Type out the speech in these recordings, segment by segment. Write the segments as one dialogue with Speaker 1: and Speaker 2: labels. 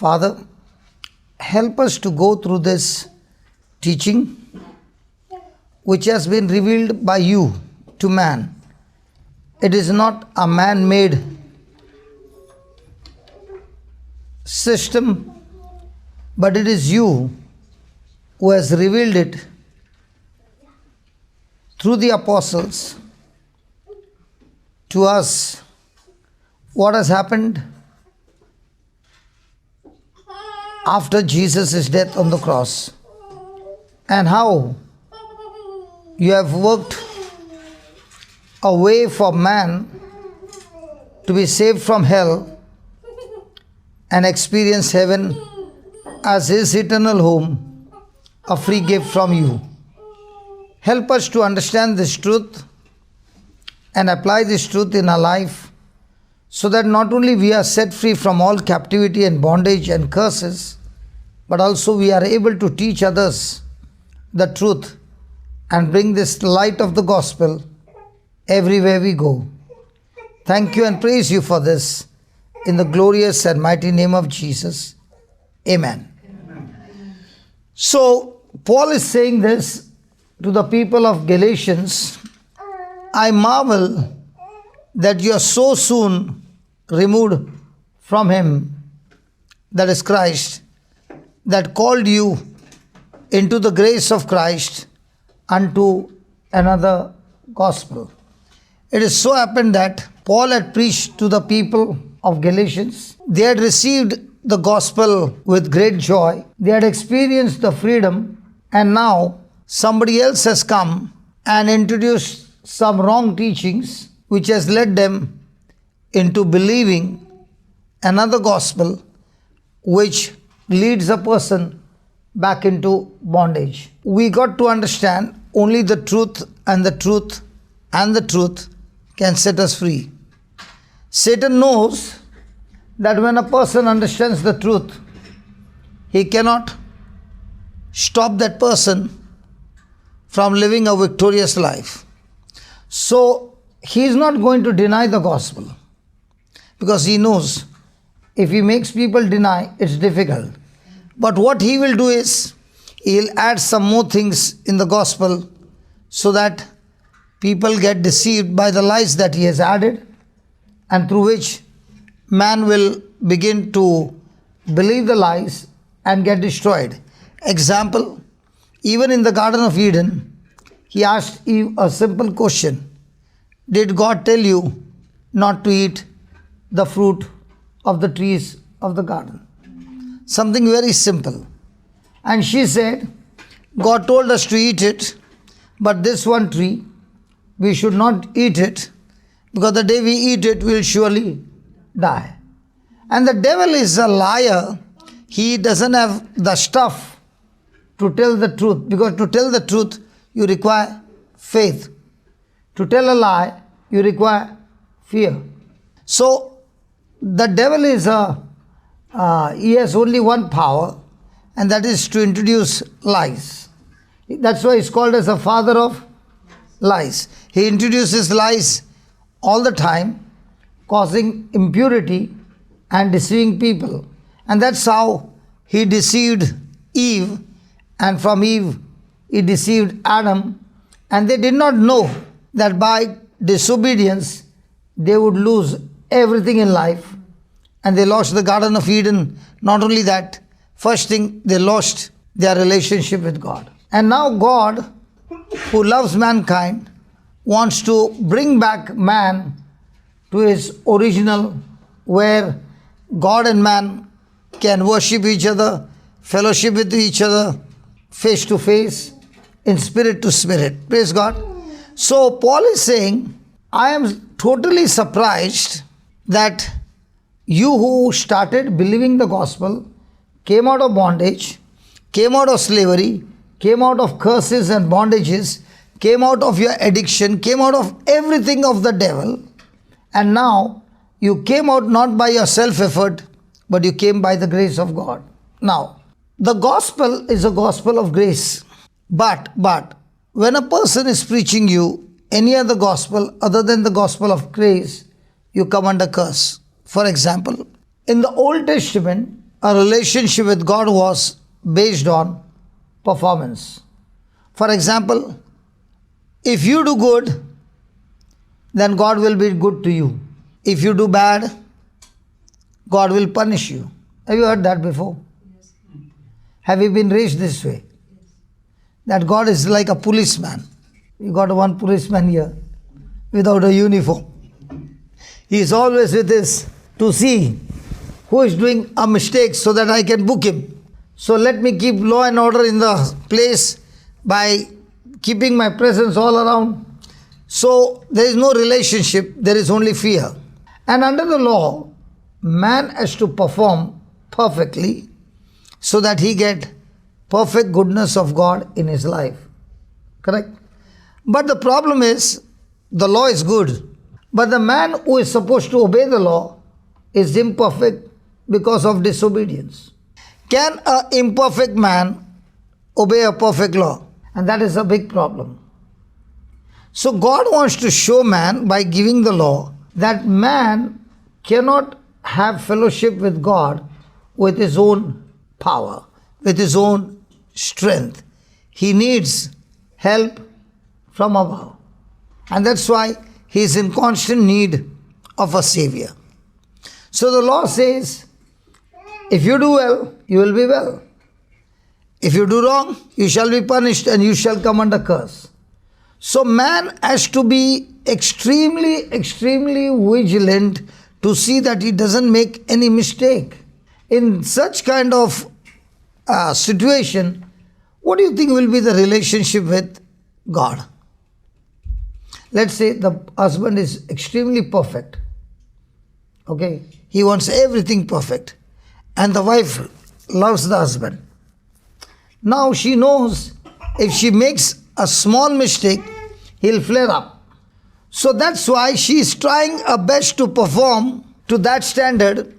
Speaker 1: Father, help us to go through this teaching which has been revealed by you to man. It is not a man-made system, but it is you who has revealed it through the apostles to us. What has happened after Jesus' death on the cross, and how you have worked a way for man to be saved from hell and experience heaven as his eternal home, a free gift from you. Help us to understand this truth and apply this truth in our life, so that not only we are set free from all captivity and bondage and curses, but also we are able to teach others the truth and bring this light of the gospel everywhere we go. Thank you and praise you for this, in the glorious and mighty name of Jesus. Amen. So, Paul is saying this to the people of Galatians. I marvel that you are so soon removed from him, that is Christ, that called you into the grace of Christ unto another gospel. It is so happened that Paul had preached to the people of Galatians. They had received the gospel with great joy. They had experienced the freedom, and now somebody else has come and introduced some wrong teachings, which has led them into believing another gospel, which leads a person back into bondage. We got to understand only the truth, and the truth, and the truth can set us free. Satan knows that when a person understands the truth, he cannot stop that person from living a victorious life. So he is not going to deny the gospel, because he knows if he makes people deny, it's difficult. But what he will do is, he'll add some more things in the gospel, so that people get deceived by the lies that he has added, and through which man will begin to believe the lies and get destroyed. Example, even in the Garden of Eden, he asked Eve a simple question. Did God tell you not to eat the fruit of the trees of the garden? Something very simple. And she said, God told us to eat it, but this one tree, we should not eat it, because the day we eat it, we will surely die. And the devil is a liar. He doesn't have the stuff to tell the truth, because to tell the truth, you require faith. To tell a lie, you require fear. So, the devil is he has only one power, and that is to introduce lies. That's why he's called as a father of lies. He introduces lies all the time, causing impurity and deceiving people. And that's how he deceived Eve, and from Eve he deceived Adam. And they did not know that by disobedience they would lose everything in life. And they lost the Garden of Eden. Not only that, first thing, they lost their relationship with God. And now God, who loves mankind, wants to bring back man to his original, where God and man can worship each other, fellowship with each other, face to face, in spirit to spirit. Praise God. So Paul is saying, I am totally surprised that you who started believing the gospel, came out of bondage, came out of slavery, came out of curses and bondages, came out of your addiction, came out of everything of the devil, and now you came out not by your self-effort, but you came by the grace of God. Now, the gospel is a gospel of grace. But when a person is preaching you any other gospel other than the gospel of grace, you come under curse. For example, in the Old Testament, a relationship with God was based on performance. For example, if you do good, then God will be good to you. If you do bad, God will punish you. Have you heard that before?
Speaker 2: Yes.
Speaker 1: Have you been raised this way? That God is like a policeman. You got one policeman here without a uniform. He is always with us to see who is doing a mistake so that I can book him. So let me keep law and order in the place by keeping my presence all around. So there is no relationship, there is only fear. And under the law, man has to perform perfectly so that he get perfect goodness of God in his life. Correct? But the problem is, the law is good. But the man who is supposed to obey the law is imperfect because of disobedience. Can an imperfect man obey a perfect law? And that is a big problem. So God wants to show man by giving the law that man cannot have fellowship with God with his own power, with his own strength. He needs help from above. And that's why he is in constant need of a savior. So the law says, if you do well, you will be well. If you do wrong, you shall be punished and you shall come under curse. So man has to be extremely vigilant to see that he doesn't make any mistake. In such kind of situation, what do you think will be the relationship with God? Let's say the husband is extremely perfect. Okay? He wants everything perfect. And the wife loves the husband. Now she knows if she makes a small mistake, he'll flare up. So that's why she is trying her best to perform to that standard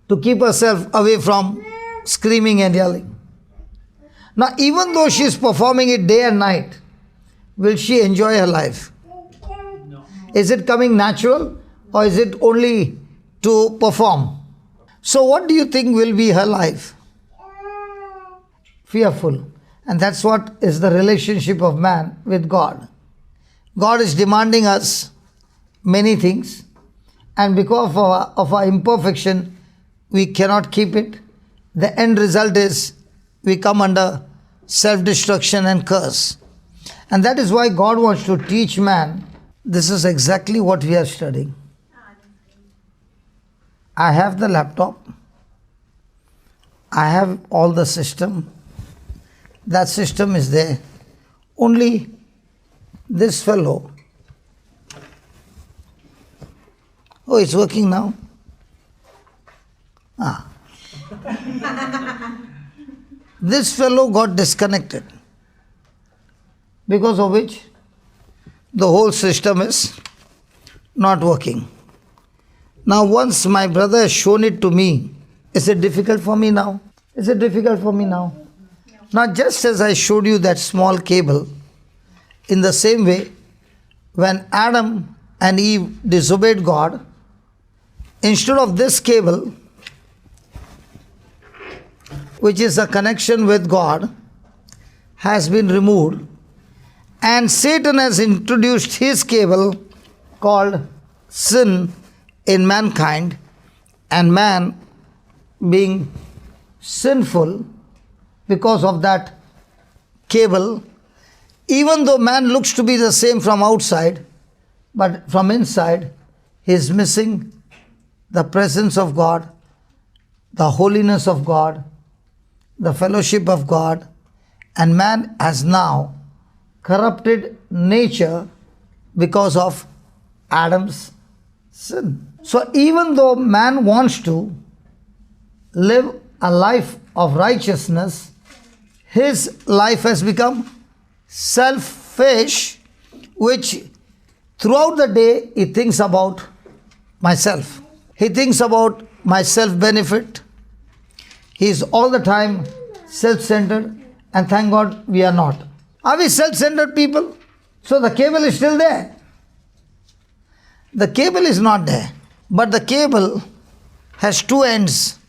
Speaker 1: to keep herself away from screaming and yelling. Now, even though she is performing it day and night, will she enjoy her life?
Speaker 2: No.
Speaker 1: Is it coming natural or is it only to perform? So what do you think will be her life? Fearful. And that's what is the relationship of man with God. God is demanding us many things, and because of our imperfection, we cannot keep it. The end result is we come under self-destruction and curse. And that is why God wants to teach man. This is exactly what we are studying. I have the laptop. I have all the system. That system is there. Only this fellow. Oh, it's working now. This fellow got disconnected, because of which the whole system is not working. Now once my brother has shown it to me, is it difficult for me now? Is it difficult for me now? Now just as I showed you that small cable, in the same way, when Adam and Eve disobeyed God, instead of this cable, which is a connection with God, has been removed, and Satan has introduced his cable called sin in mankind, and man being sinful because of that cable, even though man looks to be the same from outside, but from inside he is missing the presence of God, the holiness of God, the fellowship of God, and man has now corrupted nature because of Adam's sin. So even though man wants to live a life of righteousness, his life has become selfish, which throughout the day he thinks about myself. He thinks about my self-benefit. He is all the time self-centered, and thank God we are not. Are we self-centered people? So the cable is still there. The cable is not there, but the cable has two ends.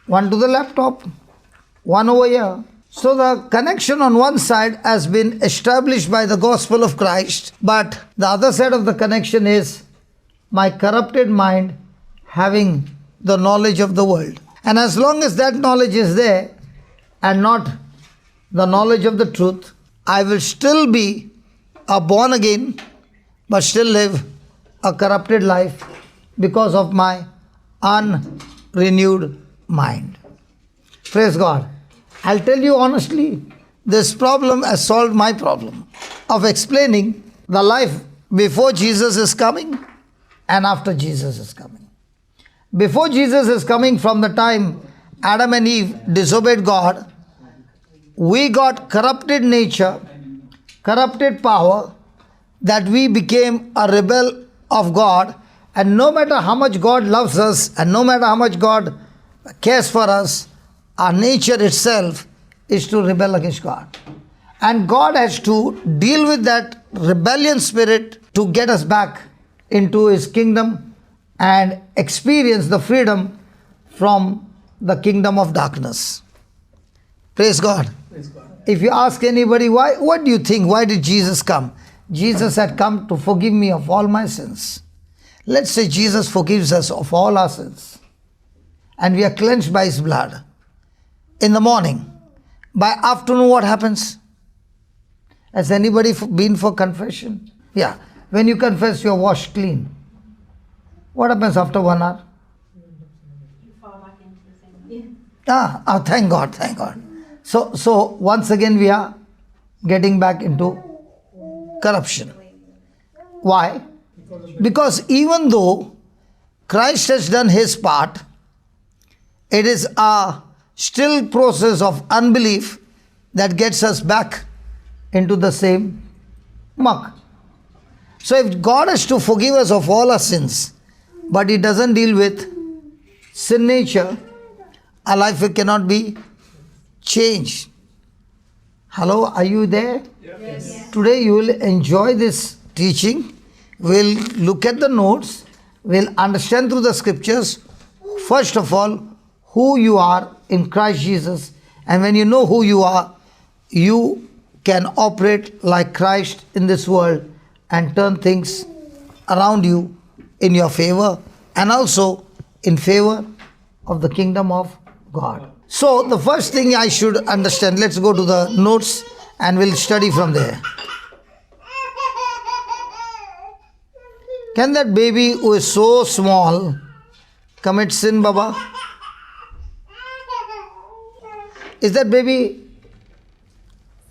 Speaker 1: one to the laptop, one over here. So the connection on one side has been established by the gospel of Christ, but the other side of the connection is my corrupted mind having the knowledge of the world. And as long as that knowledge is there and not the knowledge of the truth, I will still be a born again, but still live a corrupted life because of my unrenewed mind. Praise God. I'll tell you honestly, this problem has solved my problem of explaining the life before Jesus is coming and after Jesus is coming. Before Jesus is coming, from the time Adam and Eve disobeyed God, we got corrupted nature, corrupted power, that we became a rebel of God. And no matter how much God loves us and no matter how much God cares for us, our nature itself is to rebel against God. And God has to deal with that rebellion spirit to get us back into His kingdom and experience the freedom from the kingdom of darkness. Praise God.
Speaker 2: Praise God.
Speaker 1: If you ask anybody, what do you think? Why did Jesus come? Jesus had come to forgive me of all my sins. Let's say Jesus forgives us of all our sins. And we are cleansed by His blood. In the morning. By afternoon, what happens? Has anybody been for confession? Yeah. When you confess, you are washed clean. What happens after 1 hour?
Speaker 3: You fall back into the same.
Speaker 1: Thank God, thank God. So once again we are getting back into corruption. Why? Because even though Christ has done His part, it is a still process of unbelief that gets us back into the same muck. So if God has to forgive us of all our sins, but He doesn't deal with sin nature, our life cannot be changed. Hello, are you there?
Speaker 2: Yes.
Speaker 1: Today you will enjoy this teaching. We'll look at the notes. We'll understand through the scriptures, first of all, who you are in Christ Jesus. And when you know who you are, you can operate like Christ in this world and turn things around you in your favor and also in favor of the kingdom of God. So the first thing I should understand, let's go to the notes and we'll study from there. Can that baby who is so small commit sin, Baba? Is that baby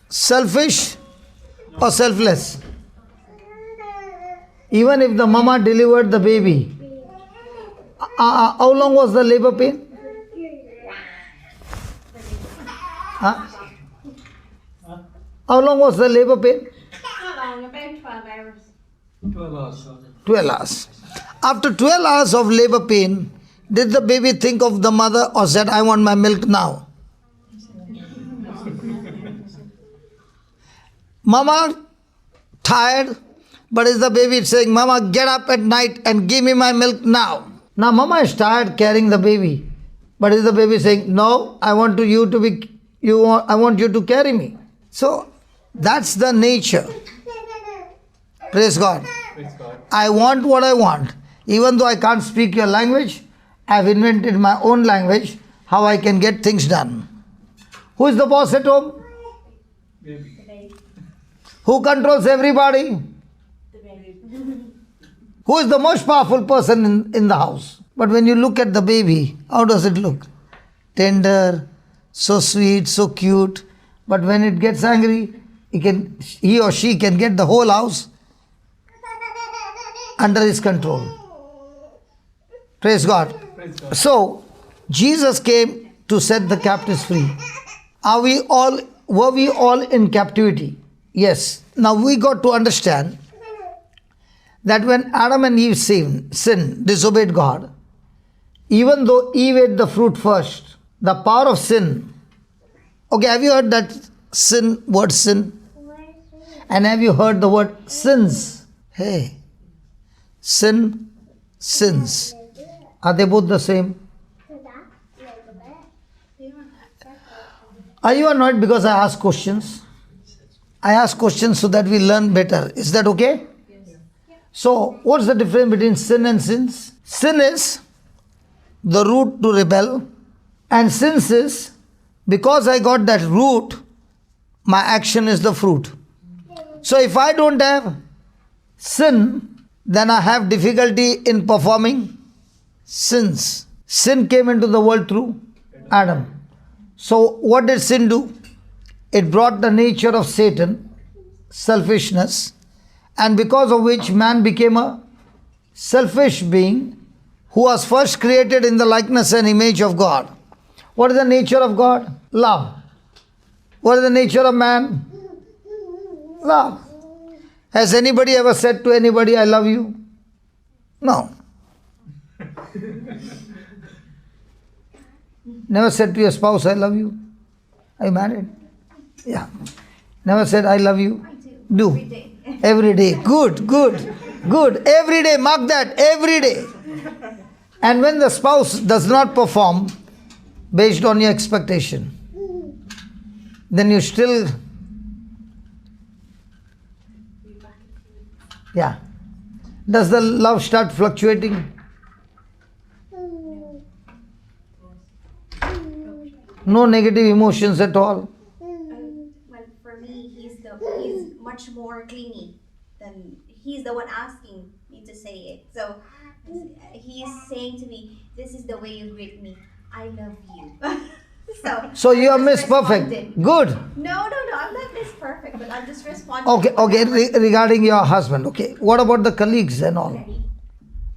Speaker 1: selfish or selfless? Even if the mama delivered the baby, how long was the labor pain? Huh? How long was the labor pain?
Speaker 3: Not long, about 12 hours.
Speaker 2: 12 hours.
Speaker 1: 12 hours. After 12 hours of labor pain, did the baby think of the mother or said, I want my milk now? Mama tired, but is the baby saying, Mama, get up at night and give me my milk now? Now Mama is tired carrying the baby, but is the baby saying, no, I want you to carry me? So that's the nature. Praise God.
Speaker 2: Praise God.
Speaker 1: I want what I want. Even though I can't speak your language, I've invented my own language, how I can get things done. Who is the boss at home?
Speaker 2: Baby.
Speaker 1: Who controls everybody?
Speaker 3: The baby.
Speaker 1: Who is the most powerful person in the house? But when you look at the baby, how does it look? Tender, so sweet, so cute. But when it gets angry, he or she can get the whole house under his control. Praise God.
Speaker 2: Praise God.
Speaker 1: So, Jesus came to set the captives free. Were we all in captivity? Yes. Now we got to understand that when Adam and Eve sinned, disobeyed God, even though Eve ate the fruit first, the power of sin. Okay, have you heard that word sin? And have you heard the word sins? Hey, sin, sins. Are they both the same? Are you annoyed because I ask questions? I ask questions so that we learn better. Is that okay?
Speaker 3: Yes.
Speaker 1: So, what's the difference between sin and sins? Sin is the root to rebel, and sins is because I got that root, my action is the fruit. So, if I don't have sin, then I have difficulty in performing sins. Sin came into the world through Adam. So, what did sin do? It brought the nature of Satan, selfishness, and because of which man became a selfish being who was first created in the likeness and image of God. What is the nature of God? Love. What is the nature of man? Love. Has anybody ever said to anybody, I love you? No. Never said to your spouse, I love you? Are you married? Yeah. Never said, I love you?
Speaker 3: I do.
Speaker 1: Do.
Speaker 3: Every day.
Speaker 1: Every day. Good, good, good. Every day. Mark that. Every day. And when the spouse does not perform based on your expectation, then you still, yeah. Does the love start fluctuating? No negative emotions at all.
Speaker 4: Well, for me, he's much more clingy than he's the one asking me to say it. So he's saying to me, "This is the way you greet me. I love you."
Speaker 1: So you are
Speaker 4: I
Speaker 1: Miss
Speaker 4: just
Speaker 1: Perfect.
Speaker 4: responded.
Speaker 1: Good.
Speaker 4: No, I'm not Miss Perfect, but I'm just responding.
Speaker 1: Okay,
Speaker 4: to
Speaker 1: okay.
Speaker 4: whatever.
Speaker 1: Regarding your husband, okay. What about the colleagues and all?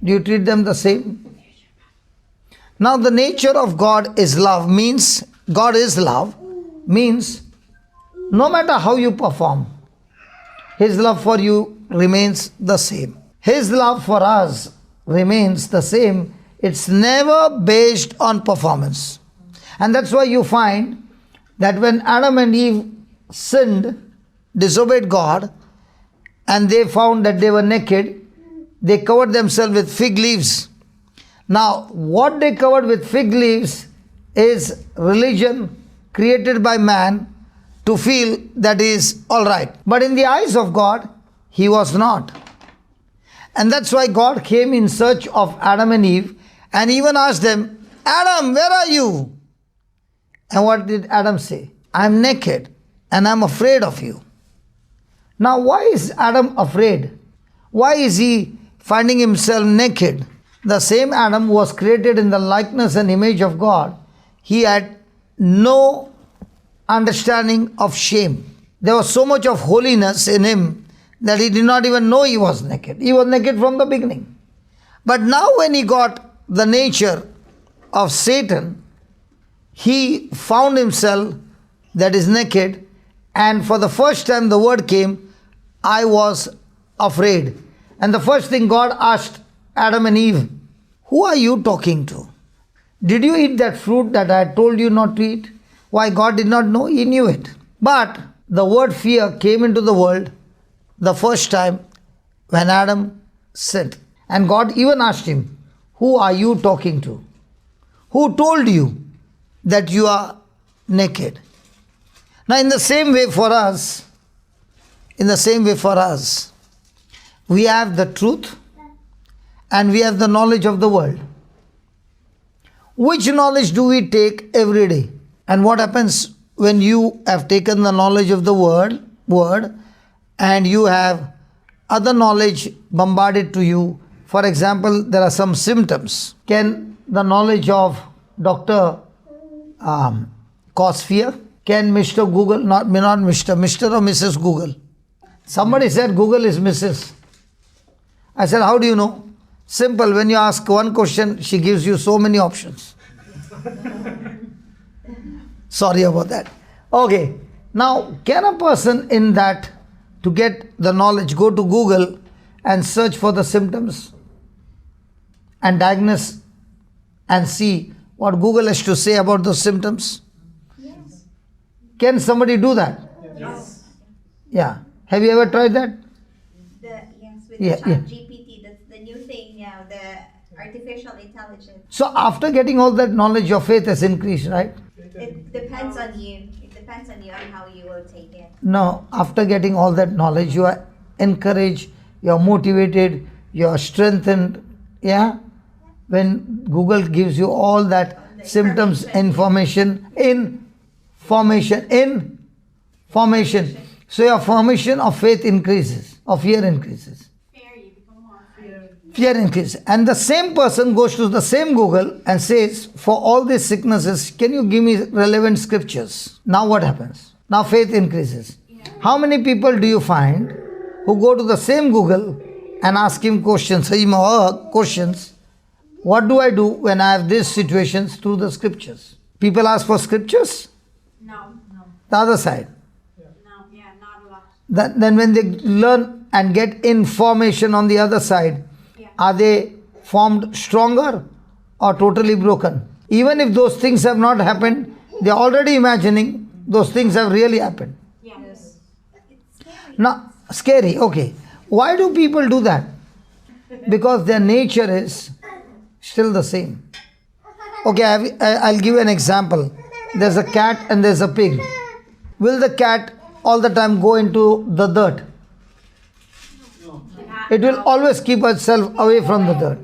Speaker 1: Do you treat them the same? Now, the nature of God is love, means God is love, means no matter how you perform, His love for you remains the same. His love for us remains the same. It's never based on performance. And that's why you find that when Adam and Eve sinned, disobeyed God, and they found that they were naked, they covered themselves with fig leaves. Now, what they covered with fig leaves is religion created by man to feel that he is all right. But in the eyes of God, he was not. And that's why God came in search of Adam and Eve and even asked them, Adam, where are you? And what did Adam say? I'm naked and I'm afraid of you. Now, why is Adam afraid? Why is he finding himself naked? The same Adam was created in the likeness and image of God. He had no understanding of shame. There was so much of holiness in him that he did not even know he was naked. He was naked from the beginning. But now when he got the nature of Satan, he found himself that is naked, and for the first time the word came, I was afraid. And the first thing God asked Adam and Eve, who are you talking to? Did you eat that fruit that I told you not to eat? Why, God did not know, he knew it. But the word fear came into the world the first time when Adam sinned. And God even asked him, who are you talking to? Who told you that you are naked? Now in the same way for us, we have the truth and we have the knowledge of the world. Which knowledge do we take every day? And what happens when you have taken the knowledge of the word and you have other knowledge bombarded to you? For example, there are some symptoms. Can the knowledge of Dr. Cause fear? Can Mr. Google, not Mr. or Mrs. Google? Somebody said Google is Mrs. I said, how do you know? Simple, when you ask one question, she gives you so many options. Sorry about that. Okay, now can a person in that, to get the knowledge, go to Google and search for the symptoms and diagnose and see what Google has to say about those symptoms?
Speaker 4: Yes.
Speaker 1: Can somebody do that?
Speaker 2: Yes.
Speaker 1: Yeah. Have you ever tried that?
Speaker 4: With
Speaker 1: Yeah,
Speaker 4: the
Speaker 1: yeah.
Speaker 4: GPT, that's the new thing now, the artificial intelligence.
Speaker 1: So after getting all that knowledge, your faith has increased, right?
Speaker 4: It depends on you. It depends on you on how you will take it.
Speaker 1: Now, after getting all that knowledge, you are encouraged, you are motivated, you are strengthened. Yeah? When Google gives you all that symptoms, information. So your formation of faith increases, of fear increases.
Speaker 3: Fear, you become more afraid.
Speaker 1: Fear increases. And the same person goes to the same Google and says, for all these sicknesses, can you give me relevant scriptures? Now what happens? Now faith increases. How many people do you find who go to the same Google and ask him questions, questions? What do I do when I have these situations through the scriptures? People ask for scriptures?
Speaker 3: No,
Speaker 1: The other side.
Speaker 3: no, yeah, not a lot.
Speaker 1: Then when they learn and get information on the other side,
Speaker 3: Yeah.
Speaker 1: are they formed stronger or totally broken? Even if those things have not happened, they are already imagining those things have really happened.
Speaker 3: Yeah.
Speaker 4: Yes. It's scary.
Speaker 1: Now, scary, okay. Why do people do that? Because their nature is still the same. Okay, I'll give you an example. There's a cat and there's a pig. Will the cat all the time go into the dirt? It will always keep itself away from the dirt.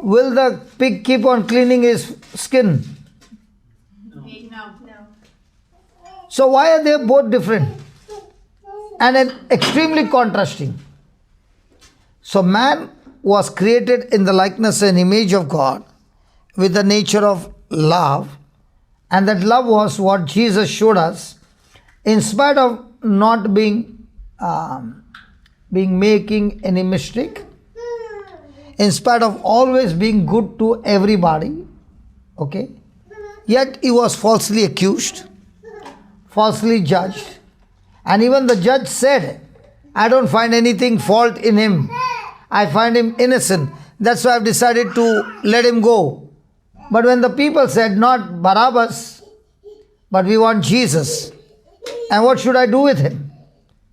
Speaker 1: Will the pig keep on cleaning his skin?
Speaker 3: No.
Speaker 4: No.
Speaker 1: So why are they both different? And extremely contrasting. So man was created in the likeness and image of God with the nature of love, and that love was what Jesus showed us in spite of not being making any mistake, in spite of always being good to everybody, okay, yet he was falsely accused, falsely judged, and even the judge said, I don't find anything fault in him, I find him innocent, that's why I've decided to let him go. But when the people said, not Barabbas, but we want Jesus, and what should I do with him?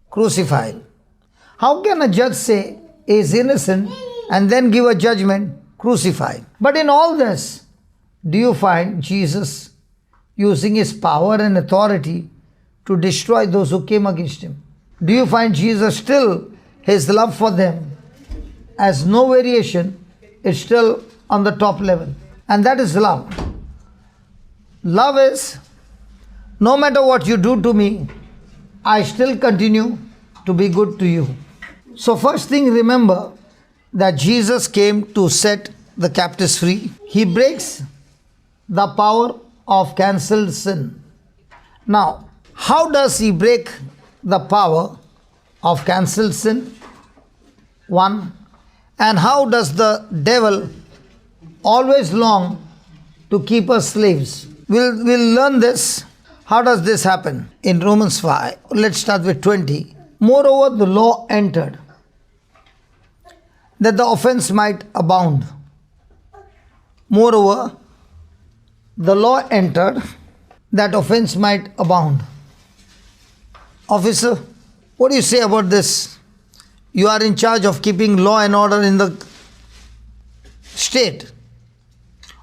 Speaker 1: Crucify him. How can a judge say he is innocent and then give a judgment, crucify him? But in all this, do you find Jesus using his power and authority to destroy those who came against him? Do you find Jesus still, his love for them has no variation, it's still on the top level? And that is love. Love is, no matter what you do to me, I still continue to be good to you. So first thing, remember that Jesus came to set the captives free. He breaks the power of cancelled sin. Now, how does he break the power of cancelled sin? One. And how does the devil always long to keep us slaves? We'll learn this. How does this happen? In Romans 5, let's start with 20. Moreover, the law entered, that the offense might abound. Moreover, the law entered, that offense might abound. Officer, what do you say about this? You are in charge of keeping law and order in the state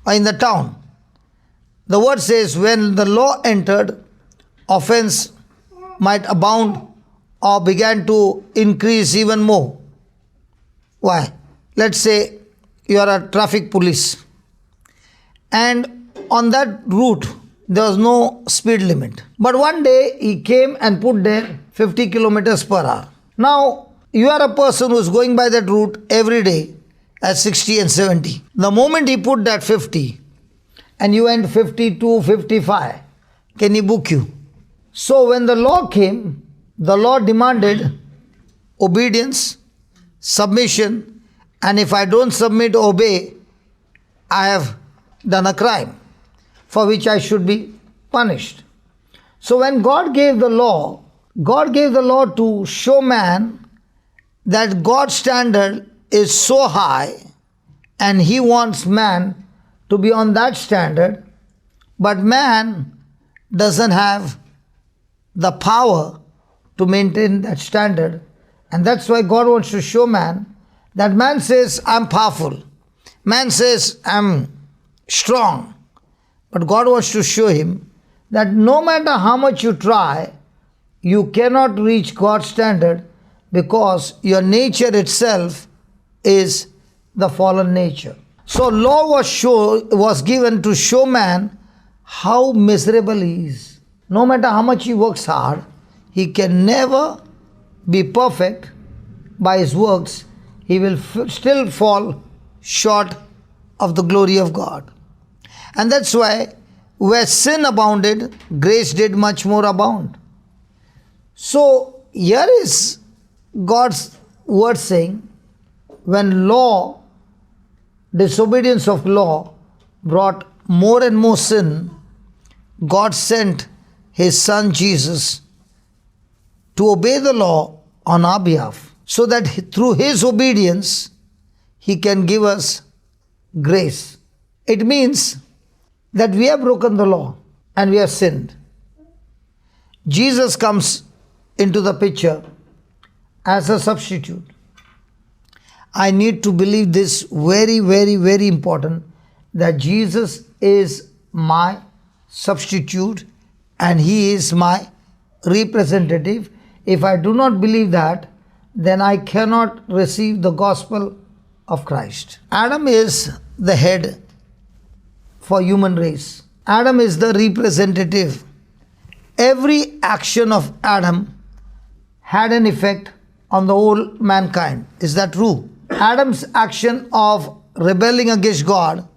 Speaker 1: or in the town. The word says, when the law entered, offense might abound or began to increase even more. Why? Let's say you are a traffic police, and on that route there was no speed limit. But one day he came and put there 50 kilometers per hour. Now you are a person who is going by that route every day at 60 and 70. The moment he put that 50 and you went 52, 55, can he book you? So when the law came, the law demanded obedience, submission, and if I don't submit or obey, I have done a crime for which I should be punished. So when God gave the law to show man that God's standard is so high and he wants man to be on that standard, but man doesn't have the power to maintain that standard. And that's why God wants to show man that man says, I'm powerful. Man says, I'm strong. But God wants to show him that no matter how much you try, you cannot reach God's standard because your nature itself is the fallen nature. So law was given to show man how miserable he is. No matter how much he works hard, he can never be perfect by his works. He will still fall short of the glory of God. And that's why where sin abounded, grace did much more abound. So here is God's word saying, when law, disobedience of law brought more and more sin, God sent His Son Jesus to obey the law on our behalf, so that through His obedience He can give us grace. It means that we have broken the law and we have sinned. Jesus comes into the picture as a substitute. I need to believe this very, very, very important, that Jesus is my substitute and He is my representative. If I do not believe that, then I cannot receive the gospel of Christ. Adam is the head for human race. Adam is the representative. Every action of Adam had an effect on the whole mankind. Is that true? Adam's action of rebelling against God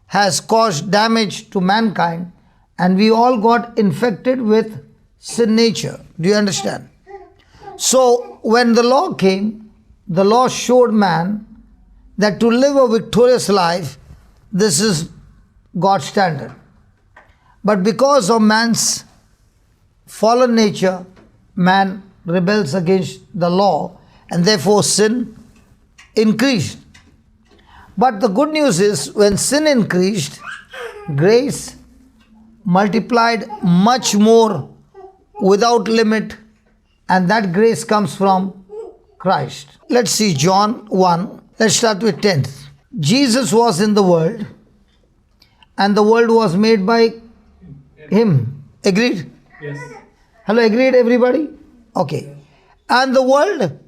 Speaker 1: has caused damage to mankind, and we all got infected with sin nature. Do you understand? So when the law came, the law showed man that to live a victorious life, this is God's standard. But because of man's fallen nature, man rebels against the law, and therefore sin increased. But the good news is, when sin increased, grace multiplied much more without limit, and that grace comes from Christ. Let's see John 1. Let's start with 10th. Jesus was in the world, and the world was made by Him. Agreed?
Speaker 2: Yes.
Speaker 1: Hello, agreed everybody? Okay. And the world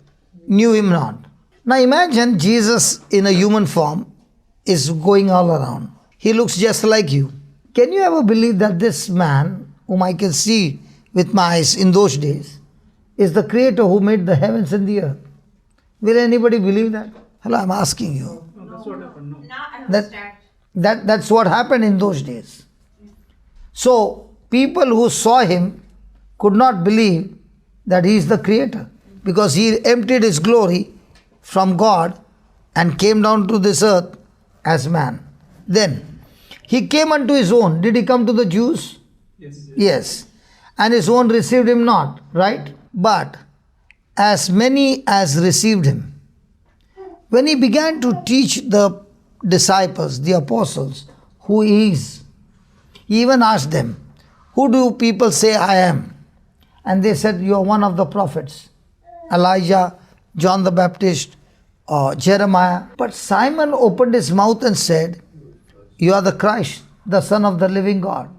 Speaker 1: knew Him not. Now imagine Jesus in a human form is going all around. He looks just like you. Can you ever believe that this man, whom I can see with my eyes in those days, is the creator who made the heavens and the earth? Will anybody believe that? Hello, I'm asking you.
Speaker 2: No, that's what happened. No.
Speaker 3: Not at the start.
Speaker 1: That's what happened in those days. So people who saw Him could not believe that He is the creator, because He emptied His glory from God and came down to this earth as man. Then He came unto His own. Did He come to the Jews?
Speaker 2: Yes.
Speaker 1: Yes. And His own received Him not, right? But as many as received Him, when He began to teach the disciples, the apostles, who He is, He even asked them, who do people say I am? And they said, you are one of the prophets, Elijah, John the Baptist, or Jeremiah. But Simon opened his mouth and said, you are the Christ, the Son of the living God.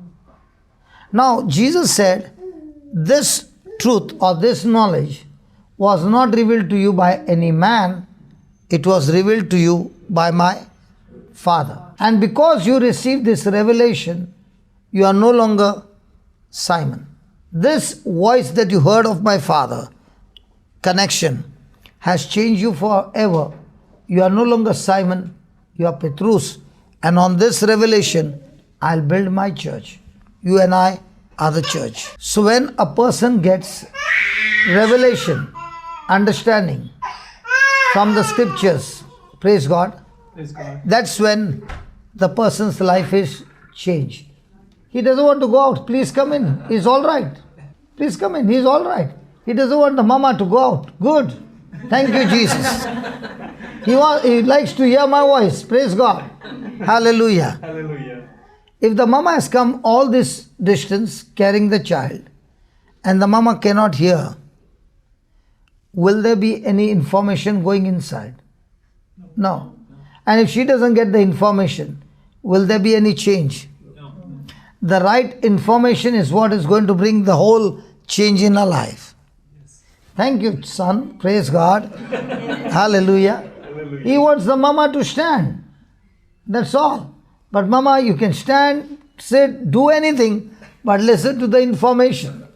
Speaker 1: Now Jesus said, this truth or this knowledge was not revealed to you by any man, it was revealed to you by my Father. And because you received this revelation, you are no longer Simon. This voice that you heard of my Father, connection, has changed you forever. You are no longer Simon, you are Petrus. And on this revelation, I'll build my church. You and I are the church. So when a person gets revelation, understanding from the scriptures, praise God,
Speaker 2: Praise God.
Speaker 1: that's when the person's life is changed. He doesn't want to go out. Please come in. He's all right. Please come in. He's all right. He doesn't want the mama to go out. Good. Thank you, Jesus. He likes to hear my voice. Praise God. Hallelujah.
Speaker 2: Hallelujah.
Speaker 1: If the mama has come all this distance carrying the child, and the mama cannot hear, will there be any information going inside? No. And if she doesn't get the information, will there be any change?
Speaker 2: No.
Speaker 1: the right information is what is going to bring the whole change in our life. Thank you, son. Praise God. Hallelujah. He wants the mama to stand. That's all. But mama, you can stand, sit, do anything, but listen to the information.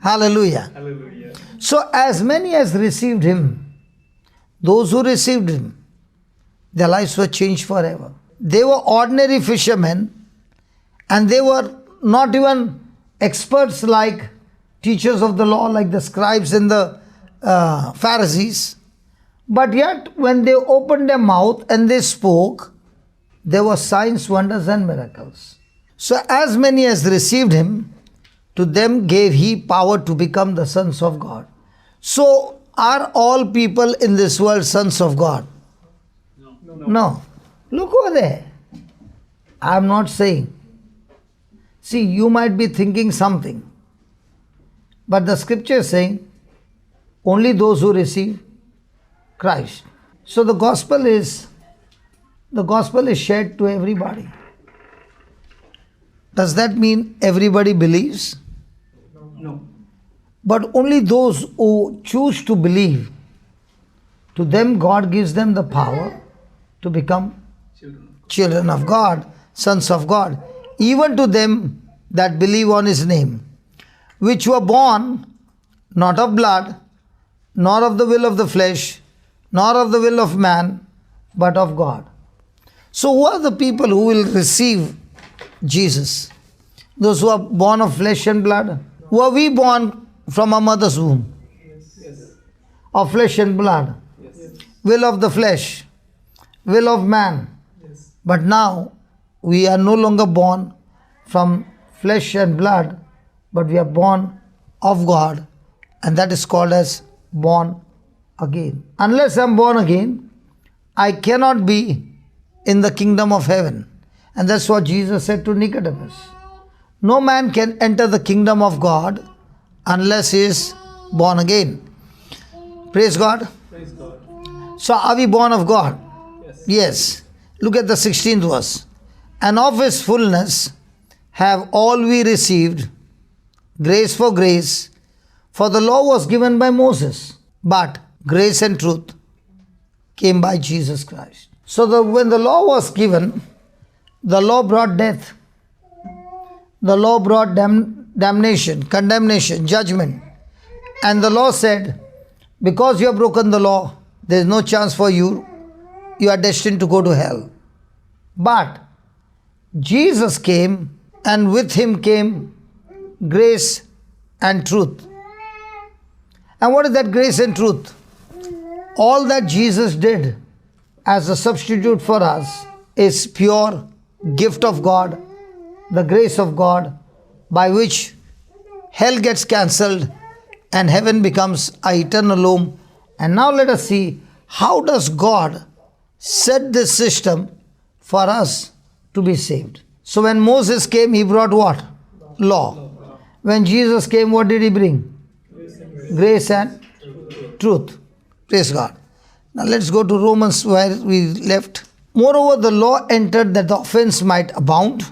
Speaker 1: Hallelujah.
Speaker 2: Hallelujah.
Speaker 1: So as many as received him, those who received him, their lives were changed forever. They were ordinary fishermen, and they were not even experts like teachers of the law, like the scribes and the Pharisees. But yet, when they opened their mouth and they spoke, there were signs, wonders, and miracles. So as many as received him, to them gave he power to become the sons of God. So are all people in this world sons of God? No. Look over there. I am not saying. See, you might be thinking something. But the scripture is saying, only those who receive Christ. So the gospel is shared to everybody. Does that mean everybody believes?
Speaker 2: No.
Speaker 1: But only those who choose to believe, to them God gives them the power to become children of God, sons of God, even to them that believe on his name, which were born not of blood, nor of the will of the flesh, nor of the will of man, but of God. So who are the people who will receive Jesus? Those who are born of flesh and blood? Were we born from a mother's womb?
Speaker 2: Yes.
Speaker 1: Of flesh and blood?
Speaker 2: Yes.
Speaker 1: Will of the flesh, will of man.
Speaker 2: Yes.
Speaker 1: But now we are no longer born from flesh and blood, but we are born of God, and that is called as born again. Unless I am born again, I cannot be in the kingdom of heaven. And that's what Jesus said to Nicodemus. No man can enter the kingdom of God unless he is born again. Praise God.
Speaker 2: Praise God.
Speaker 1: So are we born of God?
Speaker 2: Yes.
Speaker 1: Yes. Look at the 16th verse. And of his fullness have all we received, grace for grace. For the law was given by Moses, but grace and truth came by Jesus Christ. So when the law was given, the law brought death. The law brought damnation, condemnation, judgment. And the law said, because you have broken the law, there is no chance for you. You are destined to go to hell. But Jesus came, and with him came grace and truth. And what is that grace and truth? All that Jesus did as a substitute for us is pure gift of God, the grace of God, by which hell gets cancelled and heaven becomes our eternal home. And now let us see, how does God set this system for us to be saved? So when Moses came, he brought what? Law. When Jesus came, what did he bring? Grace and truth. Praise God. Now let's go to Romans where we left. Moreover, the law entered that the offense might abound.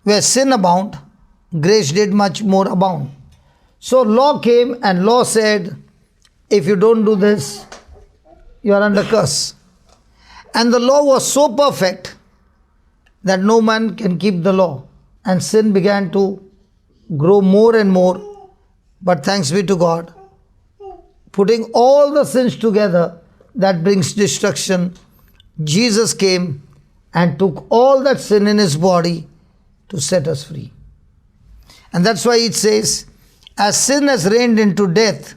Speaker 1: Where sin abound, grace did much more abound. So law came and law said, if you don't do this, you are under curse. And the law was so perfect that no man can keep the law. And sin began to grow more and more. But thanks be to God, putting all the sins together that brings destruction, Jesus came and took all that sin in his body to set us free. And that's why it says, as sin has reigned into death,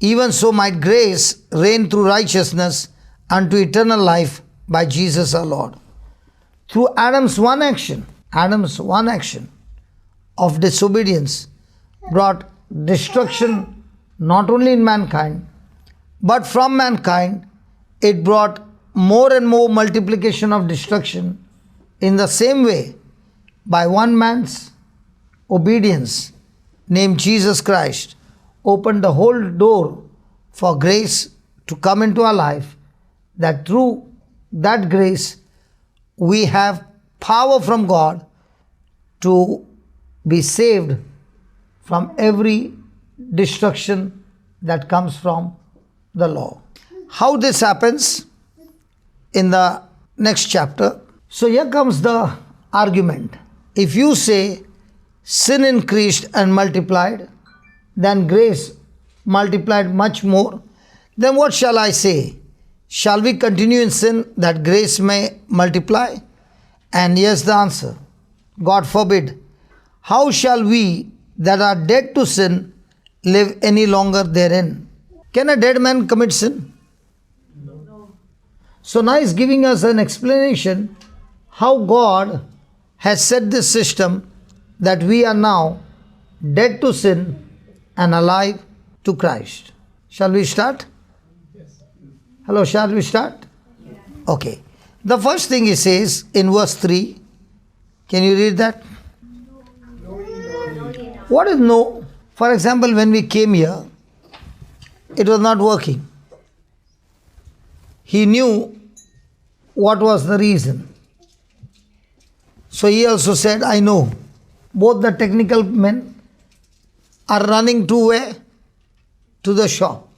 Speaker 1: even so might grace reign through righteousness unto eternal life by Jesus our Lord. Through Adam's one action of disobedience brought destruction not only in mankind, but from mankind it brought more and more multiplication of destruction. In the same way, by one man's obedience, named Jesus Christ, opened the whole door for grace to come into our life, that through that grace we have power from God to be saved from every destruction that comes from the law. How this happens in the next chapter. So here comes the argument. If you say sin increased and multiplied, then grace multiplied much more, then what shall I say? Shall we continue in sin that grace may multiply? And here's the answer. God forbid. How shall we that are dead to sin live any longer therein? Can a dead man commit sin?
Speaker 3: No.
Speaker 1: So now he's giving us an explanation how God has set this system that we are now dead to sin and alive to Christ. Shall we start?
Speaker 2: Yes.
Speaker 1: Hello, shall we start? Okay. The first thing he says in verse 3, can you read that? What is no? For example, when we came here, it was not working. He knew what was the reason. So he also said, I know. Both the technical men are running to where? To the shop.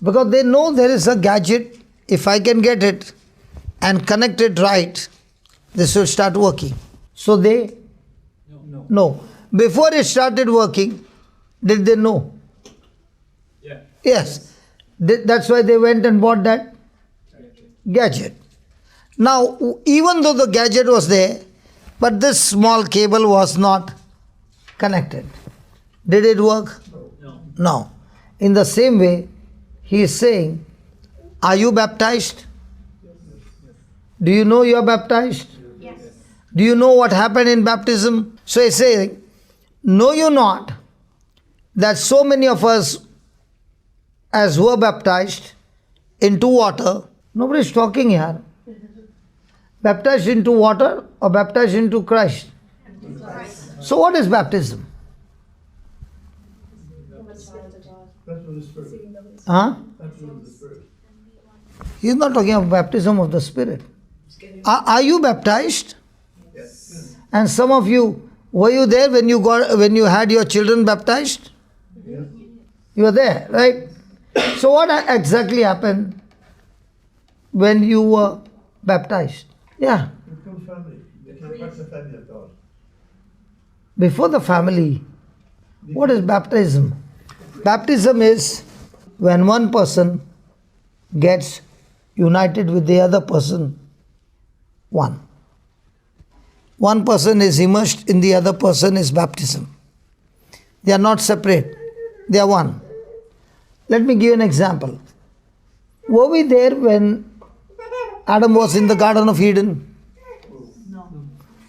Speaker 1: Because they know there is a gadget. If I can get it and connect it right, this will start working. So they know. Before it started working, did they know?
Speaker 2: Yeah.
Speaker 1: Yes. That's why they went and bought that gadget. Now, even though the gadget was there, but this small cable was not connected. Did it work?
Speaker 2: No.
Speaker 1: No. In the same way, he is saying, are you baptized? Do you know you are baptized?
Speaker 4: Yes.
Speaker 1: Do you know what happened in baptism? So he's saying, know you not that so many of us as were baptized into water, nobody is talking here. Baptized into water or baptized into Christ? So what is baptism?
Speaker 2: Baptism of the Spirit.
Speaker 1: Huh?
Speaker 2: Baptism of the Spirit.
Speaker 1: He is not talking of baptism of the Spirit. Are you baptized?
Speaker 2: Yes.
Speaker 1: And some of you, were you there when you had your children baptized?
Speaker 2: Yeah.
Speaker 1: You were there, right? So what exactly happened when you were baptized? Yeah.
Speaker 2: Become family. Become part of the family of God.
Speaker 1: Before the family, what is baptism? Baptism is when one person gets united with the other person, one. One person is immersed in the other person is baptism. They are not separate. They are one. Let me give you an example. Were we there when Adam was in the Garden of Eden?
Speaker 3: No.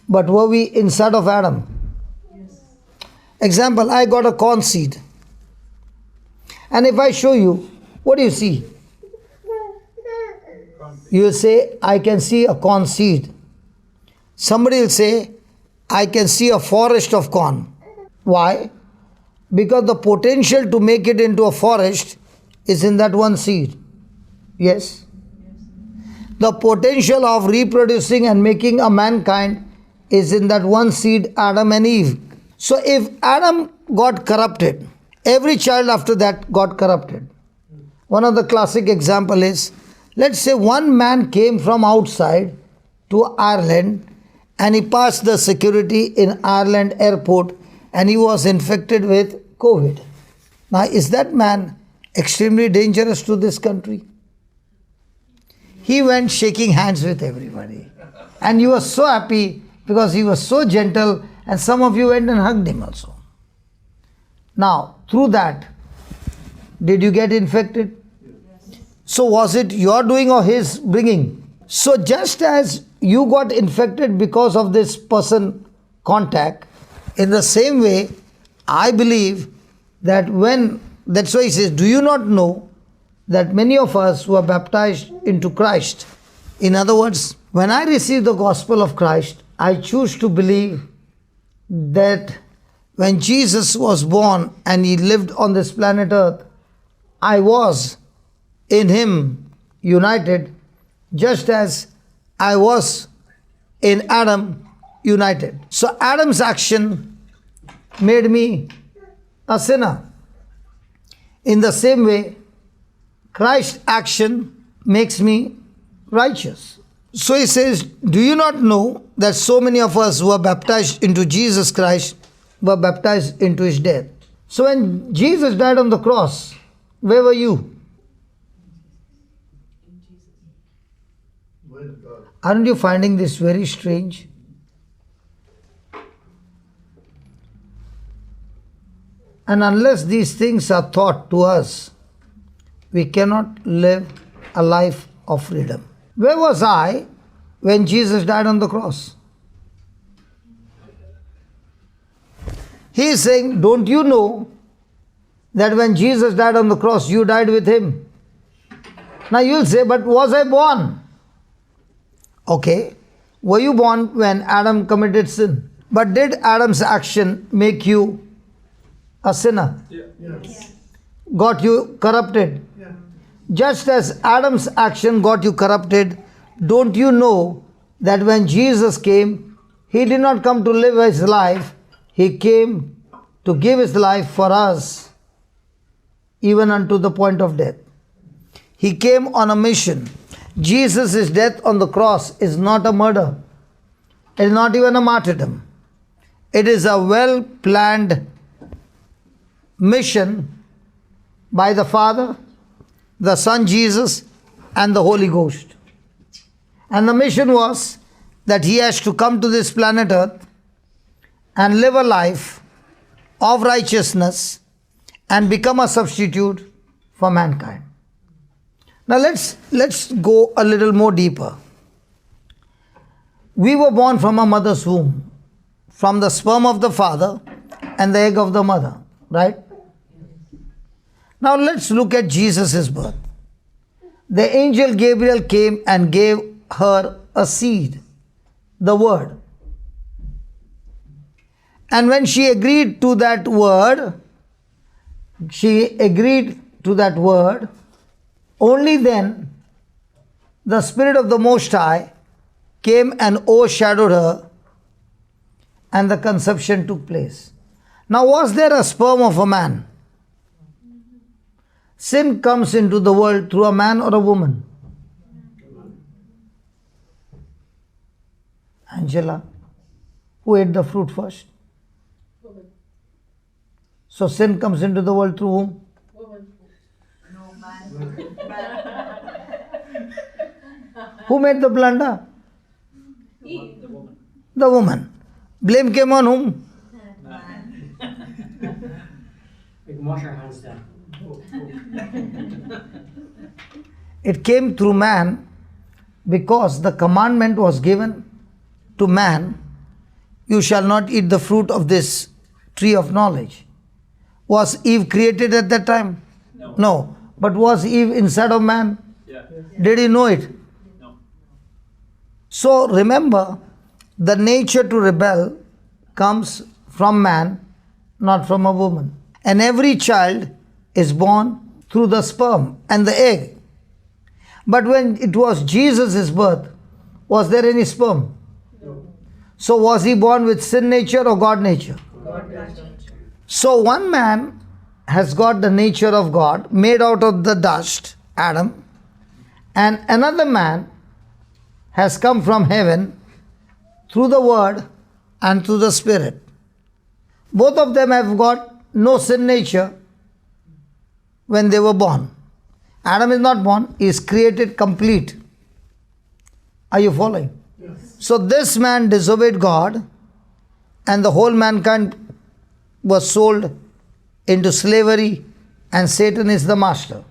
Speaker 1: But were we inside of Adam?
Speaker 3: Yes.
Speaker 1: Example, I got a corn seed. And if I show you, what do you see? You will say, I can see a corn seed. Somebody will say, I can see a forest of corn. Why? Because the potential to make it into a forest is in that one seed. Yes? The potential of reproducing and making a mankind is in that one seed, Adam and Eve. So if Adam got corrupted, every child after that got corrupted. One of the classic example is, let's say one man came from outside to Ireland and he passed the security in Ireland airport and he was infected with COVID. Now is that man extremely dangerous to this country? He went shaking hands with everybody. And you were so happy because he was so gentle, and some of you went and hugged him also. Now, through that, did you get infected? So was it your doing or his bringing? So just as you got infected because of this person contact, in the same way, I believe that that's why he says, do you not know that many of us who are baptized into Christ, in other words, when I receive the gospel of Christ, I choose to believe that when Jesus was born and he lived on this planet earth, I was in him united, just as I was in Adam united. So Adam's action made me a sinner. In the same way, Christ's action makes me righteous. So he says, do you not know that so many of us who are baptized into Jesus Christ were baptized into his death? So when Jesus died on the cross, where were you?
Speaker 2: With God.
Speaker 1: Aren't you finding this very strange? And unless these things are taught to us, we cannot live a life of freedom. Where was I when Jesus died on the cross? He is saying, don't you know that when Jesus died on the cross, you died with him? Now you'll say, but was I born? Okay, were you born when Adam committed sin? But did Adam's action make you a sinner?
Speaker 2: Yes.
Speaker 1: Got you corrupted?
Speaker 2: Yeah.
Speaker 1: Just as Adam's action got you corrupted, don't you know that when Jesus came, he did not come to live his life, he came to give his life for us, even unto the point of death. He came on a mission. Jesus' death on the cross is not a murder. It is not even a martyrdom. It is a well-planned mission by the Father, the Son Jesus, and the Holy Ghost. And the mission was that he has to come to this planet Earth and live a life of righteousness and become a substitute for mankind. Now let's go a little more deeper. We were born from a mother's womb, from the sperm of the father and the egg of the mother, right? Now let's look at Jesus' birth. The angel Gabriel came and gave her a seed, the word. And when she agreed to that word, only then the Spirit of the Most High came and overshadowed her, and the conception took place. Now, was there a sperm of a man? Sin comes into the world through a man or a woman? Angela, who ate the fruit first? So sin comes into the world through whom? Who made the blunder? The woman. Blame came on whom?
Speaker 5: We can wash our hands down.
Speaker 1: It came through man because the commandment was given to man, you shall not eat the fruit of this tree of knowledge. Was Eve created at that time? No. But was Eve inside of man?
Speaker 5: Yeah.
Speaker 1: Did he know it?
Speaker 5: No.
Speaker 1: So remember, the nature to rebel comes from man, not from a woman. And every child is born through the sperm and the egg. But when it was Jesus' birth, was there any sperm?
Speaker 2: No.
Speaker 1: So was he born with sin nature or God nature?
Speaker 2: God nature.
Speaker 1: So one man has got the nature of God made out of the dust, Adam, and another man has come from heaven through the word and through the spirit. Both of them have got no sin nature when they were born. Adam is not born, he is created complete. Are you following?
Speaker 2: Yes.
Speaker 1: So this man disobeyed God and the whole mankind was sold into slavery and Satan is the master.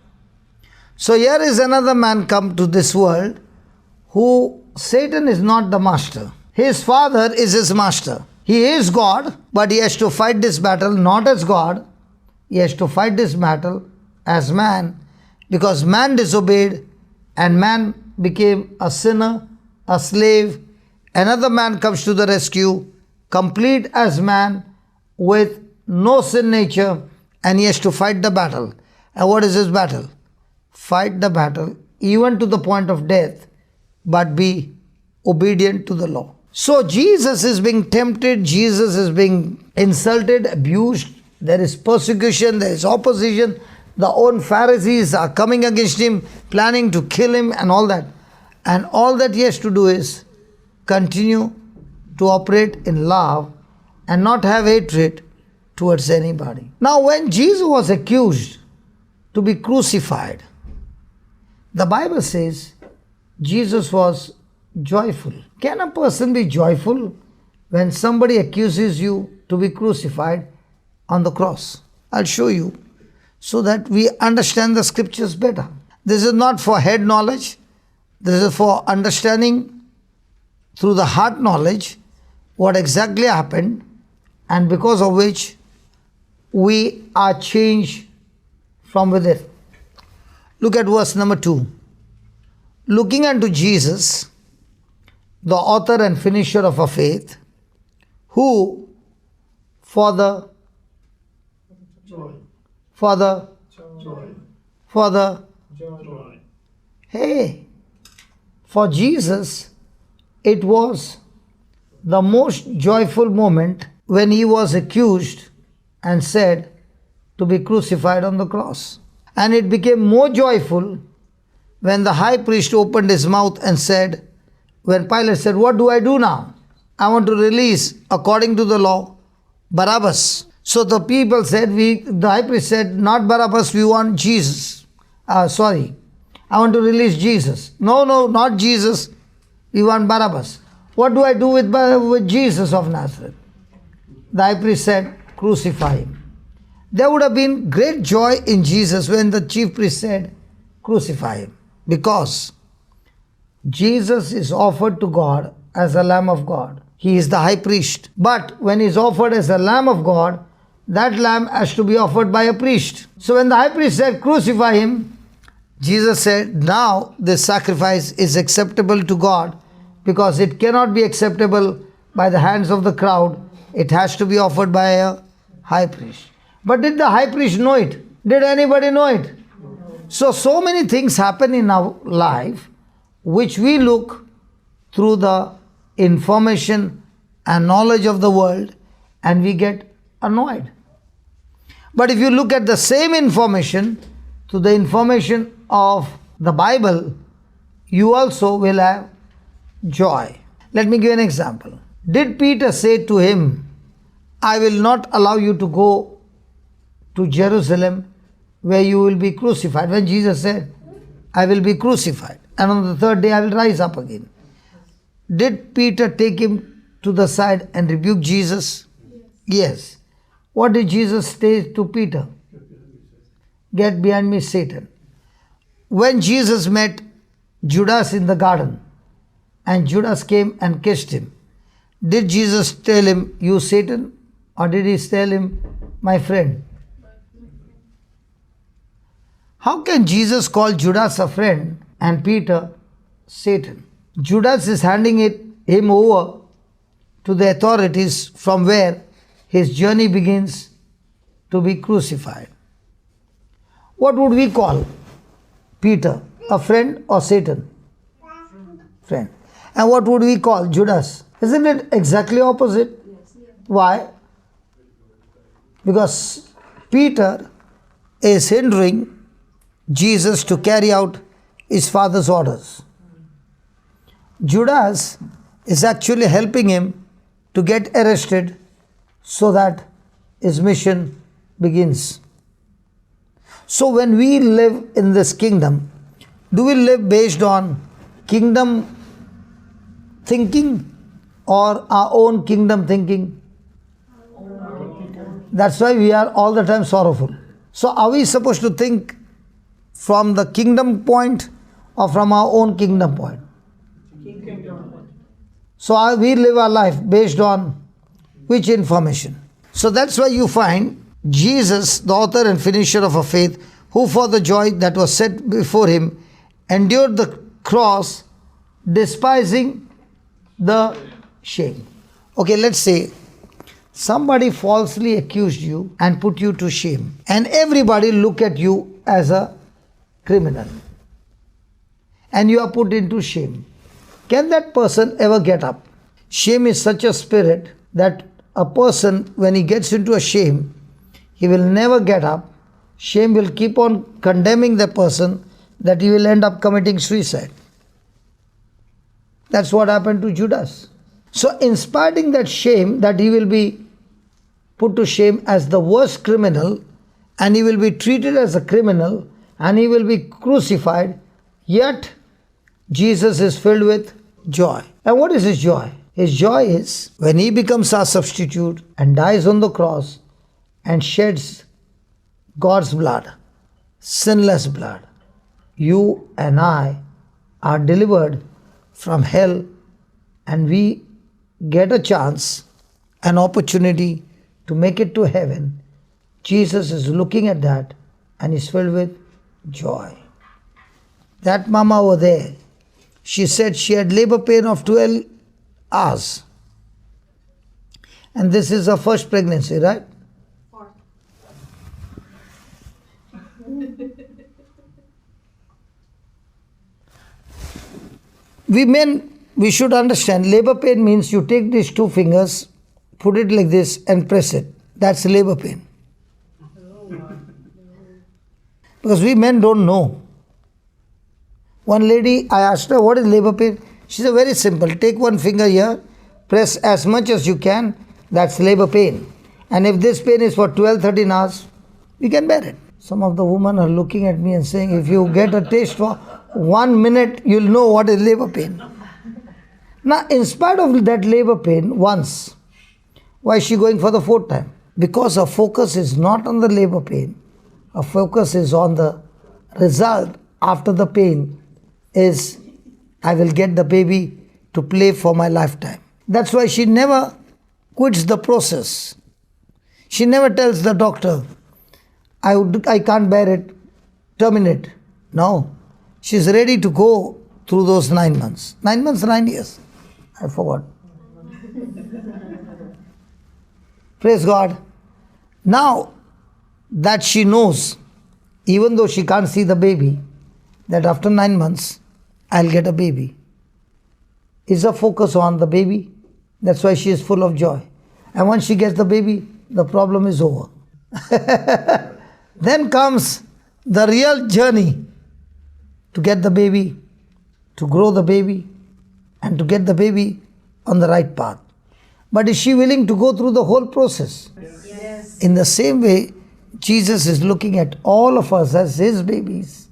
Speaker 1: So here is another man come to this world who Satan is not the master. His father is his master. He is God, but he has to fight this battle not as God. He has to fight this battle as man, because man disobeyed and man became a sinner, a slave. Another man comes to the rescue, complete as man with no sin nature, and he has to fight the battle. And what is his battle? Fight the battle even to the point of death, but be obedient to the law. So Jesus is being tempted, Jesus is being insulted, abused, there is persecution, there is opposition. The own Pharisees are coming against him, planning to kill him and all that. And all that he has to do is continue to operate in love and not have hatred towards anybody. Now when Jesus was accused to be crucified, the Bible says Jesus was joyful. Can a person be joyful when somebody accuses you to be crucified on the cross? I'll show you so that we understand the scriptures better. This is not for head knowledge. This is for understanding through the heart knowledge what exactly happened, and because of which we are changed from within. Look at verse number 2. Looking unto Jesus, the author and finisher of our faith, who for the
Speaker 2: Joy.
Speaker 1: For Jesus, it was the most joyful moment when he was accused and said to be crucified on the cross. And it became more joyful when the high priest opened his mouth and said, when Pilate said, "What do I do now? I want to release, according to the law, Barabbas." So the people said, the high priest said, "Not Barabbas, we want Jesus. I want to release Jesus." No, not Jesus. We want Barabbas. What do I do with Jesus of Nazareth? The high priest said, "Crucify him." There would have been great joy in Jesus when the chief priest said, "Crucify him," because Jesus is offered to God as a Lamb of God. He is the high priest. But when he is offered as a Lamb of God, that lamb has to be offered by a priest. So when the high priest said, "Crucify him," Jesus said, now this sacrifice is acceptable to God, because it cannot be acceptable by the hands of the crowd. It has to be offered by a high priest. But did the high priest know it? Did anybody know it? So many things happen in our life which we look through the information and knowledge of the world and we get annoyed. But if you look at the same information to the information of the Bible, you also will have joy. Let me give an example. Did Peter say to him, "I will not allow you to go to Jerusalem where you will be crucified"? When Jesus said, "I will be crucified, and on the third day I will rise up again." Did Peter take him to the side and rebuke Jesus? Yes. What did Jesus say to Peter? "Get behind me, Satan." When Jesus met Judas in the garden and Judas came and kissed him, did Jesus tell him, "You Satan," or did he tell him, "My friend"? How can Jesus call Judas a friend and Peter Satan? Judas is handing him over to the authorities from where his journey begins to be crucified. What would we call Peter? A friend or Satan? Friend. And what would we call Judas? Isn't it exactly opposite? Why? Because Peter is hindering Jesus to carry out his Father's orders. Judas is actually helping him to get arrested so that his mission begins. So when we live in this kingdom, do we live based on kingdom thinking or our own kingdom thinking? That's why we are all the time sorrowful. So are we supposed to think from the kingdom point or from our own kingdom point? So we live our life based on which information? So that's why you find Jesus, the author and finisher of our faith, who for the joy that was set before him endured the cross, despising the shame. Okay, let's say somebody falsely accused you and put you to shame, and everybody look at you as a criminal, and you are put into shame. Can that person ever get up? Shame is such a spirit that a person, when he gets into a shame, he will never get up. Shame will keep on condemning the person that he will end up committing suicide. That's what happened to Judas. So, inspiring that shame, that he will be put to shame as the worst criminal, and he will be treated as a criminal, and he will be crucified, yet Jesus is filled with joy. And what is his joy? His joy is when he becomes our substitute and dies on the cross and sheds God's blood, sinless blood. You and I are delivered from hell, and we get a chance, an opportunity to make it to heaven. Jesus is looking at that and is filled with joy. That mama over there, she said she had labor pain of 12 hours. And this is her first pregnancy, right?
Speaker 4: 4.
Speaker 1: We men, we should understand labor pain means you take these 2 fingers, put it like this and press it. That's labor pain. Because we men don't know. One lady, I asked her, what is labor pain? She said, very simple. Take 1 finger here, press as much as you can, that's labor pain. And if this pain is for 12, 13 hours, we can bear it. Some of the women are looking at me and saying, if you get a taste for 1 minute, you'll know what is labor pain. Now, in spite of that labor pain, once, why is she going for the 4th time? Because her focus is not on the labor pain. Her focus is on the result after the pain is, I will get the baby to play for my lifetime. That's why she never quits the process. She never tells the doctor, I can't bear it, terminate. No. She's ready to go through those 9 months. 9 months, 9 years. I forgot. Praise God. Now that she knows, even though she can't see the baby, that after 9 months, I'll get a baby. Is her focus on the baby? That's why she is full of joy. And once she gets the baby, the problem is over. Then comes the real journey to get the baby, to grow the baby, and to get the baby on the right path. But is she willing to go through the whole process?
Speaker 3: Yes.
Speaker 1: In the same way, Jesus is looking at all of us as his babies,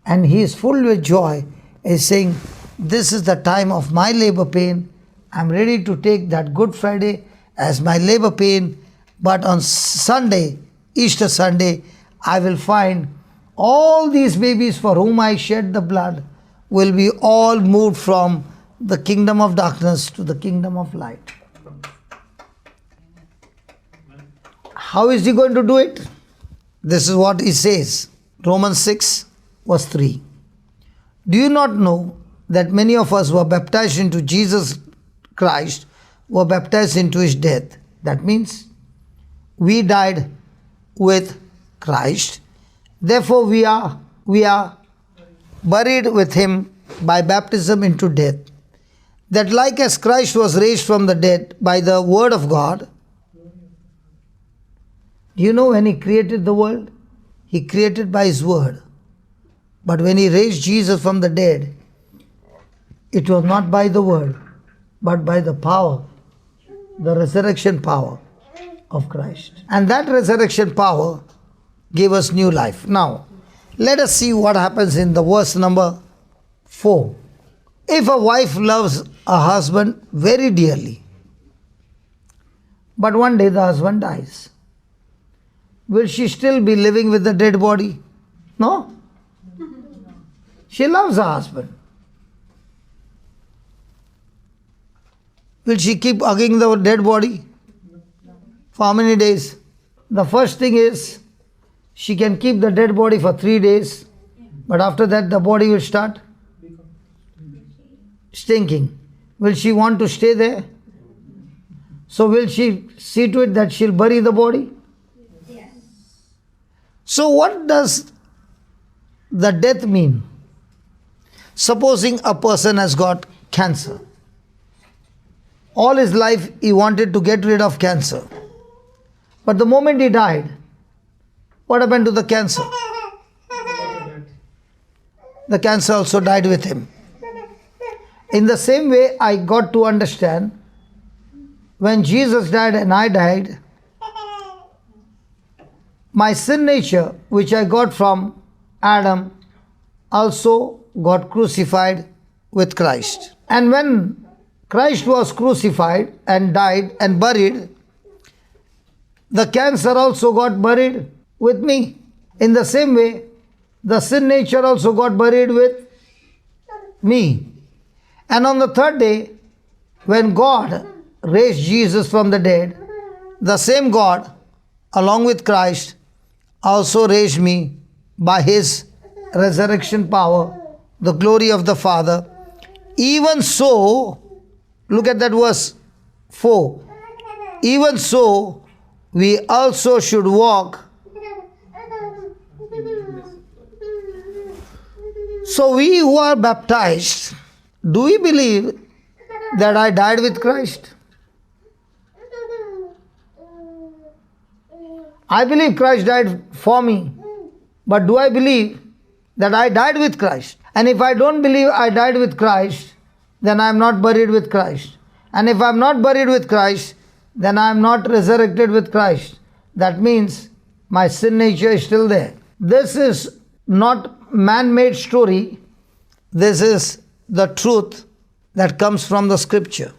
Speaker 1: and he is full with joy. He is saying, this is the time of my labor pain. I'm ready to take that Good Friday as my labor pain, but on Sunday, Easter Sunday, I will find all these babies for whom I shed the blood will be all moved from the kingdom of darkness to the kingdom of light. How is he going to do it? This is what he says. Romans 6 verse 3. Do you not know that many of us who were baptized into Jesus Christ were baptized into his death? That means we died with Christ. Therefore we are buried with him by baptism into death, that like as Christ was raised from the dead by the word of God. Do you know when he created the world? He created by his word. But when he raised Jesus from the dead, it was not by the word, but by the power, the resurrection power of Christ. And that resurrection power gave us new life. Now, let us see what happens in the verse number 4. If a wife loves a husband very dearly, but one day the husband dies, will she still be living with the dead body? No. She loves her husband. Will she keep hugging the dead body? For how many days? The first thing is, she can keep the dead body for 3 days, but after that the body will start stinking. Will she want to stay there? So will she see to it that she'll bury the body?
Speaker 4: Yes.
Speaker 1: So what does the death mean? Supposing a person has got cancer. All his life he wanted to get rid of cancer. But the moment he died, what happened to the cancer? The cancer also died with him. In the same way, I got to understand when Jesus died and I died, my sin nature, which I got from Adam, also got crucified with Christ. And when Christ was crucified and died and buried, the cancer also got buried with me. In the same way, the sin nature also got buried with me. And on the third day, when God raised Jesus from the dead, the same God, along with Christ, also raised me by his resurrection power, the glory of the Father. Even so, look at that verse 4. Even so, we also should walk. So we who are baptized, do we believe that I died with Christ? I believe Christ died for me. But do I believe that I died with Christ? And if I don't believe I died with Christ, then I am not buried with Christ. And if I am not buried with Christ, then I am not resurrected with Christ. That means my sin nature is still there. This is not man-made story. This is the truth that comes from the scripture.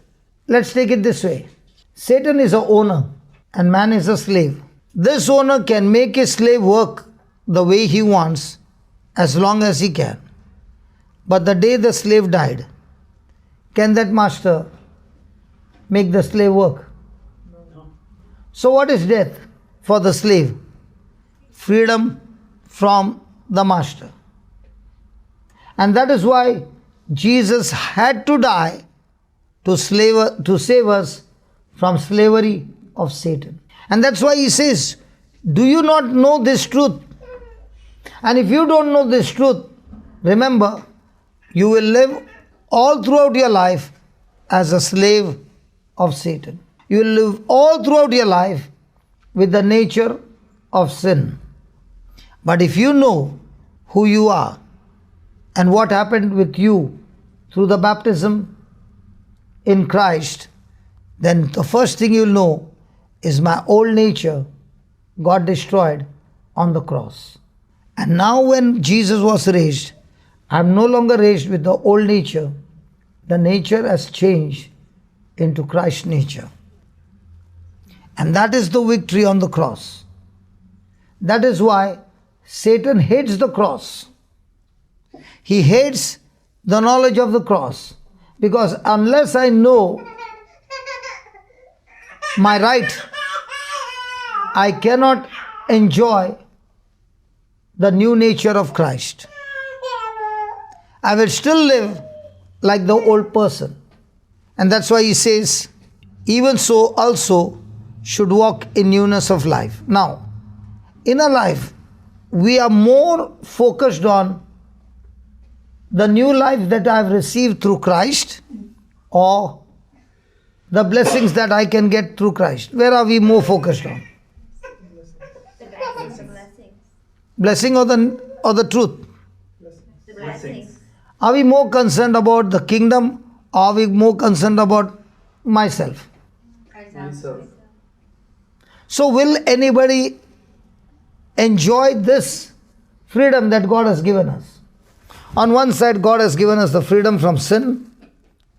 Speaker 1: Let's take it this way. Satan is an owner and man is a slave. This owner can make his slave work the way he wants as long as he can. But the day the slave died, can that master make the slave work?
Speaker 5: No.
Speaker 1: So what is death for the slave? Freedom from the master. And that is why Jesus had to die to save us from slavery of Satan. And that's why he says, do you not know this truth? And if you don't know this truth, remember, you will live all throughout your life as a slave of Satan. You will live all throughout your life with the nature of sin. But if you know who you are and what happened with you through the baptism in Christ, then the first thing you'll know is my old nature got destroyed on the cross. And now when Jesus was raised, I am no longer raised with the old nature. The nature has changed into Christ's nature. And that is the victory on the cross. That is why Satan hates the cross. He hates the knowledge of the cross. Because unless I know my right, I cannot enjoy the new nature of Christ. I will still live like the old person. And that's why he says, even so also should walk in newness of life. Now, in our life, we are more focused on the new life that I have received through Christ or the blessings that I can get through Christ. Where are we more focused on?
Speaker 4: The blessings.
Speaker 1: Blessing or the truth?
Speaker 4: The blessings.
Speaker 1: Are we more concerned about the kingdom or are we more concerned about myself?
Speaker 2: Myself.
Speaker 1: So will anybody enjoy this freedom that God has given us? On one side, God has given us the freedom from sin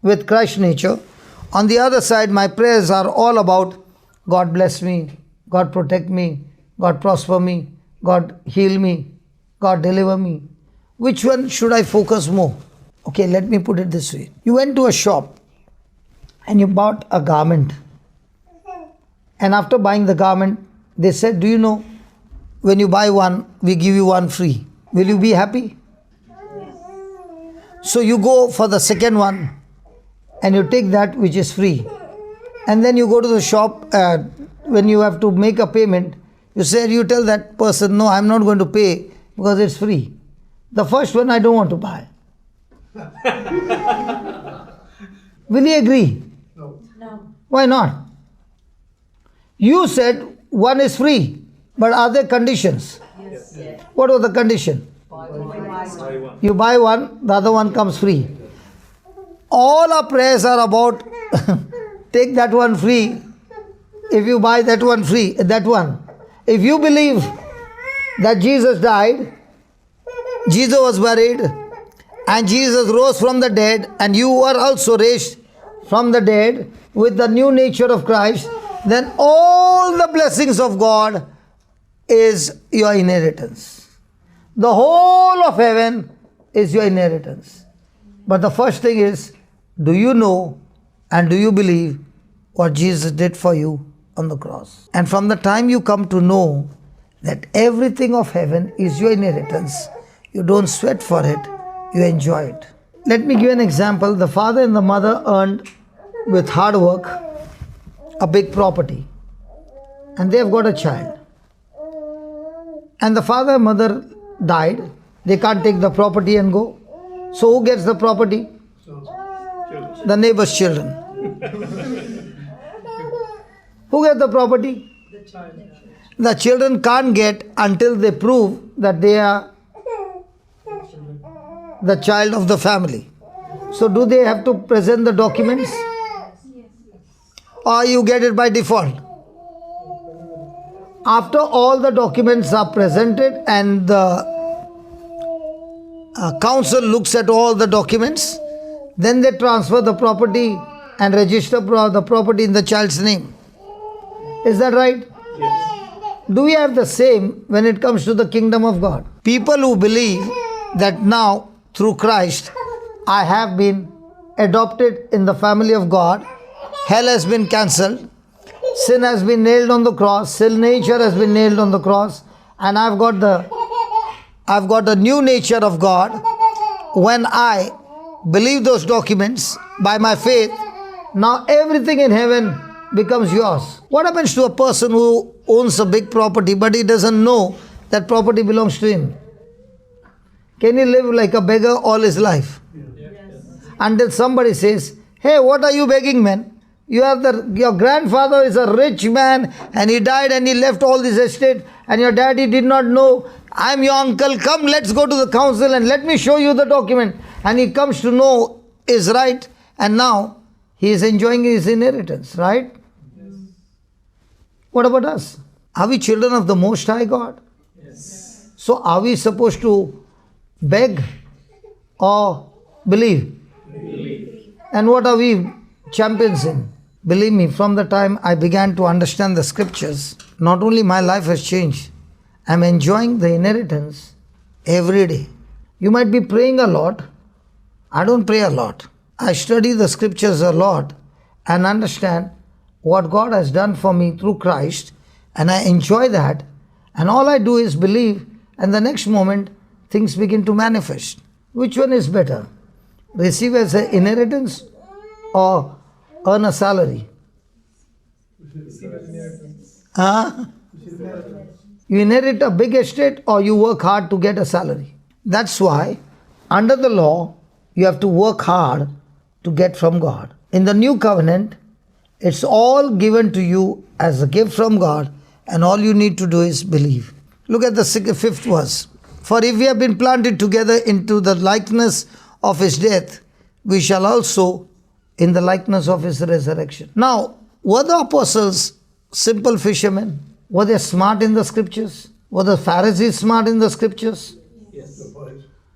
Speaker 1: with Christ's nature. On the other side, my prayers are all about God bless me, God protect me, God prosper me, God heal me, God deliver me. Which one should I focus more? Okay, let me put it this way. You went to a shop and you bought a garment. And after buying the garment, they said, do you know, when you buy one, we give you one free. Will you be happy? So you go for the second one and you take that which is free. And then you go to the shop, when you have to make a payment, you tell that person, no, I'm not going to pay because it's free. The first one I don't want to buy. Will you agree?
Speaker 2: No.
Speaker 3: No.
Speaker 1: Why not? You said one is free, but are there conditions?
Speaker 2: Yes.
Speaker 1: What was the condition? You buy one, the other one comes free. All our prayers are about take that one free. If you buy that one free, that one. If you believe that Jesus died, Jesus was buried, and Jesus rose from the dead, and you were also raised from the dead with the new nature of Christ, then all the blessings of God is your inheritance. The whole of heaven is your inheritance. But the first thing is, do you know and do you believe what Jesus did for you on the cross? And from the time you come to know that everything of heaven is your inheritance, you don't sweat for it, you enjoy it. Let me give you an example. The father and the mother earned with hard work a big property, and they have got a child. And the father and mother died. They can't take the property and go. So who gets the property? The neighbor's children. Who gets the property? The children can't get until they prove that they are the child of the family. So do they have to present the documents? Or you get it by default? After all the documents are presented and the council looks at all the documents, then they transfer the property and register the property in the child's name. Is that right?
Speaker 2: Yes.
Speaker 1: Do we have the same when it comes to the kingdom of God? People who believe that now through Christ I have been adopted in the family of God, hell has been cancelled, sin has been nailed on the cross, sin nature has been nailed on the cross, and I've got the new nature of God. When I believe those documents by my faith, now everything in heaven becomes yours. What happens to a person who owns a big property but he doesn't know that property belongs to him? Can he live like a beggar all his life? Until somebody says, hey, what are you begging, man? Your grandfather is a rich man and he died and he left all this estate and your daddy did not know. I'm your uncle, come let's go to the council and let me show you the document. And he comes to know is right, and now he is enjoying his inheritance, right?
Speaker 2: Yes.
Speaker 1: What about us? Are we children of the Most High God?
Speaker 2: Yes.
Speaker 1: So are we supposed to beg or believe?
Speaker 2: Believe.
Speaker 1: And what are we champions in? Believe me, from the time I began to understand the scriptures, not only my life has changed, I'm enjoying the inheritance every day. You might be praying a lot. I don't pray a lot. I study the scriptures a lot and understand what God has done for me through Christ, and I enjoy that. And all I do is believe, and the next moment things begin to manifest. Which one is better? Receive as an inheritance or earn a salary? Huh? You inherit a big estate or you work hard to get a salary. That's why under the law you have to work hard to get from God. In the new covenant, it's all given to you as a gift from God, and all you need to do is believe. Look at the fifth verse. For if we have been planted together into the likeness of his death, we shall also in the likeness of his resurrection. Now, were the apostles simple fishermen? Were they smart in the scriptures? Were the Pharisees smart in the scriptures?
Speaker 2: Yes.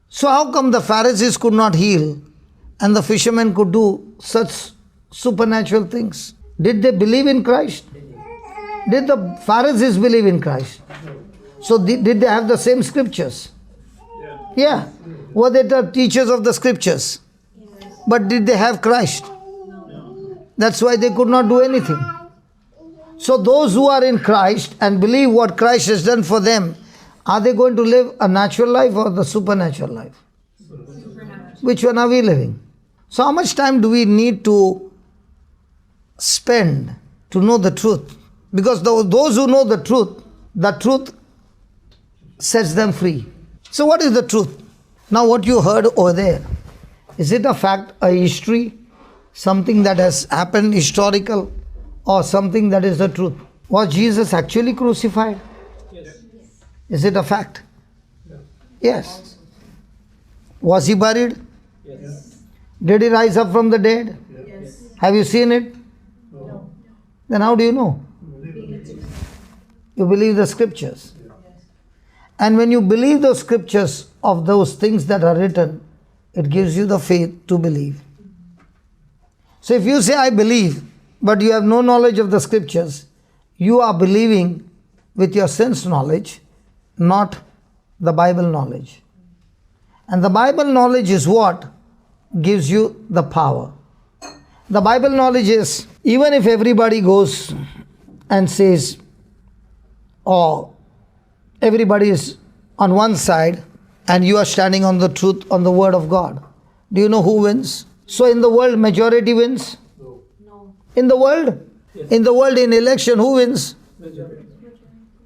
Speaker 1: So how come the Pharisees could not heal and the fishermen could do such supernatural things? Did they believe in Christ? Did the Pharisees believe in Christ? So did they have the same scriptures? Yeah. Were they the teachers of the scriptures? But did they have Christ? That's why they could not do anything. So those who are in Christ and believe what Christ has done for them, are they going to live a natural life or the supernatural life? Which one are we living? So how much time do we need to spend to know the truth? Because those who know the truth sets them free. So what is the truth? Now what you heard over there, is it a fact, a history, something that has happened, historical? or something that is the truth. Was Jesus actually crucified?
Speaker 5: Yes.
Speaker 1: Is it a fact?
Speaker 5: No.
Speaker 1: Yes. Was he buried?
Speaker 5: Yes.
Speaker 1: Did he rise up from the dead?
Speaker 5: Yes.
Speaker 1: Have you seen it?
Speaker 5: No.
Speaker 1: Then how do you know? You believe the scriptures. And when you believe the scriptures of those things that are written, it gives you the faith to believe. So if you say, I believe, but you have no knowledge of the scriptures, you are believing with your sense knowledge, not the Bible knowledge. And the Bible knowledge is what gives you the power. The Bible knowledge is, even if everybody goes and says, oh, everybody is on one side and you are standing on the truth, on the word of God. Do you know who wins? So in the world, majority wins.
Speaker 5: No.
Speaker 3: No.
Speaker 1: In the world?
Speaker 5: Yes.
Speaker 1: In the world, in election, who wins?
Speaker 5: Majority.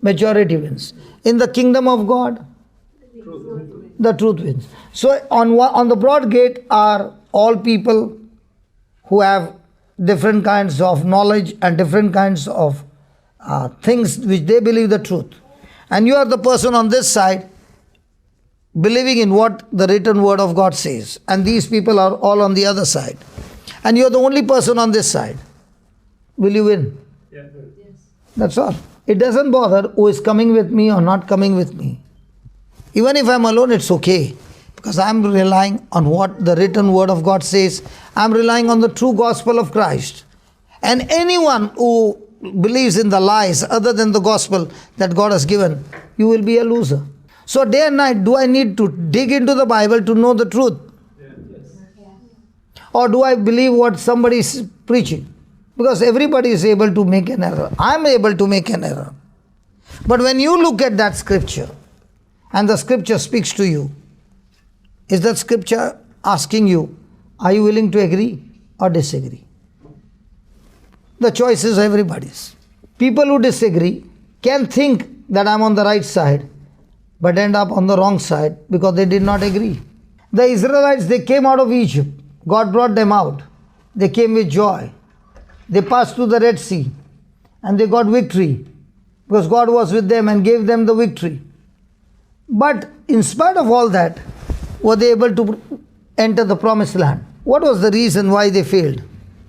Speaker 1: Majority wins. In the kingdom of God,
Speaker 5: Truth.
Speaker 1: the truth wins. So on the broad gate are all people who have different kinds of knowledge and different kinds of things which they believe the truth. And you are the person on this side believing in what the written word of God says. And these people are all on the other side. And you are the only person on this side. Will you win?
Speaker 5: Yeah.
Speaker 1: That's all. It doesn't bother who is coming with me or not coming with me. Even if I'm alone, it's okay. Because I'm relying on what the written word of God says. I'm relying on the true gospel of Christ. And anyone who believes in the lies other than the gospel that God has given, you will be a loser. So day and night, do I need to dig into the Bible to know the truth? Or do I believe what somebody is preaching? Because everybody is able to make an error. I'm able to make an error. But when you look at that scripture, and the scripture speaks to you, is that scripture asking you, are you willing to agree or disagree? The choice is everybody's. People who disagree can think that I'm on the right side, but end up on the wrong side because they did not agree. The Israelites, they came out of Egypt. God brought them out. They came with joy. They passed through the Red Sea and they got victory because God was with them and gave them the victory. But in spite of all that, were they able to enter the promised land? What was the reason why they failed?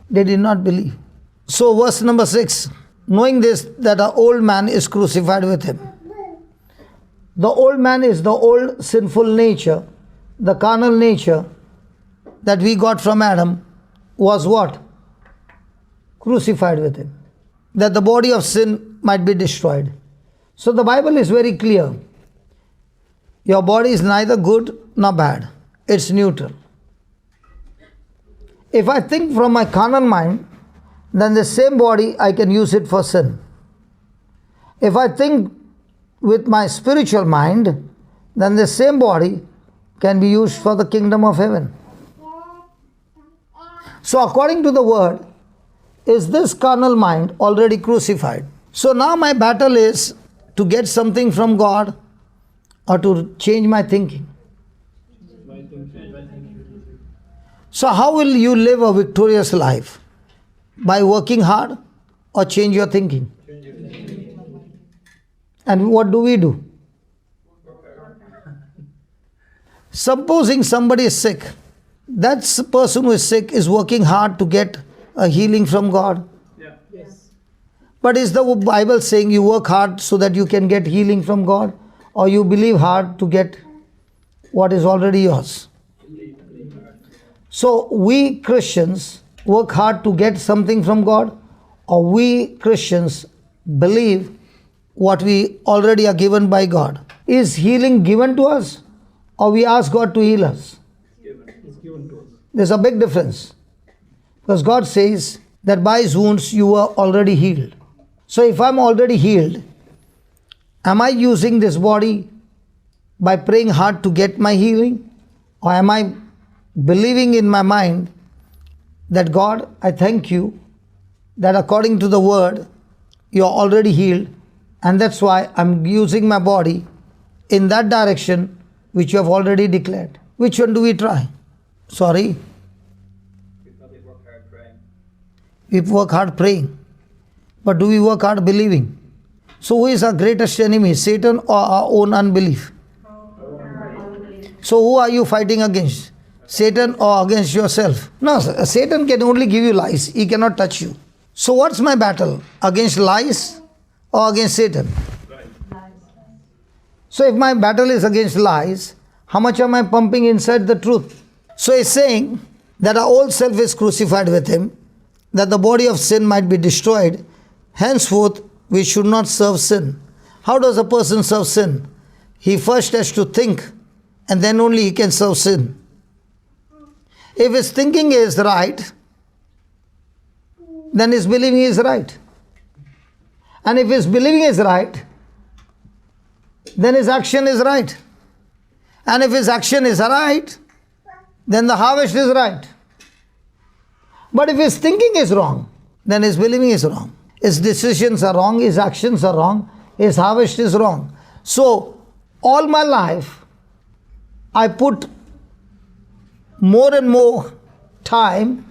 Speaker 1: They did not believe. So verse number 6, knowing this, that our old man is crucified with him. The old man is the old sinful nature, the carnal nature that we got from Adam was what? Crucified with him. That the body of sin might be destroyed. So the Bible is very clear. Your body is neither good nor bad. It's neutral. If I think from my carnal mind, then the same body I can use it for sin. If I think with my spiritual mind, then the same body can be used for the kingdom of heaven. So according to the word, is this carnal mind already crucified? So now my battle is to get something from God or to change my thinking. So how will you live a victorious life? By working hard or change your thinking? And what do? Supposing somebody is sick, that person who is sick is working hard to get a healing from God.
Speaker 5: Yes.
Speaker 1: But is the Bible saying you work hard so that you can get healing from God, or you believe hard to get what is already yours? So we Christians work hard to get something from God, or we Christians believe what we already are given by God? Is healing given to us, or we ask God to heal us?
Speaker 5: It's given to us.
Speaker 1: There's a big difference. Because God says that by His wounds you are already healed. So if I'm already healed, am I using this body by praying hard to get my healing? Or am I believing in my mind that God, I thank you that according to the word, you are already healed, and that's why I'm using my body in that direction which you have already declared. Which one do we try? Sorry?
Speaker 5: We probably work hard praying.
Speaker 1: We work hard praying. But do we work hard believing? So who is our greatest enemy, Satan or our own unbelief? So who are you fighting against? Satan or against yourself? No, Satan can only give you lies. He cannot touch you. So what's my battle? Against lies or against Satan? So if my battle is against lies, how much am I pumping inside the truth? So he's saying that our old self is crucified with him, that the body of sin might be destroyed. Henceforth, we should not serve sin. How does a person serve sin? He first has to think, and then only he can serve sin. If his thinking is right, then his believing is right. And if his believing is right, then his action is right. And if his action is right, then the harvest is right. But if his thinking is wrong, then his believing is wrong. His decisions are wrong, his actions are wrong, his harvest is wrong. So, all my life, I put more and more time,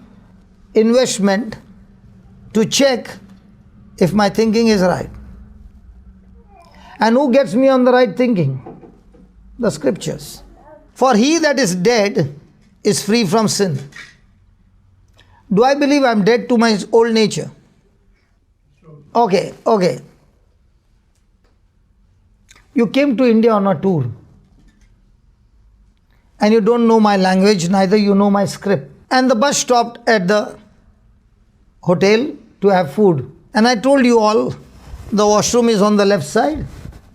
Speaker 1: investment to check if my thinking is right. And who gets me on the right thinking? The scriptures. For he that is dead is free from sin. Do I believe I'm dead to my old nature? Okay. You came to India on a tour. And you don't know my language, neither you know my script. And the bus stopped at the hotel to have food. And I told you all, the washroom is on the left side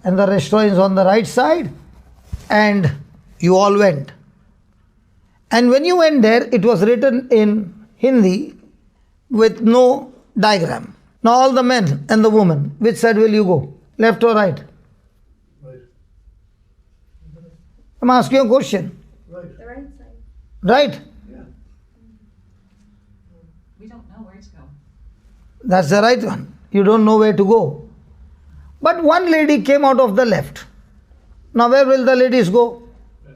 Speaker 1: and the restaurant is on the right side. And you all went. And when you went there, it was written in Hindi with no diagram. Now all the men and the women, which side will you go? Left or right?
Speaker 5: Right.
Speaker 1: I'm asking you a question.
Speaker 5: Right.
Speaker 4: The right side.
Speaker 1: Right?
Speaker 5: Yeah.
Speaker 3: We don't know where to go.
Speaker 1: That's the right one. You don't know where to go. But one lady came out of the left. Now where will the ladies go?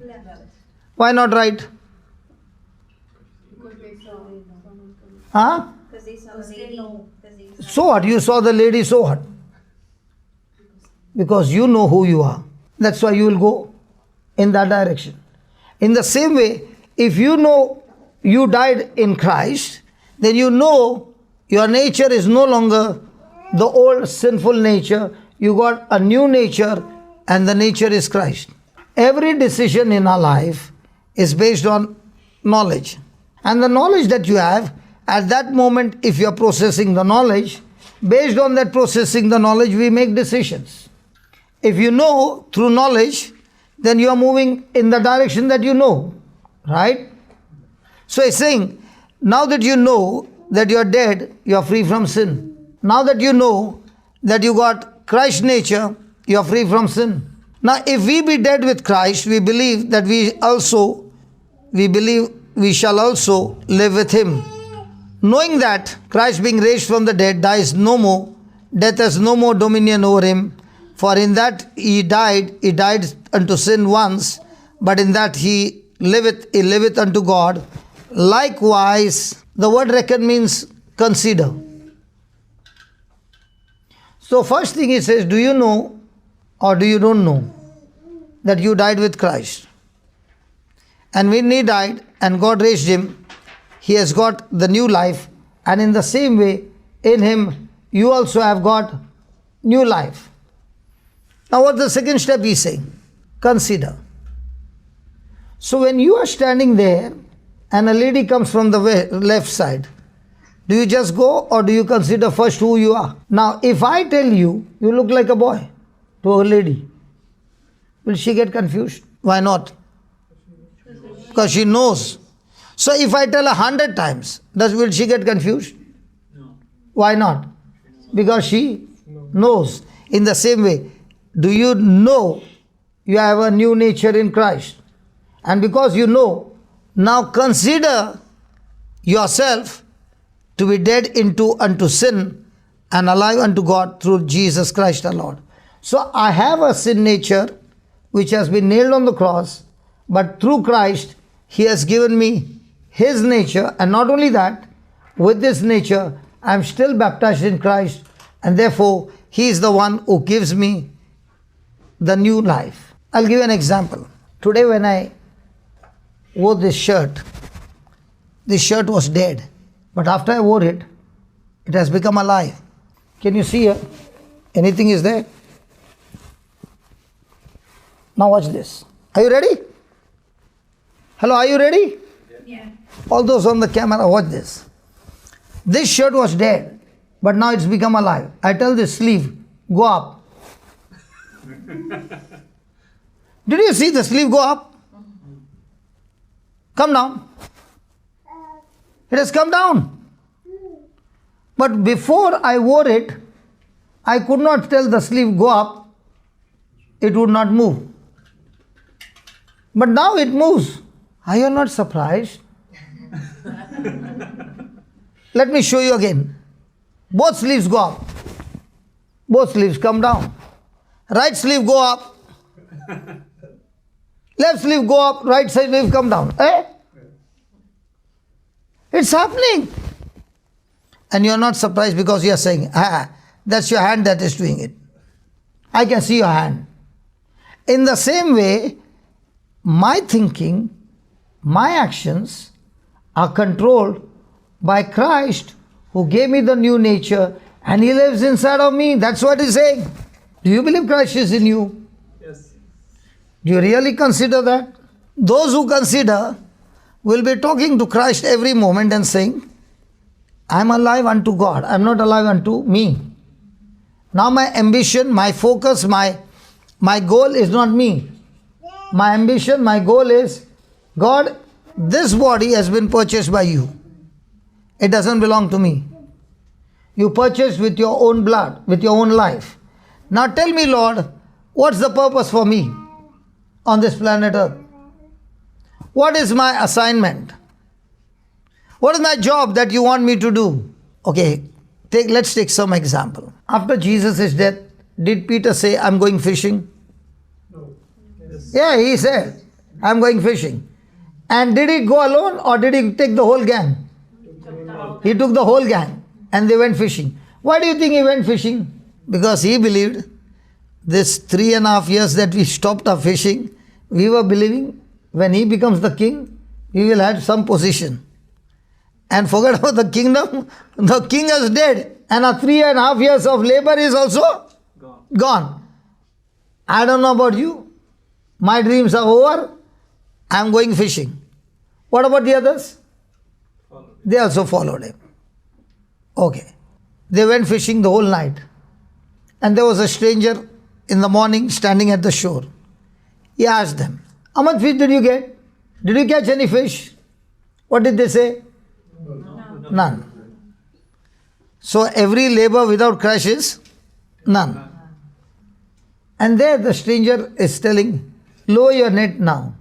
Speaker 4: Left.
Speaker 1: Why not right? Huh?
Speaker 4: Because they saw the lady. Because they saw.
Speaker 1: So what? You saw the lady, so what? Because you know who you are. That's why you will go in that direction. In the same way, if you know you died in Christ, then you know your nature is no longer the old sinful nature. You got a new nature, and the nature is Christ. Every decision in our life is based on knowledge. And the knowledge that you have, at that moment, if you are processing the knowledge, based on that processing the knowledge, we make decisions. If you know through knowledge, then you are moving in the direction that you know, right? So he's saying, now that you know that you are dead, you are free from sin. Now that you know that you got Christ's nature, you are free from sin. Now if we be dead with Christ, we believe that we shall also live with him. Knowing that Christ being raised from the dead dies no more, death has no more dominion over him. For in that he died unto sin once, but in that he liveth unto God. Likewise, the word reckon means consider. So first thing he says, do you know or do you don't know that you died with Christ? And when he died and God raised him, he has got the new life. And in the same way, in him, you also have got new life. Now what's the second step he's saying? Consider. So when you are standing there and a lady comes from the left side, do you just go or do you consider first who you are? Now if I tell you, you look like a boy to a lady, will she get confused? Why not? Because she knows. So if I tell 100 times, will she get confused? No. Why not? Because she knows. In the same way, do you know you have a new nature in Christ? And because you know, now consider yourself to be dead unto sin and alive unto God through Jesus Christ our Lord. So I have a sin nature which has been nailed on the cross, but through Christ he has given me his nature, and not only that, with this nature I am still baptized in Christ, And therefore, He is the one who gives me the new life. I'll give you an example. Today when I wore this shirt was dead. But after I wore it, it has become alive. Can you see here? Anything is there? Now watch this. Are you ready? Hello, are you ready?
Speaker 3: Yeah.
Speaker 1: All those on the camera, watch this. This shirt was dead, but now it's become alive. I tell this sleeve, go up. Did you see the sleeve go up? Come down. It has come down. But before I wore it, I could not tell the sleeve go up. It would not move. But now it moves. Are you not surprised? Let me show you again. Both sleeves go up. Both sleeves come down. Right sleeve go up. Left sleeve go up. Right side sleeve come down. Eh? It's happening. And you're not surprised because you're saying, that's your hand that is doing it. I can see your hand. In the same way, my thinking, my actions are controlled by Christ who gave me the new nature and He lives inside of me. That's what He's saying. Do you believe Christ is in you?
Speaker 5: Yes.
Speaker 1: Do you really consider that? Those who consider will be talking to Christ every moment and saying, I'm alive unto God. I'm not alive unto me. Now my ambition, my focus, my goal is not me. My ambition, my goal is, God, this body has been purchased by you. It doesn't belong to me. You purchased with your own blood, with your own life. Now tell me, Lord, what's the purpose for me on this planet Earth? What is my assignment? What is my job that you want me to do? Okay, let's take some example. After Jesus' death, did Peter say, I'm going fishing?
Speaker 5: No. Yes.
Speaker 1: Yeah, he said, I'm going fishing. And did he go alone or did he take the whole gang? He took the whole gang and they went fishing. Why do you think he went fishing? Because he believed this 3.5 years that we stopped our fishing, we were believing when he becomes the king, we will have some position. And forget about the kingdom, the king is dead and our 3.5 years of labor is also gone. I don't know about you. My dreams are over. I am going fishing. What about the others? They also followed him. Okay. They went fishing the whole night. And there was a stranger in the morning standing at the shore. He asked them, how much fish did you get? Did you catch any fish? What did they say? None. So every labor without Christ is none. And there the stranger is telling, lower your net now.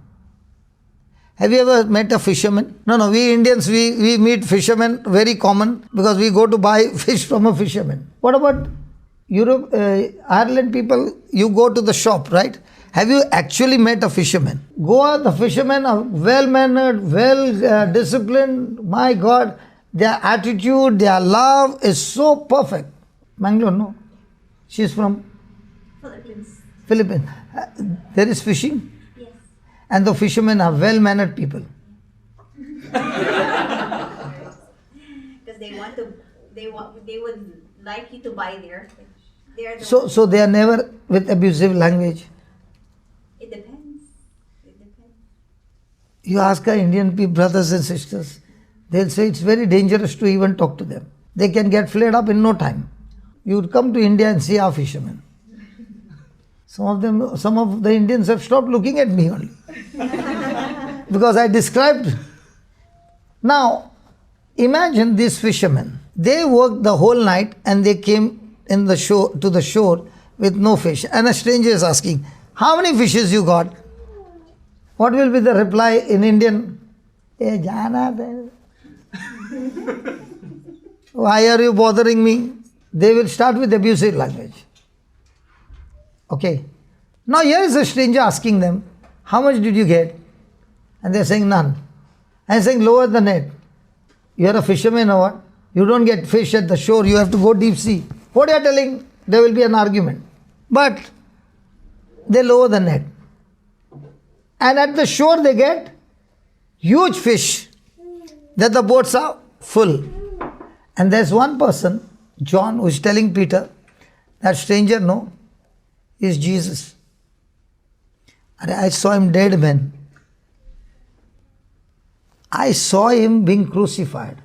Speaker 1: Have you ever met a fisherman? No, we Indians, we meet fishermen, very common, because we go to buy fish from a fisherman. What about Europe, Ireland people? You go to the shop, right? Have you actually met a fisherman? Goa, the fishermen are well-mannered, well-disciplined. My God, their attitude, their love is so perfect. Mangalore, no? She's from Philippines. There is fishing?
Speaker 4: Yes.
Speaker 1: And the fishermen are well-mannered people.
Speaker 4: Because they would like you to buy there. They're the
Speaker 1: So they are never with abusive language.
Speaker 4: It depends. It depends.
Speaker 1: You ask our Indian brothers and sisters, they'll say it's very dangerous to even talk to them. They can get flared up in no time. You would come to India and see our fishermen. Some of the Indians have stopped looking at me only. Because I described. Now, imagine these fishermen. They worked the whole night and they came to the shore with no fish. And a stranger is asking, how many fishes you got? What will be the reply in Indian? Hey, jana. Why are you bothering me? They will start with abusive language. Okay. Now here is a stranger asking them, how much did you get? And they are saying none. And saying lower the net. You are a fisherman or what? You don't get fish at the shore, you have to go deep sea. What you are telling, there will be an argument. But they lower the net. And at the shore they get huge fish, that the boats are full. And there's one person, John, who is telling Peter, that stranger, no, is Jesus. And I saw him dead, man. I saw him being crucified.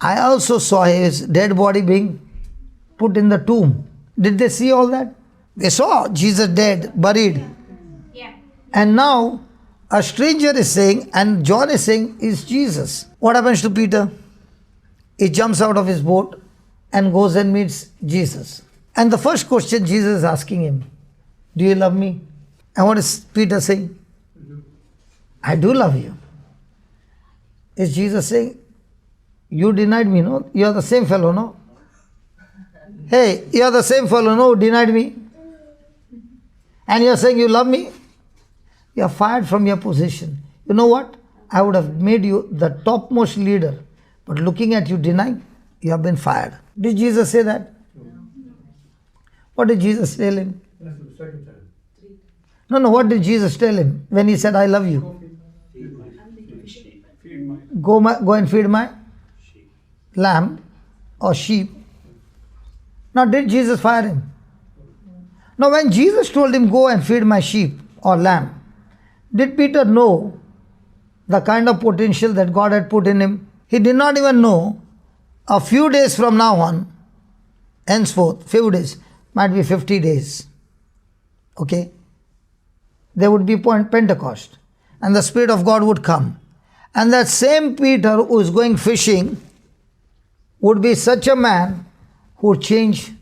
Speaker 1: I also saw his dead body being put in the tomb. Did they see all that? They saw Jesus dead, buried.
Speaker 4: Yeah.
Speaker 1: And now a stranger is saying, and John is saying, is Jesus. What happens to Peter? He jumps out of his boat and goes and meets Jesus. And the first question Jesus is asking him, do you love me? And what is Peter saying? I do love you. Is Jesus saying, you denied me, no? You are the same fellow, no? Hey, you are the same fellow, no? Who denied me? And you are saying you love me? You are fired from your position. You know what? I would have made you the topmost leader. But looking at you denying, you have been fired. Did Jesus say that? What did Jesus tell him?
Speaker 5: That's the second time.
Speaker 1: No, what did Jesus tell him when he said, I love you?
Speaker 5: Feed my
Speaker 1: Go and feed my lamb or sheep. Now, did Jesus fire him? Now, when Jesus told him, go and feed my sheep or lamb, did Peter know the kind of potential that God had put in him? He did not even know a few days from now on, henceforth, few days, might be 50 days. Okay? There would be Pentecost and the Spirit of God would come. And that same Peter who is going fishing would be such a man who would change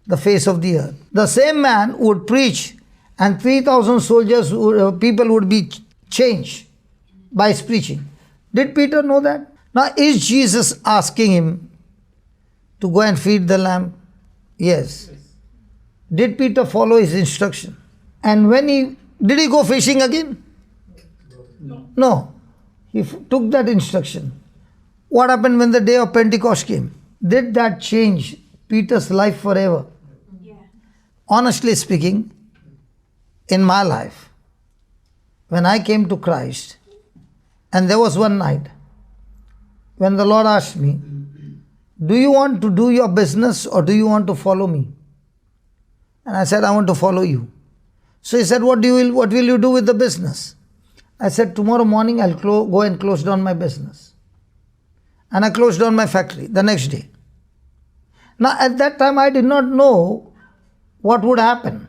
Speaker 1: the face of the earth. The same man would preach and 3,000 soldiers, people would be changed by his preaching. Did Peter know that? Now, is Jesus asking him to go and feed the lamb? Yes. Did Peter follow his instruction? And did he go fishing again? No. He took that instruction. What happened when the day of Pentecost came? Did that change Peter's life forever?
Speaker 3: Yeah.
Speaker 1: Honestly speaking, in my life, when I came to Christ, and there was one night when the Lord asked me, do you want to do your business or do you want to follow me? And I said, I want to follow you. So he said, what will you do with the business? I said, tomorrow morning I'll go and close down my business. And I closed down my factory the next day. Now at that time I did not know what would happen.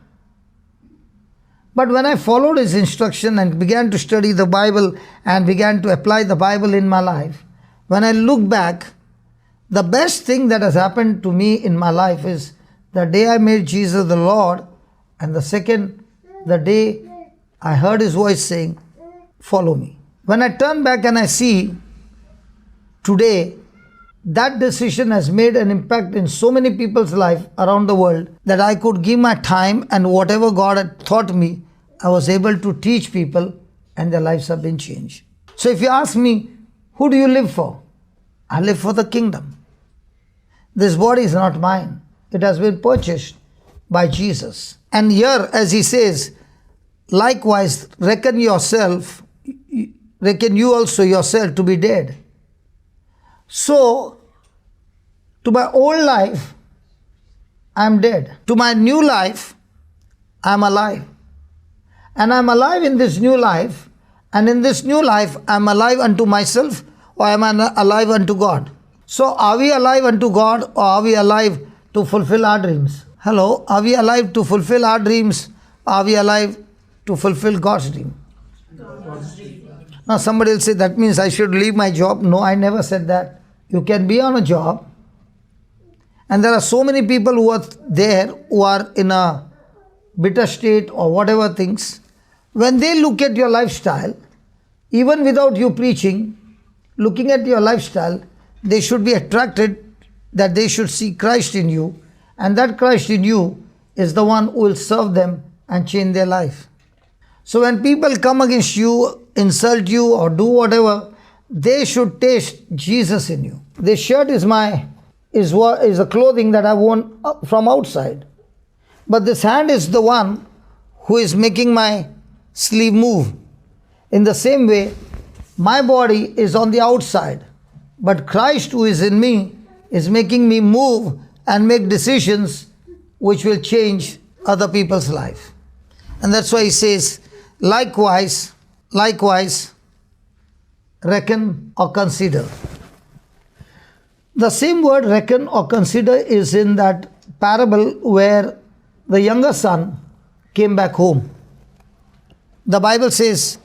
Speaker 1: But when I followed his instruction and began to study the Bible and began to apply the Bible in my life, when I look back, the best thing that has happened to me in my life is the day I made Jesus the Lord, and the second, the day I heard his voice saying, follow me. When I turn back and I see today, that decision has made an impact in so many people's life around the world that I could give my time and whatever God had taught me, I was able to teach people and their lives have been changed. So if you ask me, who do you live for? I live for the kingdom. This body is not mine. It has been purchased by Jesus. And here, as he says, likewise, reckon you also yourself to be dead. So, to my old life, I am dead. To my new life, I am alive. And I am alive in this new life. And in this new life, I am alive unto myself, or am I alive unto God? So, are we alive unto God, or are we alive to fulfill our dreams? Hello, are we alive to fulfill our dreams? Or are we alive to fulfill God's dream? Now somebody will say, that means I should leave my job. No, I never said that. You can be on a job. And there are so many people who are there who are in a bitter state or whatever things. When they look at your lifestyle, even without you preaching, looking at your lifestyle, they should be attracted that they should see Christ in you. And that Christ in you is the one who will serve them and change their life. So when people come against you, insult you or do whatever, they should taste Jesus in you. This shirt is my is a clothing that I worn from outside. But this hand is the one who is making my sleeve move. In the same way, my body is on the outside, but Christ who is in me is making me move and make decisions which will change other people's life. And that's why he says, likewise, reckon or consider. The same word reckon or consider is in that parable where the younger son came back home. The Bible says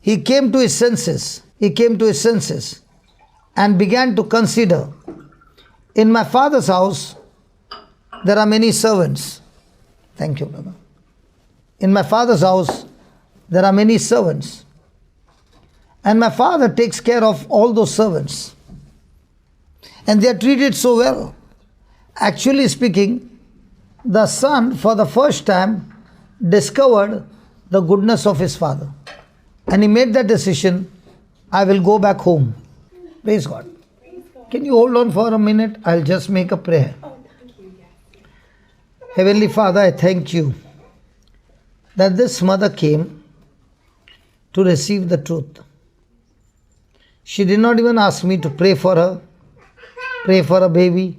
Speaker 1: he came to his senses. He came to his senses and began to consider. In my father's house, there are many servants. Thank you, brother. In my father's house, there are many servants. And my father takes care of all those servants. And they are treated so well. Actually speaking, the son for the first time discovered the goodness of his father. And he made that decision, I will go back home. Praise God. Can you hold on for a minute? I'll just make a prayer. Heavenly Father, I thank you that this mother came to receive the truth. She did not even ask me to pray for her, pray for a baby.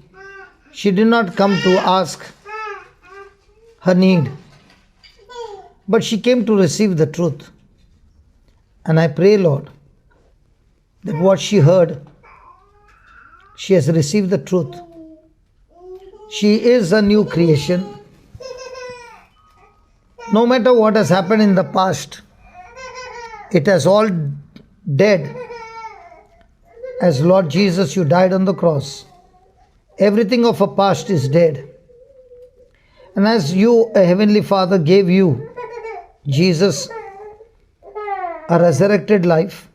Speaker 1: She did not come to ask her need, but she came to receive the truth. And I pray, Lord, that what she heard, she has received the truth. She is a new creation. No matter what has happened in the past, it has all dead. As Lord Jesus, you died on the cross. Everything of her past is dead. And as you, a Heavenly Father, gave you, Jesus, a resurrected life,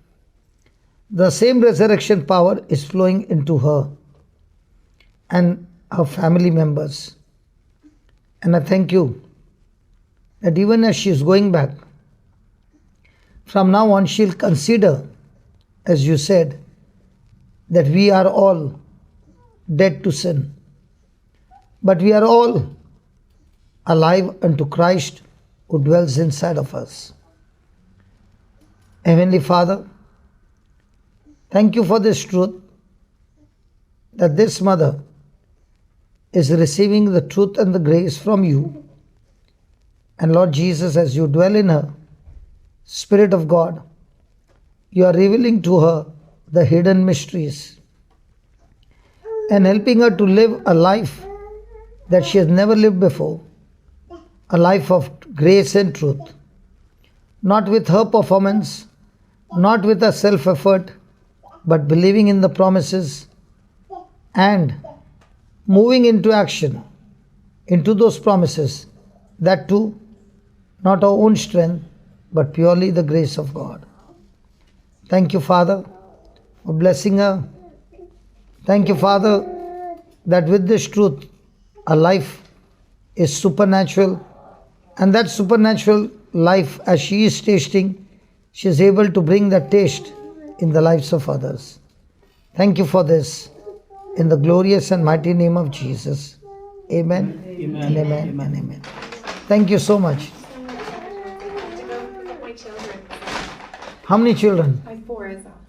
Speaker 1: the same resurrection power is flowing into her and her family members. And I thank you that even as she is going back, from now on she'll consider, as you said, that we are all dead to sin, but we are all alive unto Christ who dwells inside of us. Heavenly Father, thank you for this truth, that this mother is receiving the truth and the grace from you. And Lord Jesus, as you dwell in her, Spirit of God, you are revealing to her the hidden mysteries and helping her to live a life that she has never lived before, a life of grace and truth, not with her performance, not with her self-effort, but believing in the promises and moving into action, into those promises, that too, not our own strength, but purely the grace of God. Thank you, Father, for blessing her. Thank you, Father, that with this truth, her life is supernatural, and that supernatural life, as she is tasting, she is able to bring that taste in the lives of others. Thank you for this. In the glorious and mighty name of Jesus. Amen. Amen. And amen, amen and amen. Thank you so much.
Speaker 3: My children.
Speaker 1: How many children?
Speaker 3: My 4 is up.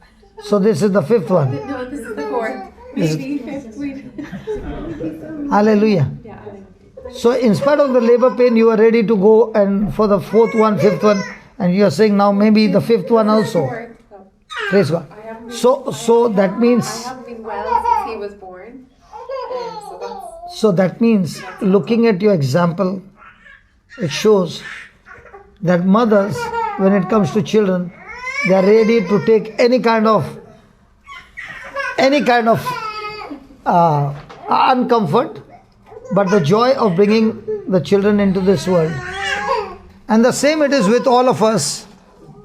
Speaker 1: So this is the fifth one.
Speaker 3: No, this is the 4th.
Speaker 1: This
Speaker 3: Maybe 5th.
Speaker 1: Hallelujah.
Speaker 3: Yeah.
Speaker 1: So in spite of the labor pain, you are ready to go and for the fourth one, fifth one, and you are saying now maybe the fifth one also.
Speaker 3: 4th.
Speaker 1: Praise God. So that means,
Speaker 3: I haven't been well since he was born.
Speaker 1: so that means looking at your example, it shows that mothers, when it comes to children, they are ready to take any kind of uncomfort, but the joy of bringing the children into this world. And the same it is with all of us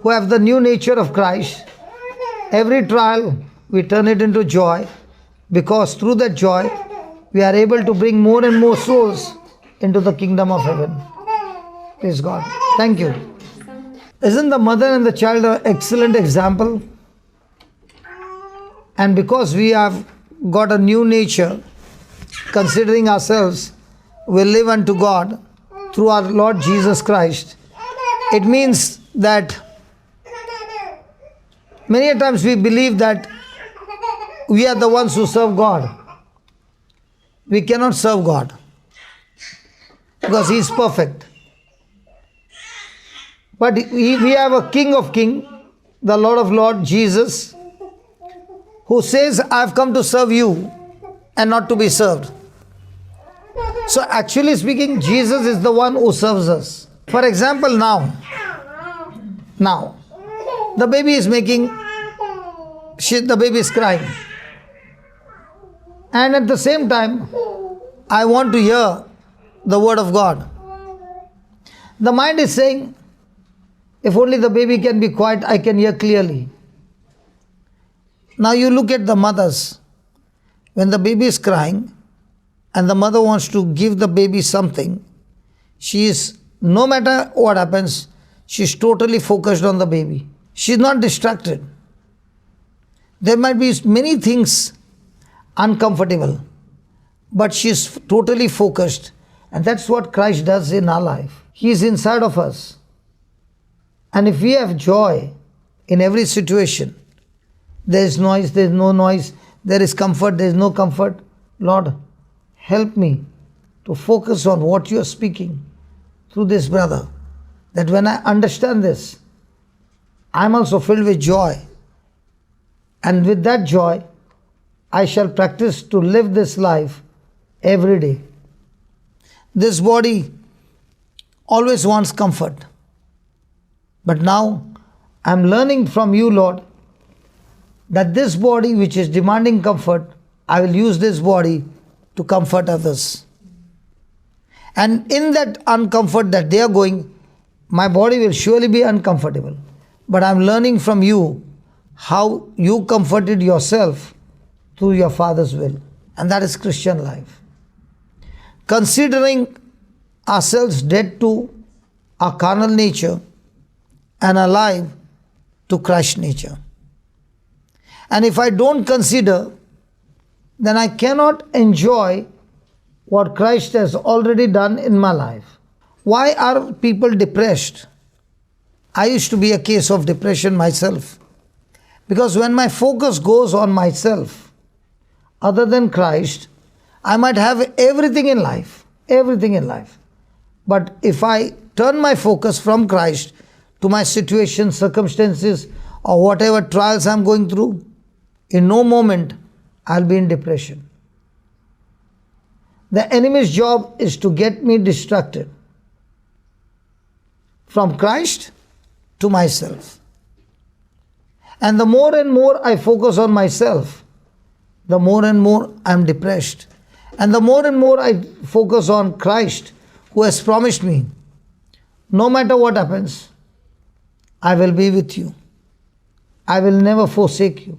Speaker 1: who have the new nature of Christ. Every trial, we turn it into joy, because through that joy, we are able to bring more and more souls into the kingdom of heaven. Praise God. Thank you. Isn't the mother and the child an excellent example? And because we have got a new nature, considering ourselves will live unto God through our Lord Jesus Christ, it means that many a times we believe that we are the ones who serve God. We cannot serve God because He is perfect. But we have a King of Kings, the Lord of Lords, Jesus, who says, I have come to serve you and not to be served. So actually speaking, Jesus is the one who serves us. For example, now, the baby is the baby is crying. And at the same time, I want to hear the word of God. The mind is saying, if only the baby can be quiet, I can hear clearly. Now you look at the mothers. When the baby is crying and the mother wants to give the baby something, she is, no matter what happens, she is totally focused on the baby. She is not distracted. There might be many things uncomfortable, but she is totally focused. And that's what Christ does in our life. He is inside of us. And if we have joy in every situation, there is noise, there is no noise, there is comfort, there is no comfort. Lord, help me to focus on what you are speaking through this brother. That when I understand this, I am also filled with joy. And with that joy, I shall practice to live this life every day. This body always wants comfort. But now I am learning from you, Lord, that this body which is demanding comfort, I will use this body to comfort others. And in that uncomfort that they are going, my body will surely be uncomfortable. But I am learning from you how you comforted yourself through your Father's will. And that is Christian life. Considering ourselves dead to our carnal nature and alive to Christ's nature. And if I don't consider, then I cannot enjoy what Christ has already done in my life. Why are people depressed? I used to be a case of depression myself. Because when my focus goes on myself, other than Christ, I might have everything in life. But if I turn my focus from Christ to my situation, circumstances, or whatever trials I'm going through, in no moment I'll be in depression. The enemy's job is to get me distracted from Christ to myself. And the more and more I focus on myself, the more and more I'm depressed. And the more and more I focus on Christ, who has promised me, no matter what happens, I will be with you. I will never forsake you.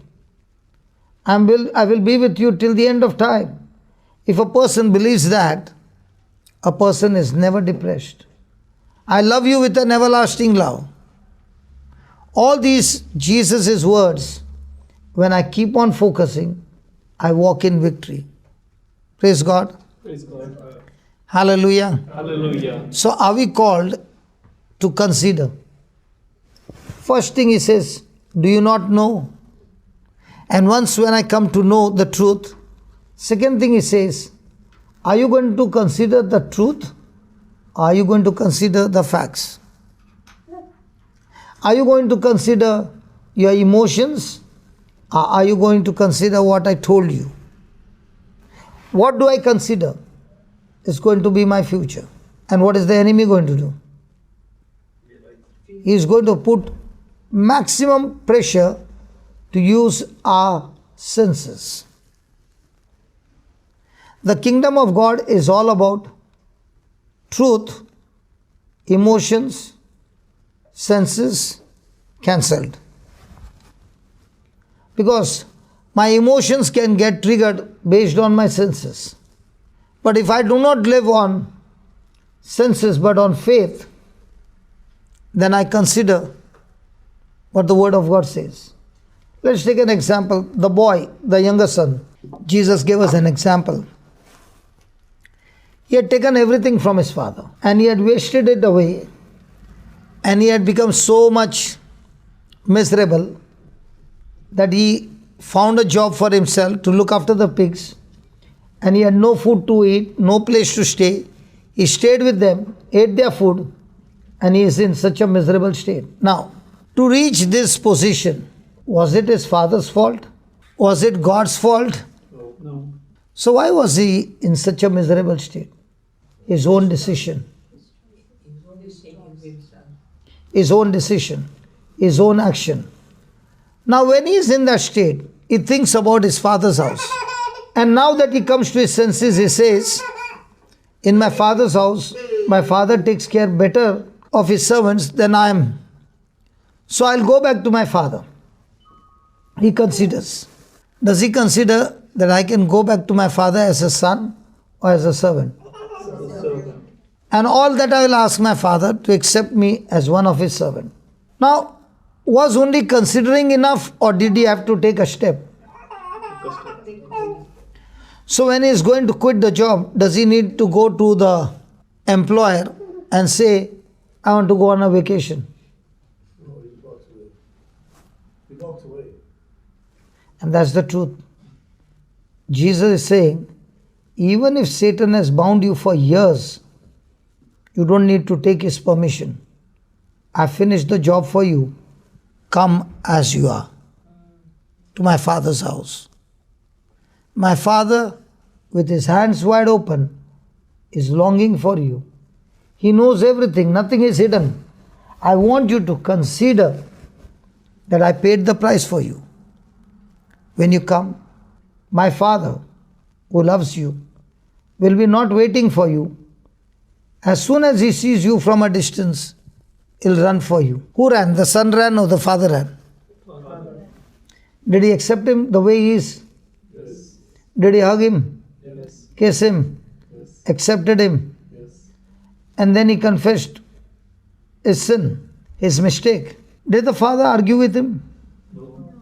Speaker 1: I will be with you till the end of time. If a person believes that, a person is never depressed. I love you with an everlasting love. All these Jesus' words, when I keep on focusing, I walk in victory. Praise God.
Speaker 5: Praise God.
Speaker 1: Hallelujah.
Speaker 5: Hallelujah.
Speaker 1: So are we called to consider? First thing he says, do you not know? And once when I come to know the truth, second thing he says, are you going to consider the truth? Or are you going to consider the facts? Are you going to consider your emotions? Or are you going to consider what I told you? What do I consider is going to be my future? And what is the enemy going to do? He is going to put maximum pressure to use our senses. The kingdom of God is all about truth, emotions, senses cancelled. Because my emotions can get triggered based on my senses. But if I do not live on senses but on faith, then I consider what the Word of God says. Let's take an example. The boy, the younger son. Jesus gave us an example. He had taken everything from his father and he had wasted it away, and he had become so much miserable that he found a job for himself to look after the pigs, and he had no food to eat, no place to stay. He stayed with them, ate their food, and he is in such a miserable state. Now, to reach this position, was it his father's fault? Was it God's fault?
Speaker 5: No.
Speaker 1: So why was he in such a miserable state? His own decision. His own decision. His own action. Now when he is in that state, he thinks about his father's house. And now that he comes to his senses, he says, in my father's house, my father takes care better of his servants than I am. So I'll go back to my father. He considers. Does he consider that I can go back to my father as a son or as a servant?
Speaker 5: Servant.
Speaker 1: And all that I will ask my father to accept me as one of his servants. Now, was only considering enough, or did he have to take a step? So when he is going to quit the job, does he need to go to the employer and say, I want to go on a vacation?
Speaker 5: No, he walks away. He walks away.
Speaker 1: And that's the truth. Jesus is saying, even if Satan has bound you for years, you don't need to take his permission. I finished the job for you. Come as you are to my father's house. My father, with his hands wide open, is longing for you. He knows everything, nothing is hidden. I want you to consider that I paid the price for you. When you come, my Father, who loves you, will be not waiting for you. As soon as he sees you from a distance, he'll run for you. Who ran? The son ran or the father ran?
Speaker 5: Father.
Speaker 1: Did he accept him the way he is?
Speaker 5: Yes.
Speaker 1: Did he hug him?
Speaker 5: Yes.
Speaker 1: Kiss him?
Speaker 5: Yes.
Speaker 1: Accepted him?
Speaker 5: Yes.
Speaker 1: And then he confessed his sin, his mistake. Did the father argue with him?
Speaker 5: No.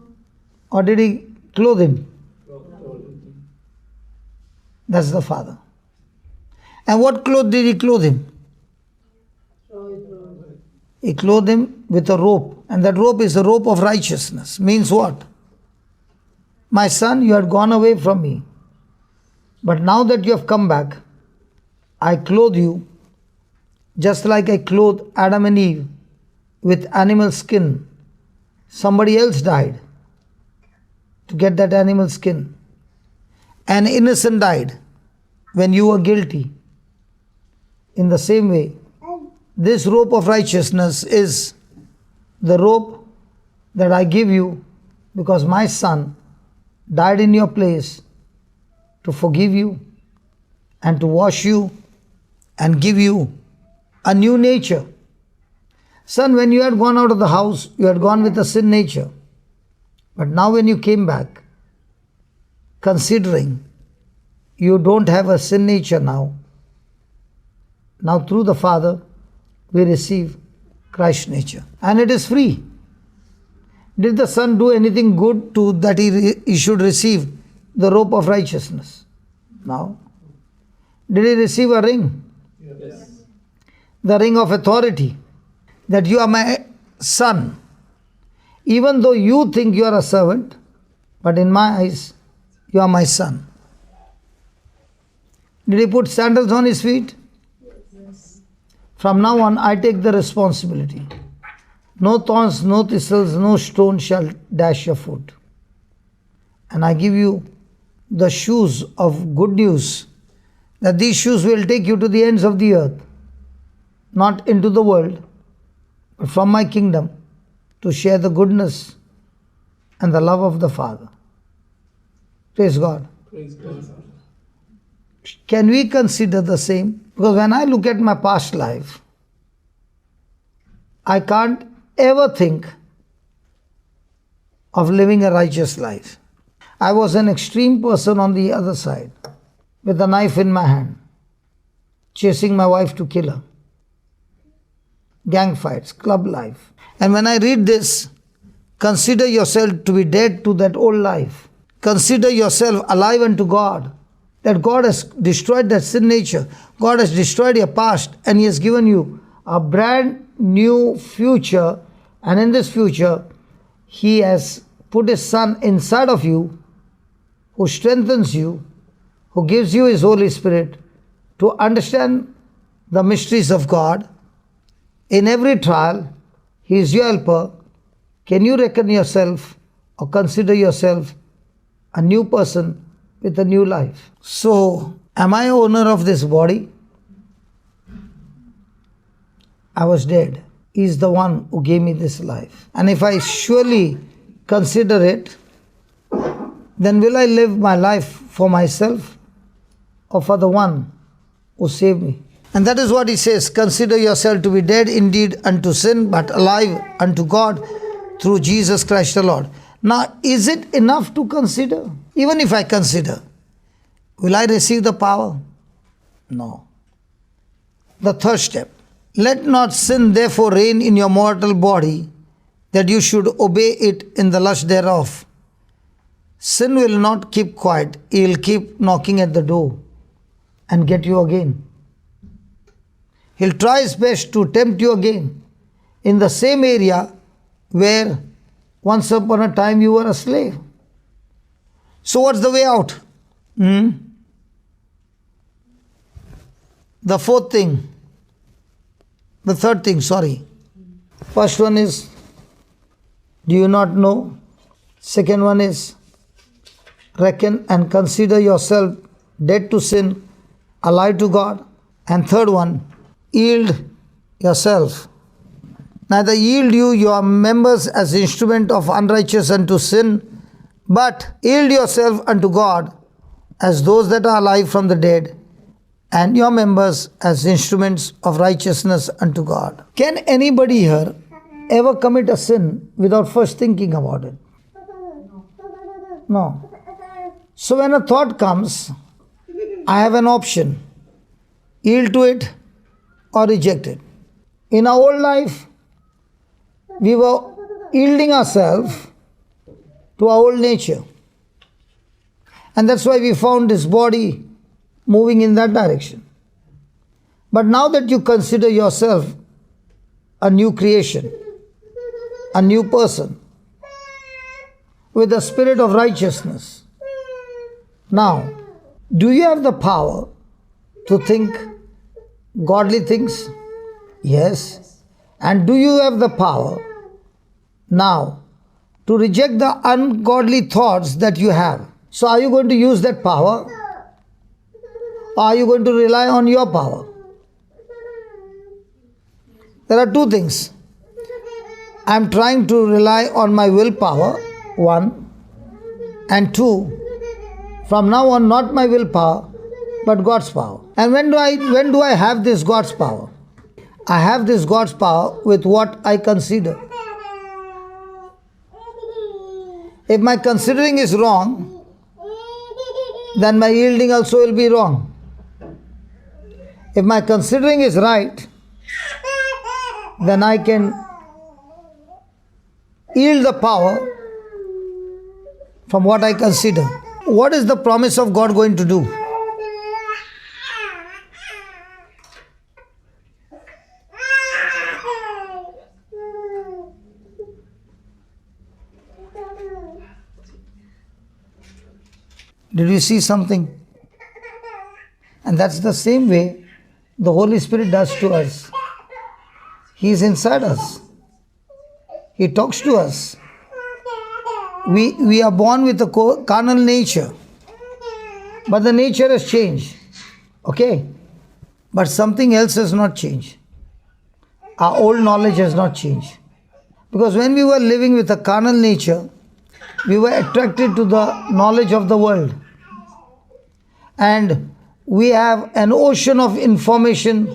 Speaker 1: Or did he clothe him?
Speaker 5: Told him.
Speaker 1: That's the father. And what cloth did he clothe him? He clothed him with a rope. And that rope is the rope of righteousness. Means what? My son, you had gone away from me. But now that you have come back, I clothe you just like I clothed Adam and Eve with animal skin. Somebody else died to get that animal skin. An innocent died when you were guilty. In the same way, this rope of righteousness is the rope that I give you because my son died in your place to forgive you and to wash you and give you a new nature. Son, when you had gone out of the house, you had gone with a sin nature. But now when you came back, considering you don't have a sin nature now through the Father, we receive Christ's nature. And it is free. Did the Son do anything good to that he should receive the rope of righteousness? No. Did he receive a ring?
Speaker 5: Yes.
Speaker 1: The ring of authority. That you are my son. Even though you think you are a servant, but in my eyes, you are my son. Did he put sandals on his feet? From now on, I take the responsibility. No thorns, no thistles, no stone shall dash your foot. And I give you the shoes of good news, that these shoes will take you to the ends of the earth, not into the world, but from my kingdom, to share the goodness and the love of the Father. Praise God.
Speaker 5: Praise God.
Speaker 1: Can we consider the same? Because when I look at my past life, I can't ever think of living a righteous life. I was an extreme person on the other side, with a knife in my hand, chasing my wife to kill her. Gang fights, club life. And when I read this, consider yourself to be dead to that old life. Consider yourself alive unto God. that God has destroyed that sin nature. God has destroyed your past and He has given you a brand new future. And in this future, He has put His Son inside of you, who strengthens you, who gives you His Holy Spirit to understand the mysteries of God. In every trial, He is your helper. Can you reckon yourself or consider yourself a new person with a new life? So, am I owner of this body? I was dead. He is the one who gave me this life. And if I surely consider it, then will I live my life for myself or for the one who saved me? And that is what he says, consider yourself to be dead indeed unto sin, but alive unto God through Jesus Christ the Lord. Now, is it enough to consider? Even if I consider, will I receive the power? No. The third step, let not sin therefore reign in your mortal body, that you should obey it in the lust thereof. Sin will not keep quiet. He will keep knocking at the door and get you again. He'll try his best to tempt you again in the same area where once upon a time you were a slave. So what's the way out? The third thing, First one is, do you not know? Second one is, reckon and consider yourself dead to sin, alive to God. And third one, yield yourself. Neither yield you your members as instrument of unrighteousness unto sin, but yield yourself unto God as those that are alive from the dead, and your members as instruments of righteousness unto God. Can anybody here ever commit a sin without first thinking about it? No. So when a thought comes, I have an option, yield to it or reject it. In our old life, we were yielding ourselves to our old nature. And that's why we found this body moving in that direction. But now that you consider yourself a new creation, a new person, with a spirit of righteousness, now, do you have the power to think godly things? Yes. And do you have the power now to reject the ungodly thoughts that you have? So are you going to use that power? Or are you going to rely on your power? There are two things. I am trying to rely on my willpower, one, and two, from now on, not my willpower, but God's power. And when do I have this God's power? I have this God's power with what I consider. If my considering is wrong, then my yielding also will be wrong. If my considering is right, then I can yield the power from what I consider. What is the promise of God going to do? Did you see something? And that's the same way the Holy Spirit does to us. He is inside us. He talks to us. We are born with a carnal nature, but the nature has changed. Okay? But something else has not changed. Our old knowledge has not changed. Because when we were living with a carnal nature, we were attracted to the knowledge of the world. And we have an ocean of information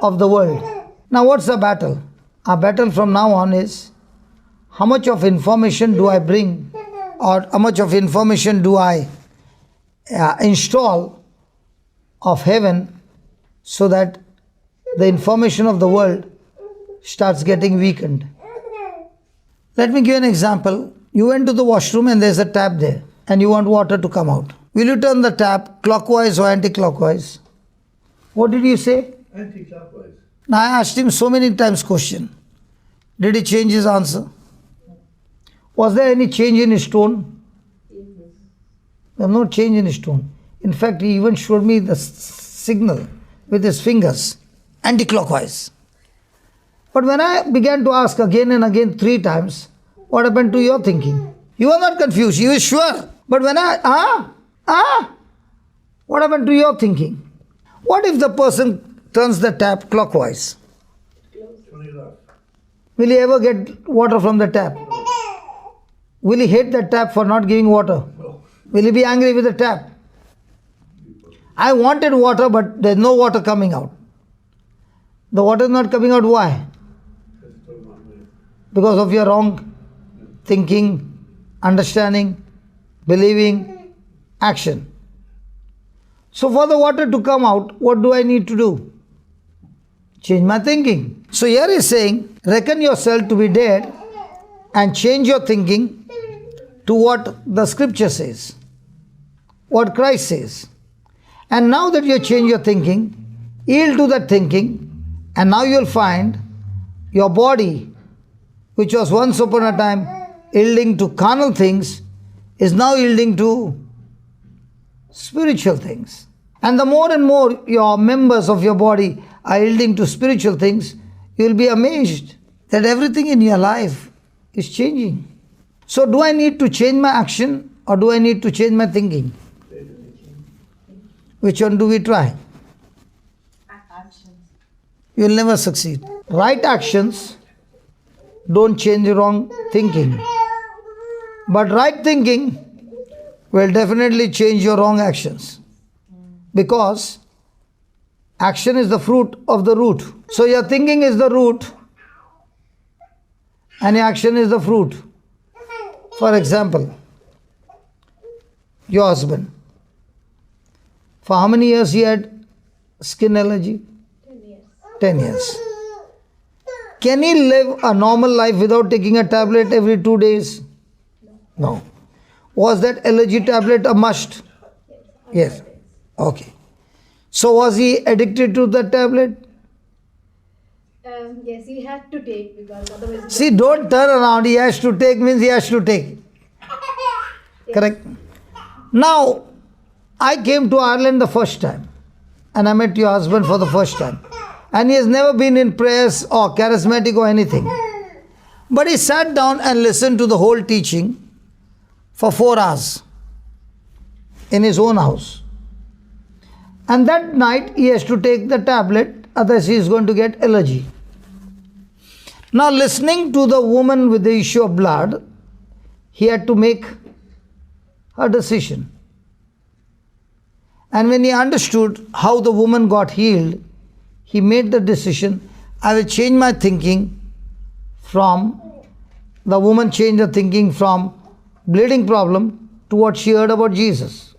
Speaker 1: of the world. Now what's the battle? Our battle from now on is, how much of information do I bring, or how much of information do I install of heaven, so that the information of the world starts getting weakened. Let me give an example. You went to the washroom and there's a tap there and you want water to come out. Will you turn the tap clockwise or anti-clockwise? What did you say?
Speaker 5: Anti-clockwise.
Speaker 1: Now I asked him so many times question. Did he change his answer? Was there any change in his tone? There was no change in his tone. In fact, he even showed me the signal with his fingers, anti-clockwise. But when I began to ask again and again 3 times, what happened to your thinking? You were not confused, you were sure. But when what happened to your thinking? What if the person turns the tap clockwise?
Speaker 5: Turn it off.
Speaker 1: Will he ever get water from the tap? Will he hate the tap for not giving water?
Speaker 5: No.
Speaker 1: Will he be angry with the tap? I wanted water, but there's no water coming out. The water is not coming out, why?
Speaker 5: Just turn on it.
Speaker 1: Because of your wrong thinking, understanding, believing, action. So for the water to come out, what do I need to do? Change my thinking. So here he is saying, reckon yourself to be dead and change your thinking to what the scripture says, what Christ says. And now that you change your thinking, yield to that thinking, and now you'll find your body, which was once upon a time yielding to carnal things, is now yielding to spiritual things. And the more and more your members of your body are yielding to spiritual things, you will be amazed that everything in your life is changing. So do I need to change my action or do I need to change my thinking? Which one do we try?
Speaker 3: Actions.
Speaker 1: You will never succeed. Right actions don't change wrong thinking. But right thinking will definitely change your wrong actions. Because action is the fruit of the root. So your thinking is the root and your action is the fruit. For example, your husband. For how many years he had skin allergy?
Speaker 4: 10 years.
Speaker 1: 10 years. Can he live a normal life without taking a tablet every 2 days? No. Was that allergy tablet a must? Yes. Okay. So was he addicted to the tablet?
Speaker 6: Yes, he had to take because otherwise.
Speaker 1: See, don't turn around. He has to take means he has to take. Correct? Now, I came to Ireland the first time and I met your husband for the first time. And he has never been in prayers or charismatic or anything. But he sat down and listened to the whole teaching for 4 hours in his own house. And that night he has to take the tablet, otherwise he is going to get allergy. Now listening to the woman with the issue of blood, he had to make a decision. And when he understood how the woman got healed, he made the decision, I will change my thinking from, the woman changed her thinking from bleeding problem to what she heard about Jesus.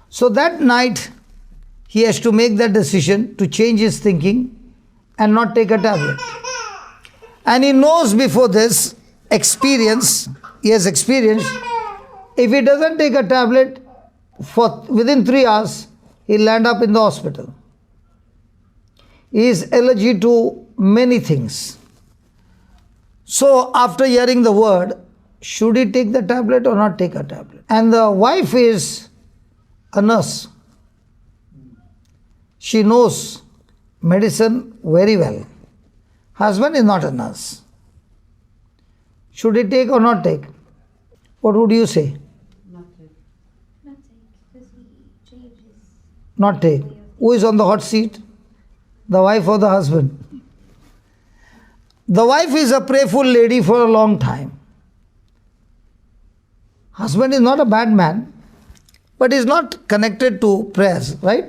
Speaker 1: So that night, he has to make that decision to change his thinking and not take a tablet. And he knows before this experience, he has experienced, if he doesn't take a tablet, within 3 hours, he'll land up in the hospital. He is allergic to many things. So after hearing the word, should he take the tablet or not take a tablet? And the wife is a nurse. She knows medicine very well. Husband is not a nurse. Should he take or not take? What would you say?
Speaker 3: Not it.
Speaker 4: Not take, because he changes.
Speaker 1: Not take. Who is on the hot seat? The wife or the husband? The wife is a prayerful lady for a long time. Husband is not a bad man, but is not connected to prayers, right?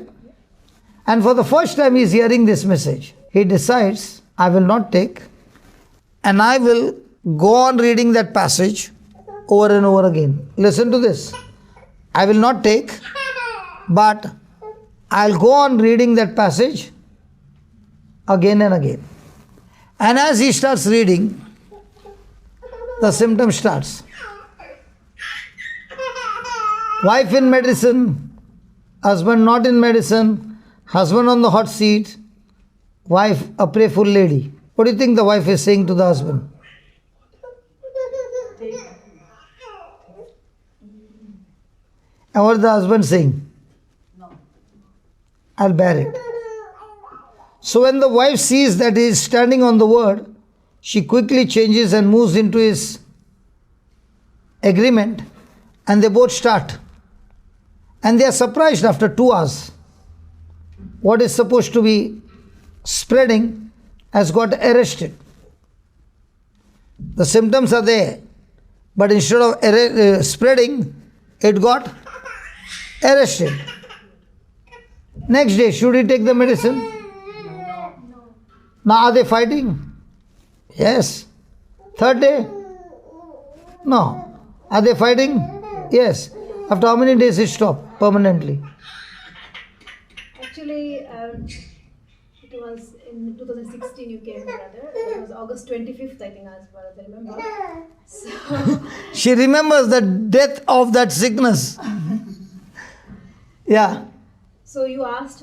Speaker 1: And for the first time he is hearing this message. He decides, I will not take, and I will go on reading that passage over and over again. Listen to this. I will not take, but I'll go on reading that passage again and again. And as he starts reading, the symptom starts. Wife in medicine, husband not in medicine, husband on the hot seat, wife a prayerful lady. What do you think the wife is saying to the husband? And what is the husband saying?
Speaker 2: No.
Speaker 1: I'll bear it. So when the wife sees that he is standing on the word, she quickly changes and moves into his agreement, and they both start. And they are surprised after 2 hours. What is supposed to be spreading has got arrested. The symptoms are there, but instead of spreading, it got arrested. Next day, should he take the medicine? Now, are they fighting? Yes. Third day? No. Are they fighting? Yes. After how many days it stopped permanently?
Speaker 6: Actually, it was in 2016 you came, brother. It was August 25th, I think, as far as I remember. So,
Speaker 1: She remembers the death of that sickness. Yeah.
Speaker 6: so you asked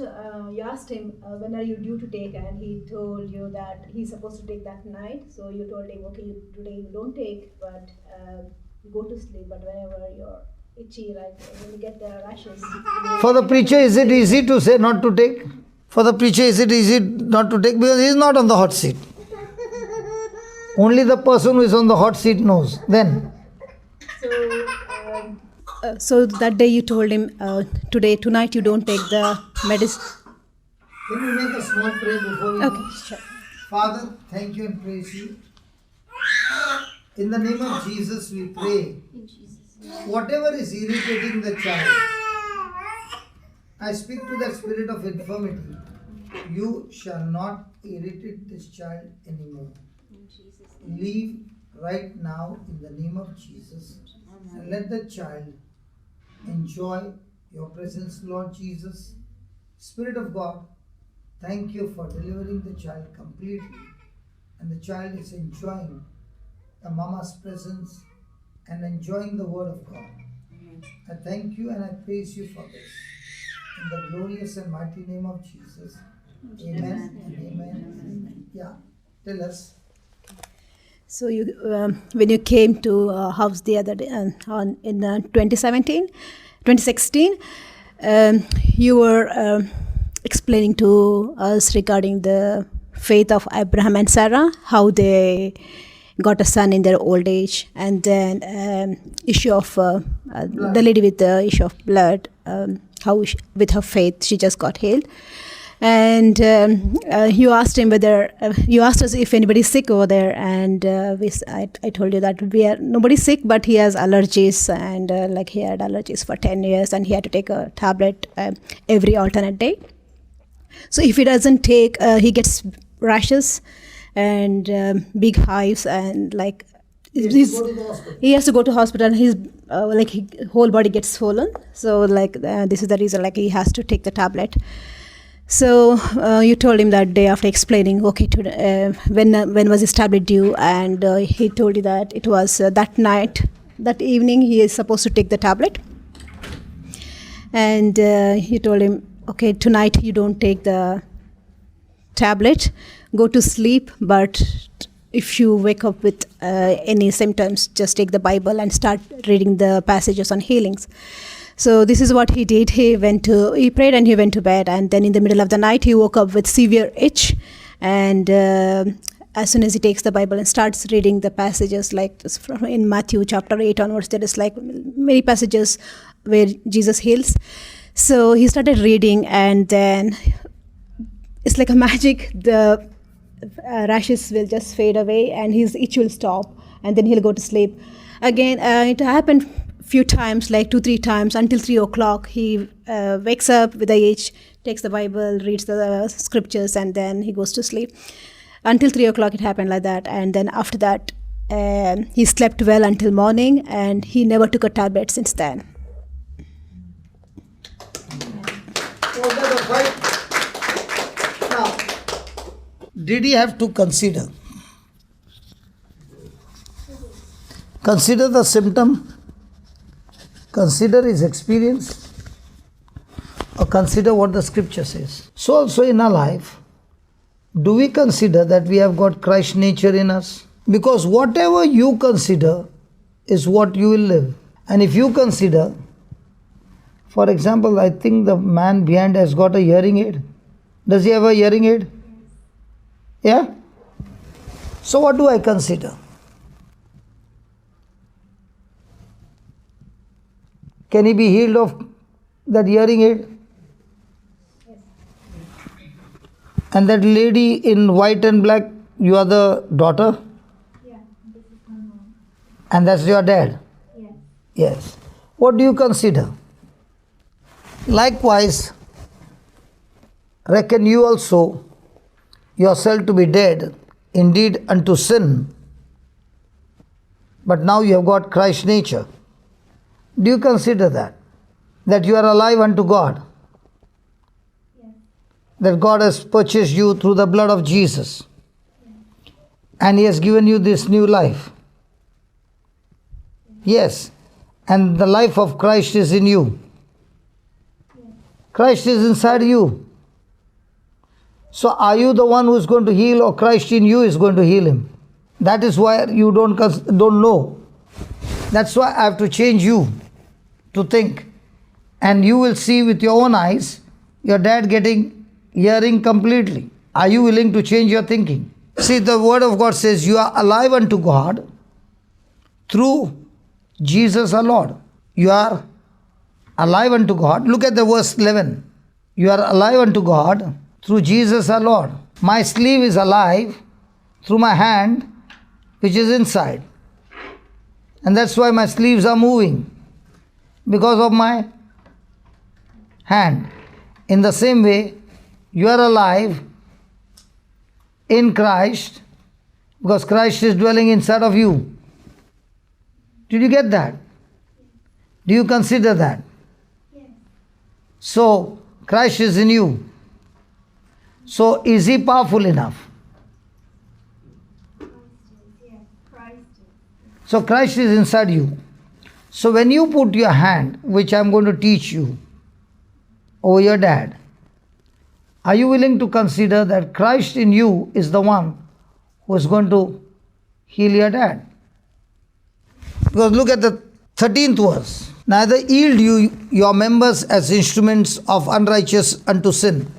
Speaker 6: him when are you due to take, and he told you that he's supposed to take that night. So you told him, okay, today you don't take, but you go to sleep. But whenever you're itchy, like when you get the rashes.
Speaker 1: For the preacher, is it easy to say not to take? For the preacher, is it easy not to take? Because he is not on the hot seat. Only the person who is on the hot seat knows. Then,
Speaker 6: So that day you told him, tonight you don't take the medicine.
Speaker 1: can we make a small prayer before we
Speaker 6: Okay, sure.
Speaker 1: Father, thank you and praise you. In the name of Jesus, we pray. Whatever is irritating the child, I speak to that spirit of infirmity. You shall not irritate this child anymore. Leave right now in the name of Jesus, and let the child enjoy your presence, Lord Jesus. Spirit of God, thank you for delivering the child completely, and the child is enjoying the mama's presence and enjoying the word of God. I thank you and I praise you for this. In the glorious and mighty name of Jesus. Amen and amen. And amen. Yeah, tell us.
Speaker 6: So you, when you came to house the other day, in 2016, you were explaining to us regarding the faith of Abraham and Sarah, how they got a son in their old age, and then issue of the lady with the issue of blood, how with her faith she just got healed. And you asked him whether you asked us if anybody's sick over there, and I told you that nobody's sick, but he has allergies, and like he had allergies for 10 years, and he had to take a tablet every alternate day. So if he doesn't take, he gets rashes and big hives, and like he has to go to hospital, and his whole body gets swollen. So like this is the reason, like he has to take the tablet. So you told him that day after explaining, okay, when was his tablet due, and he told you that it was that night, that evening he is supposed to take the tablet. And you told him, okay, tonight you don't take the tablet, go to sleep, but if you wake up with any symptoms, just take the Bible and start reading the passages on healings. So this is what he did. He prayed and he went to bed, and then in the middle of the night he woke up with severe itch, and as soon as he takes the Bible and starts reading the passages, like in Matthew chapter 8 onwards, there is like many passages where Jesus heals. So he started reading, and then it's like a magic, the rashes will just fade away and his itch will stop, and then he'll go to sleep. Again, it happened few times, like 2-3 times, until 3 o'clock. He wakes up with the itch, takes the Bible, reads the scriptures, and then he goes to sleep. Until 3 o'clock it happened like that, and then after that he slept well until morning, and he never took a tablet since then.
Speaker 1: Now, did he have to consider the symptom? Consider his experience or consider what the scripture says. So also in our life, do we consider that we have got Christ nature in us? Because whatever you consider is what you will live. And if you consider, for example, I think the man behind has got a hearing aid. Does he have a hearing aid? Yeah? So what do I consider? Can he be healed of that hearing aid? And that lady in white and black, you are the daughter?
Speaker 3: Yeah, this is my mom.
Speaker 1: And that's your dad?
Speaker 3: Yes.
Speaker 1: Yes. What do you consider? Likewise, reckon you also yourself to be dead indeed unto sin, but now you have got Christ's nature. Do you consider that? That you are alive unto God?
Speaker 3: Yes.
Speaker 1: That God has purchased you through the blood of Jesus. And He has given you this new life. Yes. And the life of Christ is in you. Christ is inside you. So are you the one who is going to heal, or Christ in you is going to heal him? That is why you don't know. That's why I have to change you to think. And you will see with your own eyes your dad getting hearing completely. Are you willing to change your thinking? See, the word of God says you are alive unto God through Jesus our Lord. You are alive unto God. Look at the verse 11. You are alive unto God through Jesus our Lord. My sleeve is alive through my hand which is inside. And that's why my sleeves are moving, because of my hand. In the same way, you are alive in Christ because Christ is dwelling inside of you. Did you get that? Do you consider that?
Speaker 3: Yes.
Speaker 1: So, Christ is in you. So, is He powerful enough?
Speaker 3: Christ is. Yes. Christ is.
Speaker 1: So, Christ is inside you. So, when you put your hand, which I am going to teach you, over your dad, are you willing to consider that Christ in you is the one who is going to heal your dad? Because look at the 13th verse. Neither yield you your members as instruments of unrighteous unto sin.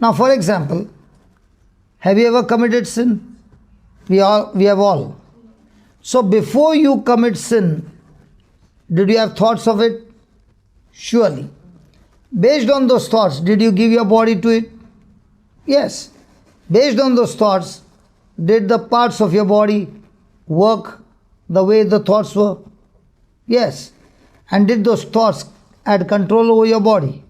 Speaker 1: Now, for example, have you ever committed sin? We have all. So before you commit sin, did you have thoughts of it? Surely. Based on those thoughts, did you give your body to it? Yes. Based on those thoughts, did the parts of your body work the way the thoughts were? Yes. And did those thoughts add control over your body?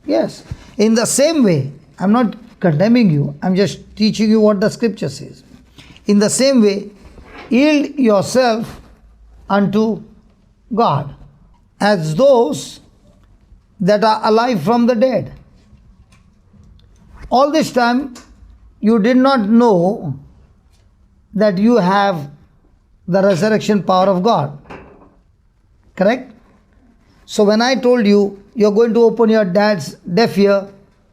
Speaker 1: Yes. In the same way, I'm not condemning you, I'm just teaching you what the scripture says. In the same way, yield yourself unto God as those that are alive from the dead. All this time, you did not know that you have the resurrection power of God. Correct? So when I told you, you're going to open your dad's deaf ear,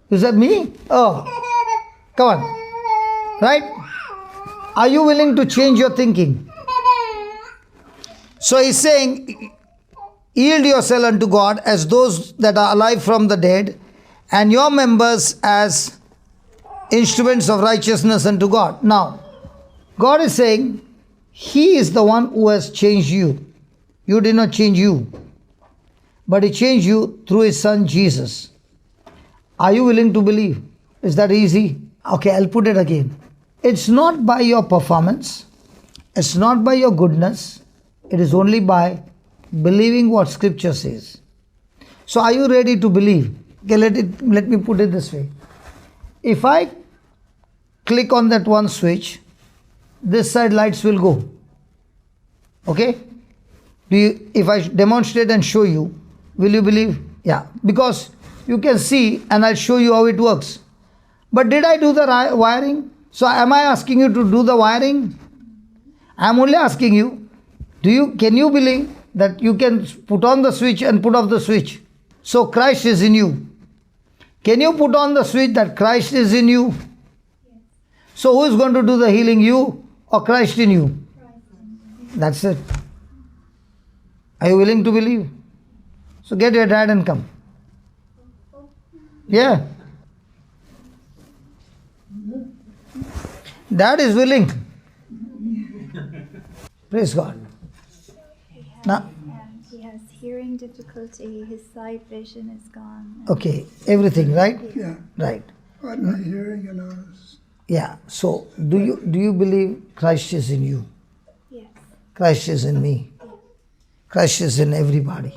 Speaker 1: you said, me? Oh, come on. Right? Are you willing to change your thinking? So he's saying, yield yourself unto God as those that are alive from the dead, and your members as instruments of righteousness unto God. Now, God is saying, He is the one who has changed you. You did not change you, but He changed you through His Son Jesus. Are you willing to believe? Is that easy? Okay, I'll put it again. It's not by your performance, it's not by your goodness, it is only by believing what Scripture says. So are you ready to believe? Okay, let me put it this way. If I click on that one switch, this side lights will go. Okay? If I demonstrate and show you, will you believe? Yeah, because you can see and I'll show you how it works. But did I do the wiring? So am I asking you to do the wiring? I'm only asking you, can you believe that you can put on the switch and put off the switch. So Christ is in you. Can you put on the switch that Christ is in you? So who is going to do the healing, you or Christ in you? That's it. Are you willing to believe? So get your dad and come. Yeah. Dad is willing. Praise God. Now,
Speaker 7: He has hearing difficulty, his sight vision is gone.
Speaker 1: okay, everything, right?
Speaker 5: Yeah.
Speaker 1: Right.
Speaker 5: Right, my hearing and all.
Speaker 1: Yeah. So do you believe Christ is in you?
Speaker 7: Yes.
Speaker 1: Christ is in me. Christ is in everybody.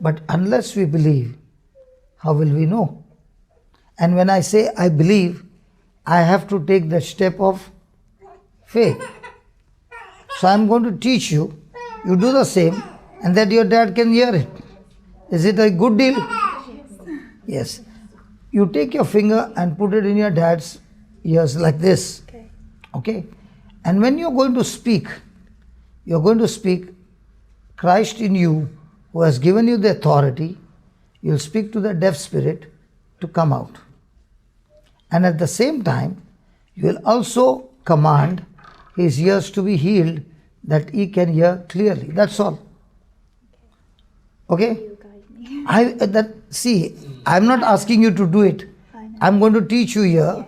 Speaker 1: But unless we believe, how will we know? And when I say I believe, I have to take the step of faith. So I'm going to teach you. You do the same, and that your dad can hear it. Is it a good deal? Yes. You take your finger and put it in your dad's ears like this.
Speaker 7: Okay.
Speaker 1: Okay? And when you're going to speak Christ in you, who has given you the authority. You'll speak to the deaf spirit to come out. And at the same time, you will also command his ears to be healed that he can hear clearly. That's all. Okay?
Speaker 7: You guide me.
Speaker 1: I'm not asking you to do it.
Speaker 7: I know.
Speaker 1: I'm going to teach you here.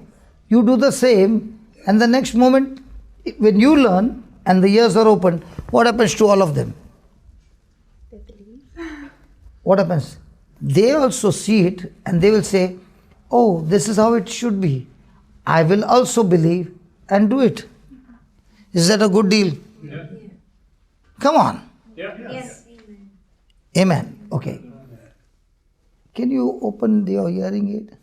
Speaker 1: You do the same, and the next moment, when you learn and the ears are open, what happens to all of them?
Speaker 7: They believe.
Speaker 1: What happens? They also see it and they will say, oh, this is how it should be. I will also believe and do it. Is that a good deal?
Speaker 8: Yeah.
Speaker 1: Come on.
Speaker 8: Yeah.
Speaker 4: Yes.
Speaker 1: Amen. Okay. Can you open your hearing aid?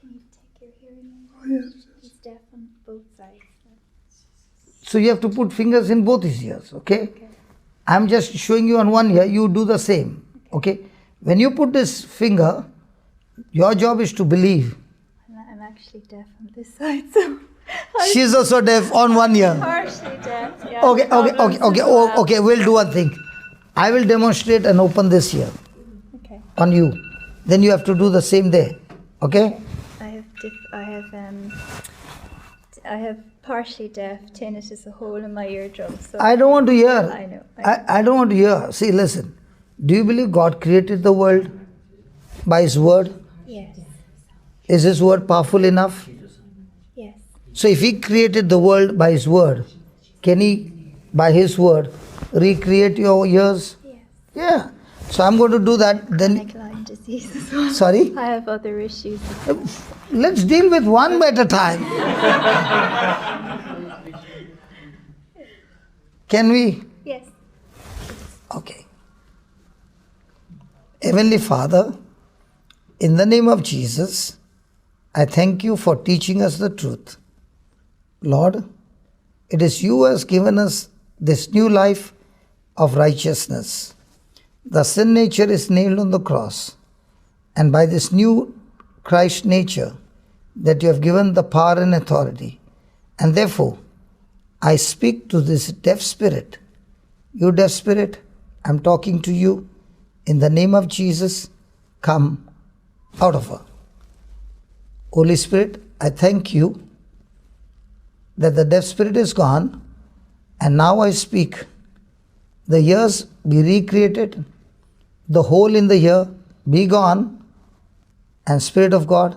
Speaker 7: Can you take your hearing aid?
Speaker 5: Oh, yes.
Speaker 7: He's deaf on both sides.
Speaker 1: So you have to put fingers in both his ears, okay?
Speaker 7: Okay.
Speaker 1: I'm just showing you on one ear, you do the same, okay? When you put this finger, your job is to believe.
Speaker 7: I'm actually deaf on this side, so
Speaker 1: She's also deaf on one ear.
Speaker 7: partially deaf. Yeah,
Speaker 1: Okay, we'll do one thing. I will demonstrate and open this ear
Speaker 7: Okay.
Speaker 1: on you. Then you have to do the same there, okay?
Speaker 7: I have partially deaf. Tinnitus is a hole in my eardrum. So
Speaker 1: I don't want to hear.
Speaker 7: I know.
Speaker 1: I don't want to hear. See, listen. Do you believe God created the world by His word?
Speaker 7: Yes.
Speaker 1: Is His word powerful enough?
Speaker 7: Yes.
Speaker 1: So if He created the world by His word, can He, by His word, recreate your ears?
Speaker 7: Yes.
Speaker 1: Yeah. So I'm going to do that. Then,
Speaker 7: Like Lyme disease as well.
Speaker 1: sorry?
Speaker 7: I have other issues.
Speaker 1: Let's deal with one at a time. Can we?
Speaker 7: Yes.
Speaker 1: Okay. Heavenly Father, in the name of Jesus, I thank you for teaching us the truth. Lord, it is you who has given us this new life of righteousness. The sin nature is nailed on the cross, and by this new Christ nature that you have given the power and authority. And therefore, I speak to this deaf spirit. You deaf spirit, I'm talking to you. In the name of Jesus, come out of her. Holy Spirit, I thank you that the deaf spirit is gone, and now I speak. The ears be recreated, the hole in the ear be gone, and Spirit of God,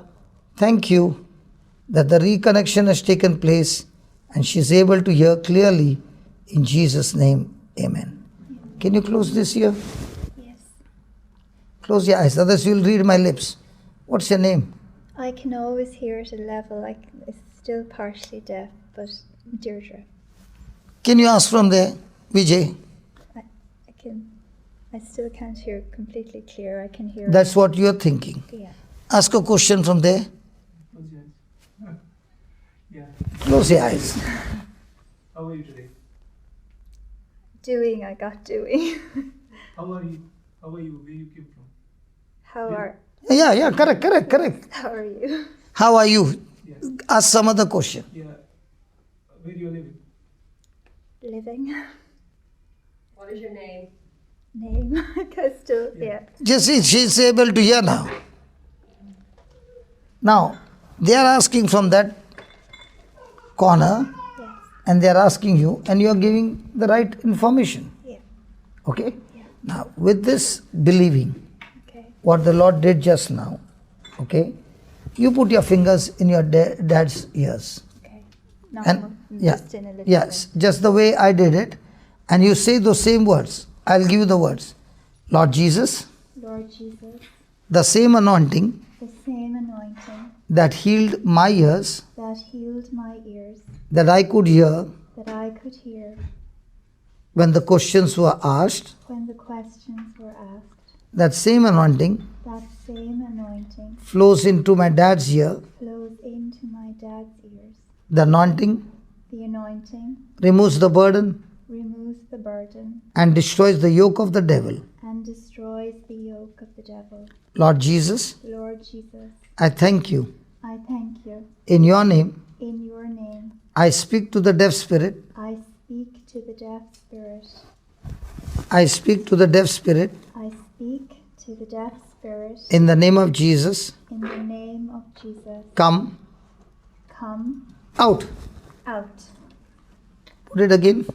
Speaker 1: thank you that the reconnection has taken place and she is able to hear clearly. In Jesus' name, amen. Can you close this ear?
Speaker 7: Yes.
Speaker 1: Close your eyes, otherwise you'll read my lips. What's your name?
Speaker 7: I can always hear at a level. It's still partially deaf, but Deirdre.
Speaker 1: Can you ask from there, Vijay?
Speaker 7: I still can't hear completely clear. I can hear.
Speaker 1: That's what you're thinking.
Speaker 7: Yeah.
Speaker 1: Ask a question from there.
Speaker 8: Yeah.
Speaker 1: Close your eyes.
Speaker 8: How are you today?
Speaker 7: Doing. I got doing.
Speaker 8: How are you? Where you came from?
Speaker 7: How are
Speaker 1: Yeah, correct.
Speaker 7: How are you?
Speaker 1: How are you?
Speaker 8: Yeah.
Speaker 1: Ask some other question.
Speaker 8: Yeah. Where you living?
Speaker 7: Living.
Speaker 2: What is your name?
Speaker 7: name. Because still, yeah.
Speaker 1: Just see, she's able to hear now. Now, they are asking from that corner
Speaker 7: Yes.
Speaker 1: and they are asking you and you are giving the right information.
Speaker 7: Yeah.
Speaker 1: Okay? Now, with this believing,
Speaker 7: Okay.
Speaker 1: what the Lord did just now, okay, you put your fingers in your dad's ears.
Speaker 7: Okay. Now
Speaker 1: And yeah,
Speaker 7: just in a little
Speaker 1: yes, just the way I did it, and you say those same words. I'll give you the words. Lord Jesus,
Speaker 7: bit. Lord Jesus,
Speaker 1: the same anointing
Speaker 7: the same anointing
Speaker 1: that healed my ears,
Speaker 7: that healed my ears,
Speaker 1: that I could hear
Speaker 7: that I could hear
Speaker 1: when the questions were asked,
Speaker 7: when the questions were asked,
Speaker 1: that same anointing
Speaker 7: that same anointing
Speaker 1: flows into my dad's ear.
Speaker 7: flows into my dad's ears.
Speaker 1: The anointing
Speaker 7: The anointing
Speaker 1: removes the burden
Speaker 7: removes the burden
Speaker 1: and destroys the yoke of the devil.
Speaker 7: and destroys the yoke of the devil.
Speaker 1: Lord Jesus,
Speaker 7: Lord Jesus,
Speaker 1: I thank you.
Speaker 7: I thank you.
Speaker 1: In your name,
Speaker 7: In your name,
Speaker 1: I speak to the deaf spirit.
Speaker 7: I speak to the deaf spirit.
Speaker 1: I speak to the deaf spirit
Speaker 7: I speak to the deaf spirit
Speaker 1: in the name of Jesus.
Speaker 7: in the name of Jesus.
Speaker 1: Come
Speaker 7: Come
Speaker 1: out.
Speaker 7: out.
Speaker 1: Put it again.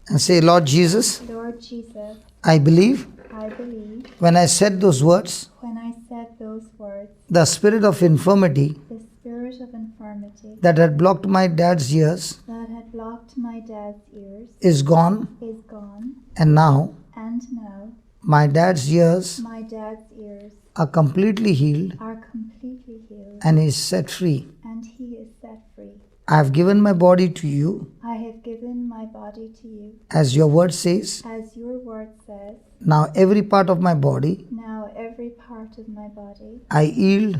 Speaker 1: And say, Lord Jesus,
Speaker 7: Lord Jesus,
Speaker 1: I believe
Speaker 7: I believe
Speaker 1: when I said those words,
Speaker 7: when I said those words,
Speaker 1: the spirit of infirmity
Speaker 7: the spirit of infirmity
Speaker 1: that had blocked my dad's ears
Speaker 7: that had blocked my dad's ears
Speaker 1: is gone,
Speaker 7: is gone,
Speaker 1: and now
Speaker 7: and now
Speaker 1: my dad's ears
Speaker 7: my dad's ears
Speaker 1: are completely healed
Speaker 7: are completely healed,
Speaker 1: and is set free.
Speaker 7: and he is set free.
Speaker 1: I have given my body to you,
Speaker 7: I have given my body to you,
Speaker 1: as your word says.
Speaker 7: as your word says.
Speaker 1: Now every part of my body
Speaker 7: Now every part of my body
Speaker 1: I yield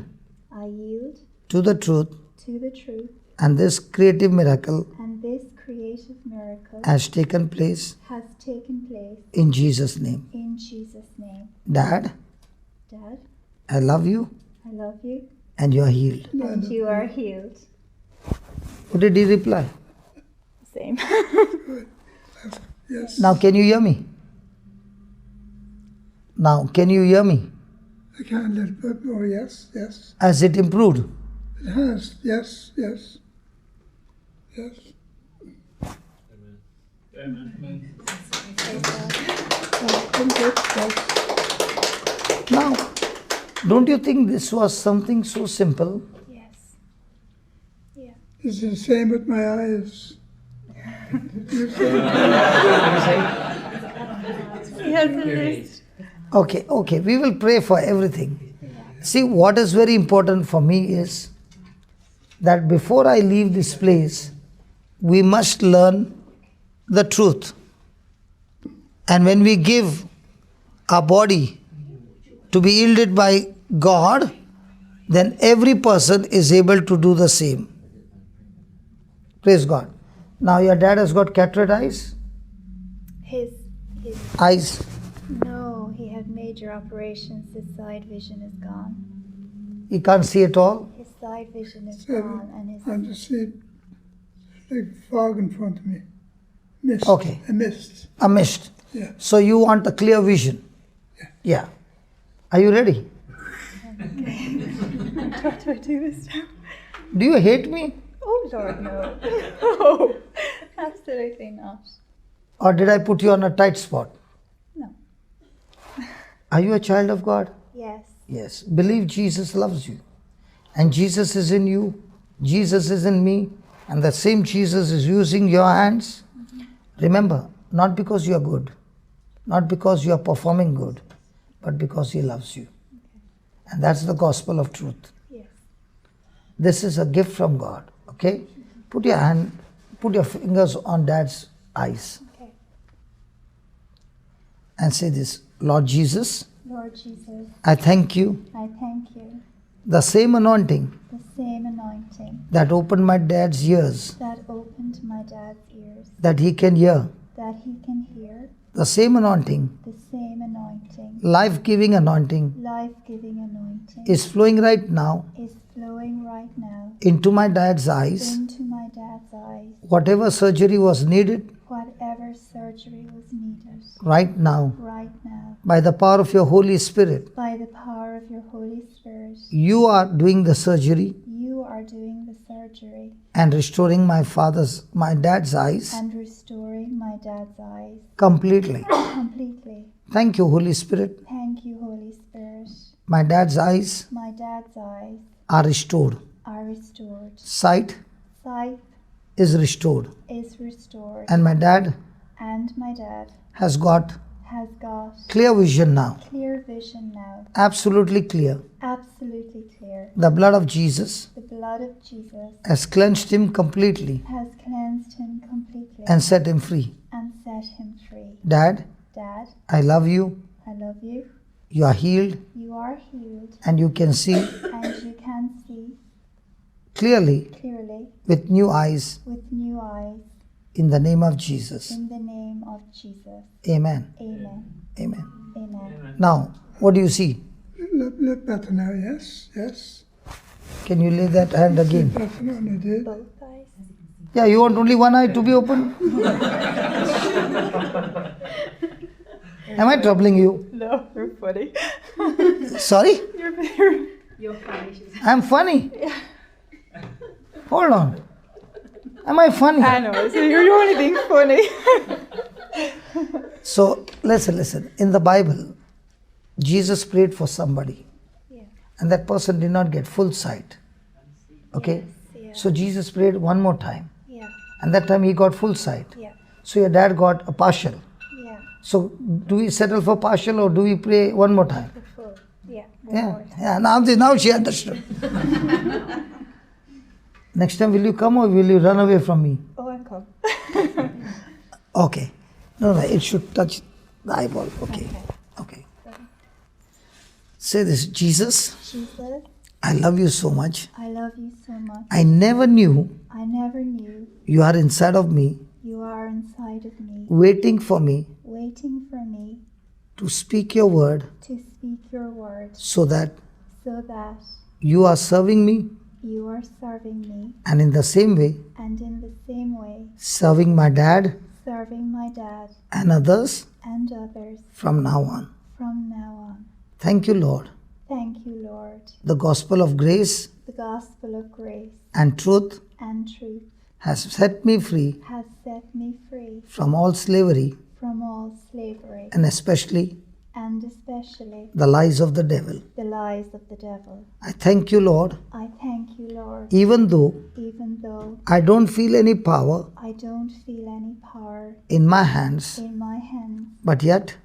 Speaker 7: I yield
Speaker 1: to the truth,
Speaker 7: to the truth,
Speaker 1: and this creative miracle
Speaker 7: and this creative miracle
Speaker 1: has taken place
Speaker 7: has taken place
Speaker 1: in Jesus' name.
Speaker 7: in Jesus' name.
Speaker 1: Dad,
Speaker 7: Dad,
Speaker 1: I love you
Speaker 7: I love you,
Speaker 1: and you are healed.
Speaker 7: and you are healed.
Speaker 1: What did he reply?
Speaker 7: Same.
Speaker 5: Yes.
Speaker 1: Now can you hear me? Now can you hear me?
Speaker 5: I can a little bit more. Yes. Yes.
Speaker 1: Has it improved?
Speaker 5: It has. Yes. Yes. Yes.
Speaker 8: Amen.
Speaker 1: Now, don't you think this was something so simple?
Speaker 7: Yes. Yeah.
Speaker 5: It's the same with my eyes. You say
Speaker 7: Yes, it is.
Speaker 1: Okay, we will pray for everything. See, what is very important for me is that before I leave this place, we must learn the truth. And when we give our body to be yielded by God, then every person is able to do the same. Praise God. Now your dad has got cataract eyes?
Speaker 7: His
Speaker 1: Eyes.
Speaker 7: no, he had major operations. His side vision is gone.
Speaker 1: He can't see at all?
Speaker 7: His side vision is
Speaker 5: Seven.
Speaker 7: gone, and his
Speaker 5: I'm just seeing like fog in front of me. Mist.
Speaker 1: Okay.
Speaker 5: A mist.
Speaker 1: A mist.
Speaker 5: Yeah.
Speaker 1: So you want a clear vision? Yeah. Are you ready?
Speaker 7: What do I do this time?
Speaker 1: Do you hate me?
Speaker 7: Oh Lord, no. No, absolutely not.
Speaker 1: Or did I put you on a tight spot?
Speaker 7: No.
Speaker 1: Are you a child of God?
Speaker 7: Yes.
Speaker 1: Yes. Believe Jesus loves you. And Jesus is in you. Jesus is in me. And the same Jesus is using your hands. Remember, not because you are good, not because you are performing good, but because He loves you. And that's the gospel of truth.
Speaker 7: Yes.
Speaker 1: This is a gift from God. Okay? Put your fingers on Dad's eyes.
Speaker 7: Okay.
Speaker 1: And say this, Lord Jesus,
Speaker 7: Lord Jesus,
Speaker 1: I thank you.
Speaker 7: I thank you.
Speaker 1: The same anointing
Speaker 7: The same anointing
Speaker 1: that opened my dad's ears,
Speaker 7: that opened my dad's ears,
Speaker 1: that he can hear.
Speaker 7: that he can hear,
Speaker 1: The same anointing,
Speaker 7: the same anointing,
Speaker 1: life-giving anointing,
Speaker 7: life-giving anointing,
Speaker 1: is flowing right now
Speaker 7: is flowing right now
Speaker 1: into my dad's eyes.
Speaker 7: into my dad's eyes.
Speaker 1: Whatever surgery was needed,
Speaker 7: Whatever where surgery was needed.
Speaker 1: right now,
Speaker 7: Right now,
Speaker 1: by the power of your Holy Spirit,
Speaker 7: by the power of your Holy Spirit,
Speaker 1: you are doing the surgery
Speaker 7: you are doing the surgery
Speaker 1: and restoring my dad's eyes
Speaker 7: and restoring my dad's eyes
Speaker 1: completely.
Speaker 7: completely.
Speaker 1: Thank you, Holy Spirit.
Speaker 7: Thank you, Holy Spirit.
Speaker 1: My dad's eyes
Speaker 7: My dad's eyes
Speaker 1: are restored.
Speaker 7: are restored.
Speaker 1: Sight
Speaker 7: Sight
Speaker 1: is restored.
Speaker 7: is restored.
Speaker 1: And my dad
Speaker 7: And my dad
Speaker 1: has got
Speaker 7: has got
Speaker 1: clear vision now.
Speaker 7: clear vision now.
Speaker 1: Absolutely clear.
Speaker 7: Absolutely clear.
Speaker 1: The blood of Jesus
Speaker 7: The blood of Jesus
Speaker 1: has cleansed him completely
Speaker 7: has cleansed him completely
Speaker 1: and set him free.
Speaker 7: and set him free.
Speaker 1: Dad,
Speaker 7: Dad,
Speaker 1: I love you.
Speaker 7: I love you.
Speaker 1: You are healed
Speaker 7: You are healed
Speaker 1: and you can see
Speaker 7: and you can see
Speaker 1: clearly
Speaker 7: clearly
Speaker 1: with new eyes
Speaker 7: with new eyes
Speaker 1: in the name of Jesus.
Speaker 7: in the name of Jesus.
Speaker 1: Amen.
Speaker 7: Amen.
Speaker 1: Amen.
Speaker 7: Amen.
Speaker 1: Now, what do you see?
Speaker 5: Look better now, yes, yes.
Speaker 1: Can you lay that hand again?
Speaker 5: Better now than I did.
Speaker 7: Both eyes.
Speaker 1: Yeah, you want only one eye to be open? Am I troubling you?
Speaker 3: No, you're funny.
Speaker 1: Sorry?
Speaker 3: You're funny.
Speaker 1: I'm funny. Hold on. Am I funny?
Speaker 3: I know, so you're only being funny.
Speaker 1: So, listen. In the Bible, Jesus prayed for somebody.
Speaker 7: Yeah.
Speaker 1: And that person did not get full sight. Okay?
Speaker 7: Yeah.
Speaker 1: So, Jesus prayed one more time.
Speaker 7: Yeah.
Speaker 1: And that time he got full sight.
Speaker 7: Yeah.
Speaker 1: So, your dad got a partial.
Speaker 7: Yeah.
Speaker 1: So, do we settle for partial or do we pray one more time?
Speaker 7: The full. Yeah. One
Speaker 1: Yeah,
Speaker 7: more time.
Speaker 1: yeah. Now she understood. Next time, will you come or will you run away from me?
Speaker 7: Oh, I'll come.
Speaker 1: Okay. No, it should touch the eyeball. Okay. Say this, Jesus,
Speaker 7: Jesus,
Speaker 1: I love you so much.
Speaker 7: I love you so much.
Speaker 1: I never knew
Speaker 7: I never knew
Speaker 1: you are inside of me,
Speaker 7: you are inside of me,
Speaker 1: waiting for me
Speaker 7: waiting for me
Speaker 1: to speak your word
Speaker 7: to speak your word
Speaker 1: so that
Speaker 7: so that
Speaker 1: you are serving me
Speaker 7: you are serving me
Speaker 1: and in the same way,
Speaker 7: and in the same way
Speaker 1: serving my dad
Speaker 7: serving my dad
Speaker 1: and others
Speaker 7: and others
Speaker 1: from now on.
Speaker 7: from now on.
Speaker 1: Thank you, Lord.
Speaker 7: Thank you, Lord.
Speaker 1: The gospel of grace
Speaker 7: The gospel of grace
Speaker 1: and truth
Speaker 7: and truth
Speaker 1: has set me free
Speaker 7: has set me free
Speaker 1: from all slavery
Speaker 7: from all slavery
Speaker 1: and especially
Speaker 7: the
Speaker 1: lies of the devil.
Speaker 7: the lies of the devil.
Speaker 1: I thank you, Lord,
Speaker 7: I thank you, Lord,
Speaker 1: even though I don't feel any power
Speaker 7: I don't feel any power
Speaker 1: in my hands,
Speaker 7: in my hands,
Speaker 1: but yet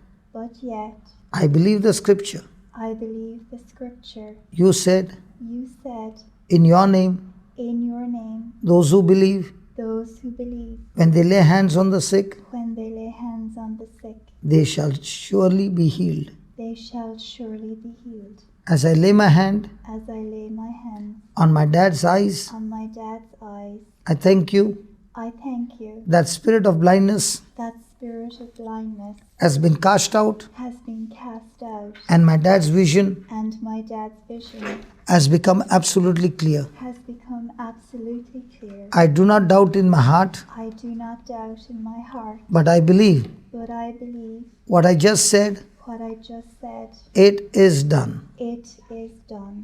Speaker 7: I
Speaker 1: believe the scripture.
Speaker 7: I believe the scripture.
Speaker 1: You said,
Speaker 7: You said,
Speaker 1: in your name,
Speaker 7: in your name,
Speaker 1: those who believe,
Speaker 7: those who believe,
Speaker 1: when they lay hands on the sick,
Speaker 7: when they lay hands on the sick,
Speaker 1: they shall surely be healed.
Speaker 7: they shall surely be healed.
Speaker 1: As I lay my hand
Speaker 7: As I lay my hands
Speaker 1: on my dad's eyes,
Speaker 7: on my dad's eyes,
Speaker 1: I thank you
Speaker 7: I thank you
Speaker 1: that spirit of blindness
Speaker 7: that spirit of blindness
Speaker 1: has been cast out
Speaker 7: has been cast out,
Speaker 1: and my dad's vision
Speaker 7: and my dad's vision
Speaker 1: has become absolutely clear.
Speaker 7: has become absolutely clear.
Speaker 1: I do not doubt in my heart,
Speaker 7: I do not doubt in my heart,
Speaker 1: but I believe
Speaker 7: but I believe
Speaker 1: what I just said.
Speaker 7: what I just said.
Speaker 1: It is done.
Speaker 7: It is done.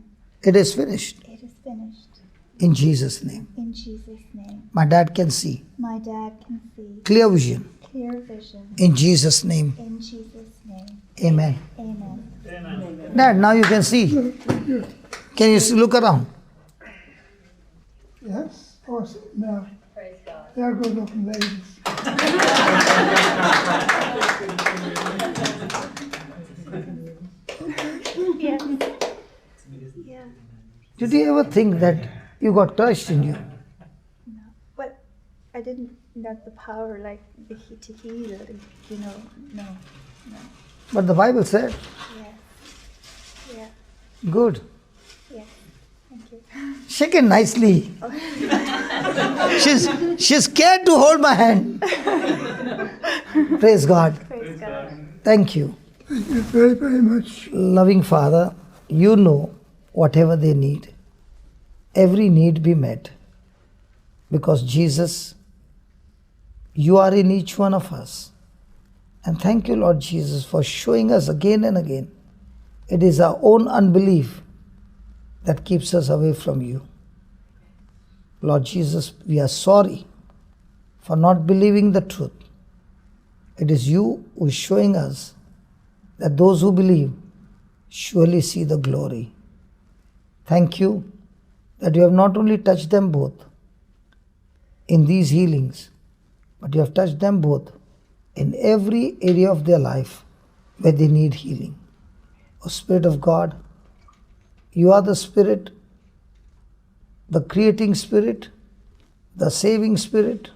Speaker 1: It is finished.
Speaker 7: It is finished.
Speaker 1: In Jesus' name.
Speaker 7: In Jesus' name.
Speaker 1: My dad can see.
Speaker 7: My dad can see.
Speaker 1: Clear vision.
Speaker 7: Clear vision.
Speaker 1: In Jesus' name.
Speaker 7: In Jesus' name.
Speaker 1: Amen.
Speaker 7: Amen.
Speaker 1: Dad, now you can see. Can you look around?
Speaker 5: Yes, awesome. Now, they're good looking ladies.
Speaker 7: Yes. Yeah.
Speaker 1: Did you ever think that you got touched in you?
Speaker 7: No. Well, I didn't got the power like to heal, you know. No.
Speaker 1: But the Bible said,
Speaker 7: Yeah. Yeah.
Speaker 1: good.
Speaker 7: Yeah. Thank you.
Speaker 1: Shake it nicely. She's scared to hold my hand. Praise God.
Speaker 7: Praise God.
Speaker 1: Thank you.
Speaker 5: Thank you very, very much.
Speaker 1: Loving Father, you know whatever they need. Every need be met. Because Jesus, You are in each one of us. And thank you, Lord Jesus, for showing us again and again. It is our own unbelief that keeps us away from you. Lord Jesus, we are sorry for not believing the truth. It is you who is showing us that those who believe surely see the glory. Thank you that you have not only touched them both in these healings, but you have touched them both in every area of their life where they need healing. O Spirit of God, you are the Spirit, the creating Spirit, the saving Spirit,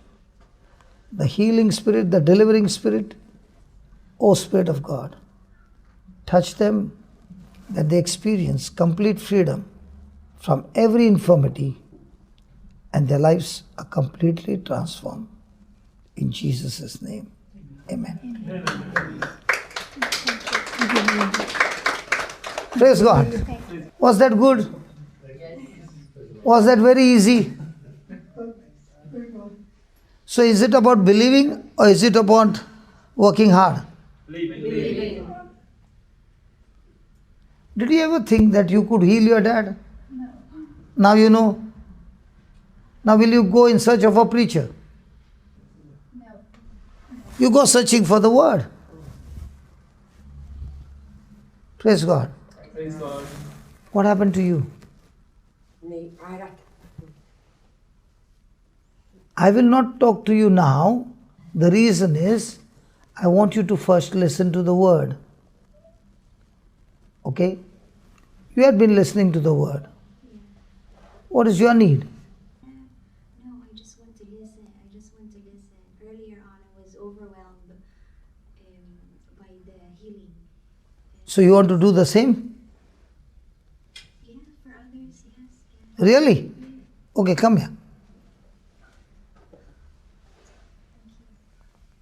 Speaker 1: the healing Spirit, the delivering Spirit. O Spirit of God, touch them that they experience complete freedom from every infirmity and their lives are completely transformed. In Jesus' name, amen. Praise God. Was that good? Was that very easy? So is it about believing or is it about working hard?
Speaker 8: Believing.
Speaker 1: Did you ever think that you could heal your dad? No. Now you know. Now will you go in search of a preacher?
Speaker 7: No.
Speaker 1: You go searching for the word. Praise God.
Speaker 8: Praise God.
Speaker 1: What happened to you? I will not talk to you now. The reason is, I want you to first listen to the word. Okay? You had been listening to the word. What is your need?
Speaker 4: No, I just want to listen. Earlier on, I was overwhelmed by the healing.
Speaker 1: So you want to do the same?
Speaker 4: Yeah, for others, yes.
Speaker 1: Really? Okay, come here.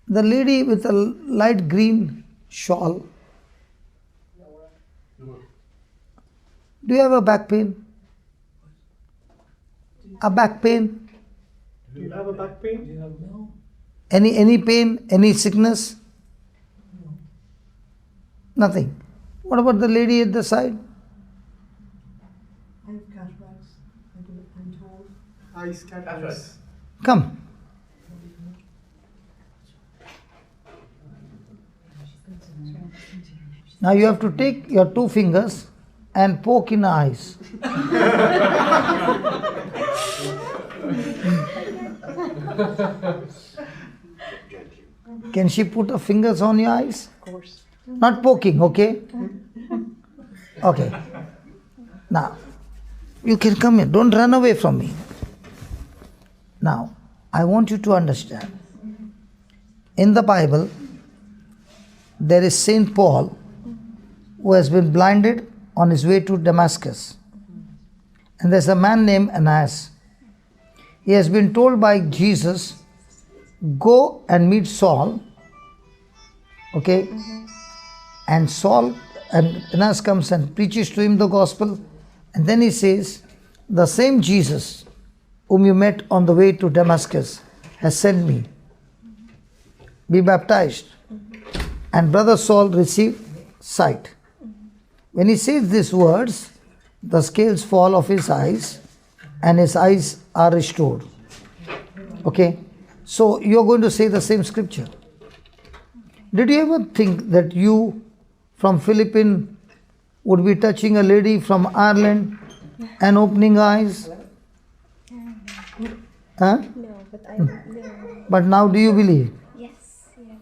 Speaker 1: The lady with a light green shawl. Do you have a back pain? A back pain?
Speaker 8: Do you have a back pain? No.
Speaker 1: Any pain? Any sickness? Nothing. What about the lady at the side?
Speaker 9: I have cataracts. I'm told.
Speaker 8: Eyes, cataracts.
Speaker 1: Come. Now you have to take your two fingers and poke in the eyes. Can she put her fingers on your eyes?
Speaker 9: Of course.
Speaker 1: Not poking, okay? Okay. Now, you can come here. Don't run away from me. Now, I want you to understand. In the Bible, there is Saint Paul who has been blinded on his way to Damascus. And there's a man named Ananias. He has been told by Jesus, go and meet Saul. Okay? And Ananias comes and preaches to him the gospel. And then he says, the same Jesus whom you met on the way to Damascus has sent me. Be baptized. And brother Saul received sight. When he says these words, the scales fall off his eyes and his eyes are restored. Okay? So you're going to say the same scripture. Did you ever think that you from Philippines would be touching a lady from Ireland and opening eyes? Huh?
Speaker 4: No, but I no.
Speaker 1: But now do you believe?
Speaker 4: Yes, yeah.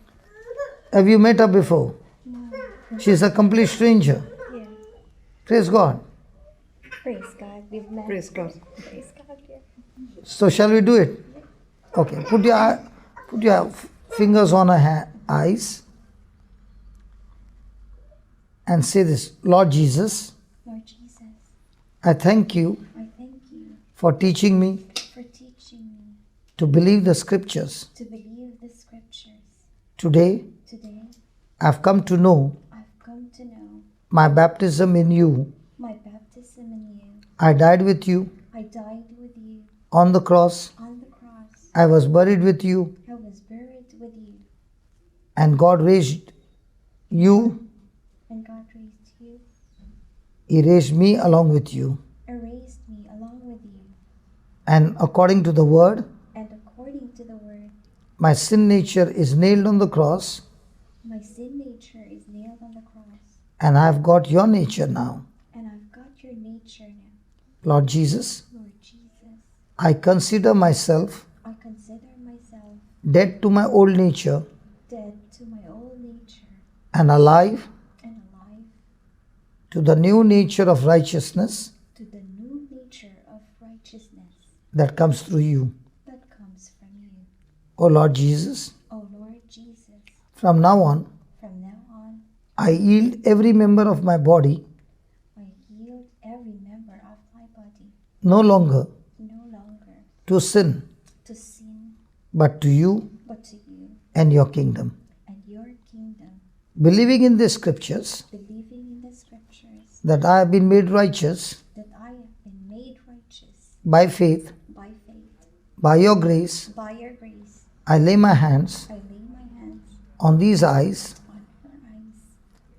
Speaker 1: Have you met her before?
Speaker 4: No.
Speaker 1: She's a complete stranger.
Speaker 4: Yeah.
Speaker 1: Praise God.
Speaker 4: Praise God. We've met.
Speaker 9: Praise God.
Speaker 4: Praise God, yeah.
Speaker 1: So shall we do it? Okay. Put your fingers on her eyes and say this. Lord Jesus,
Speaker 4: Lord Jesus,
Speaker 1: I thank you
Speaker 4: I thank you
Speaker 1: for teaching me
Speaker 4: for teaching me
Speaker 1: to believe the scriptures.
Speaker 4: to believe the scriptures.
Speaker 1: Today,
Speaker 4: Today,
Speaker 1: I've come to know
Speaker 4: I've come to know
Speaker 1: my baptism in you.
Speaker 4: my baptism in you.
Speaker 1: I died with you
Speaker 4: I died with you
Speaker 1: on the cross.
Speaker 4: on the cross.
Speaker 1: I was buried with you
Speaker 4: I was buried
Speaker 1: and God raised you,
Speaker 4: and God raised you,
Speaker 1: He raised me along with you.
Speaker 4: erased me along with you,
Speaker 1: And according to the word,
Speaker 4: and according to the word,
Speaker 1: my sin nature is nailed on the cross,
Speaker 4: my sin nature is nailed on the cross,
Speaker 1: and I have got your nature now.
Speaker 4: and I've got your nature now.
Speaker 1: Lord Jesus,
Speaker 4: Lord Jesus,
Speaker 1: I consider myself
Speaker 4: I consider myself
Speaker 1: dead to my old nature
Speaker 4: dead to my old nature
Speaker 1: and alive
Speaker 4: and alive
Speaker 1: to the new nature of righteousness
Speaker 4: to the new nature of righteousness
Speaker 1: that comes through you.
Speaker 4: that comes from you.
Speaker 1: O Lord Jesus,
Speaker 4: O Lord Jesus,
Speaker 1: from now on,
Speaker 4: from now on,
Speaker 1: I yield every member of my body
Speaker 4: I yield every member of my body
Speaker 1: no longer
Speaker 4: no longer
Speaker 1: to sin,
Speaker 4: to sin,
Speaker 1: but to you
Speaker 4: but to you
Speaker 1: and your kingdom.
Speaker 4: and your kingdom,
Speaker 1: Believing in the scriptures
Speaker 4: believing in the scriptures
Speaker 1: that I have been made righteous
Speaker 4: that I have been made righteous
Speaker 1: by faith,
Speaker 4: by faith,
Speaker 1: by your grace,
Speaker 4: by your grace.
Speaker 1: I lay my hands
Speaker 4: I lay my hands
Speaker 1: on these eyes,
Speaker 4: on her eyes,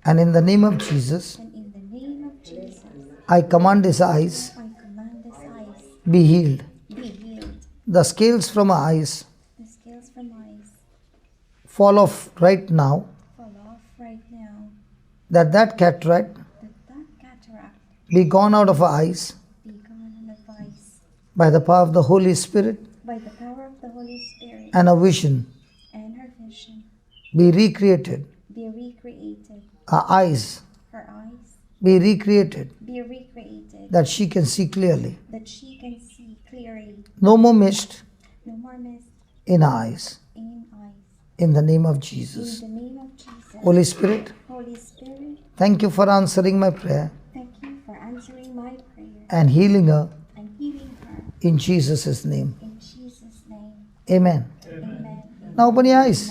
Speaker 1: and in the name of Jesus,
Speaker 4: and in the name of Jesus,
Speaker 1: I command these eyes
Speaker 4: I command these eyes
Speaker 1: be healed.
Speaker 4: be healed.
Speaker 1: The scales from our eyes
Speaker 4: The scales from eyes
Speaker 1: fall off right now,
Speaker 4: fall off right now.
Speaker 1: that cataract
Speaker 4: That cataract
Speaker 1: be gone out of our eyes
Speaker 4: be gone in the eyes
Speaker 1: by the power of the Holy Spirit,
Speaker 4: by the power of the Holy Spirit,
Speaker 1: and a vision
Speaker 4: and her vision
Speaker 1: be recreated.
Speaker 4: be recreated.
Speaker 1: Our eyes
Speaker 4: Her eyes
Speaker 1: be recreated
Speaker 4: be recreated,
Speaker 1: that she can see clearly.
Speaker 4: that she can see clearly.
Speaker 1: No more mist
Speaker 4: No more mist
Speaker 1: in our eyes.
Speaker 4: in eyes.
Speaker 1: In the name of
Speaker 4: In
Speaker 1: Jesus.
Speaker 4: the name of Jesus.
Speaker 1: Holy Spirit,
Speaker 4: Holy Spirit,
Speaker 1: thank you for answering my prayer
Speaker 4: thank you for answering my prayer
Speaker 1: and healing her
Speaker 4: and healing her
Speaker 1: in Jesus' name.
Speaker 4: in Jesus' name.
Speaker 1: Amen.
Speaker 4: Amen.
Speaker 1: Now open your eyes.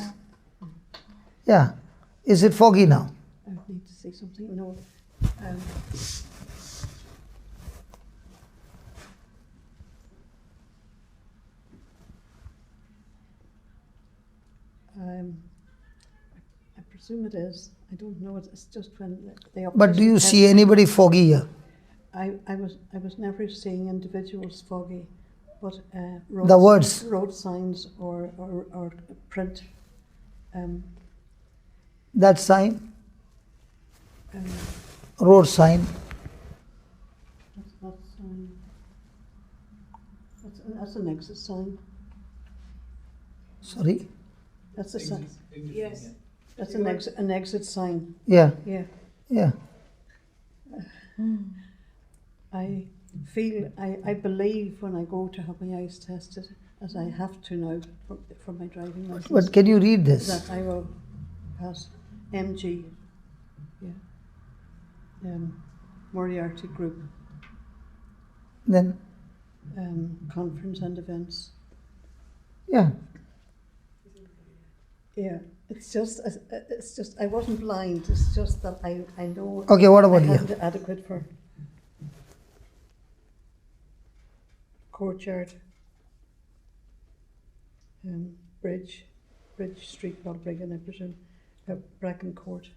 Speaker 1: Yeah. Is it foggy now?
Speaker 9: I need to say something. No. I presume it is. I don't know. It's just when the
Speaker 1: But do you
Speaker 9: opposition
Speaker 1: see anybody foggy here?
Speaker 9: I was never seeing individuals foggy, but
Speaker 1: The words.
Speaker 9: road signs or print.
Speaker 1: That sign,
Speaker 9: Um,
Speaker 1: road sign.
Speaker 9: that's not sign. That's an exit sign.
Speaker 1: Sorry.
Speaker 9: That's a sign.
Speaker 3: Yes.
Speaker 9: That's an exit sign.
Speaker 1: Yeah.
Speaker 9: Yeah.
Speaker 1: Yeah.
Speaker 9: I believe when I go to have my eyes tested, as I have to now for my driving license,
Speaker 1: But can you read this?
Speaker 9: that I will pass MG. Yeah. Moriarty Group,
Speaker 1: Then,
Speaker 9: conference and events.
Speaker 1: yeah.
Speaker 9: Yeah. It's just I wasn't blind. It's just that I know.
Speaker 1: Okay, what about
Speaker 9: I
Speaker 1: here?
Speaker 9: hadn't adequate for courtyard, Bridge Street, Balbriggan, I presume, Bracken Court.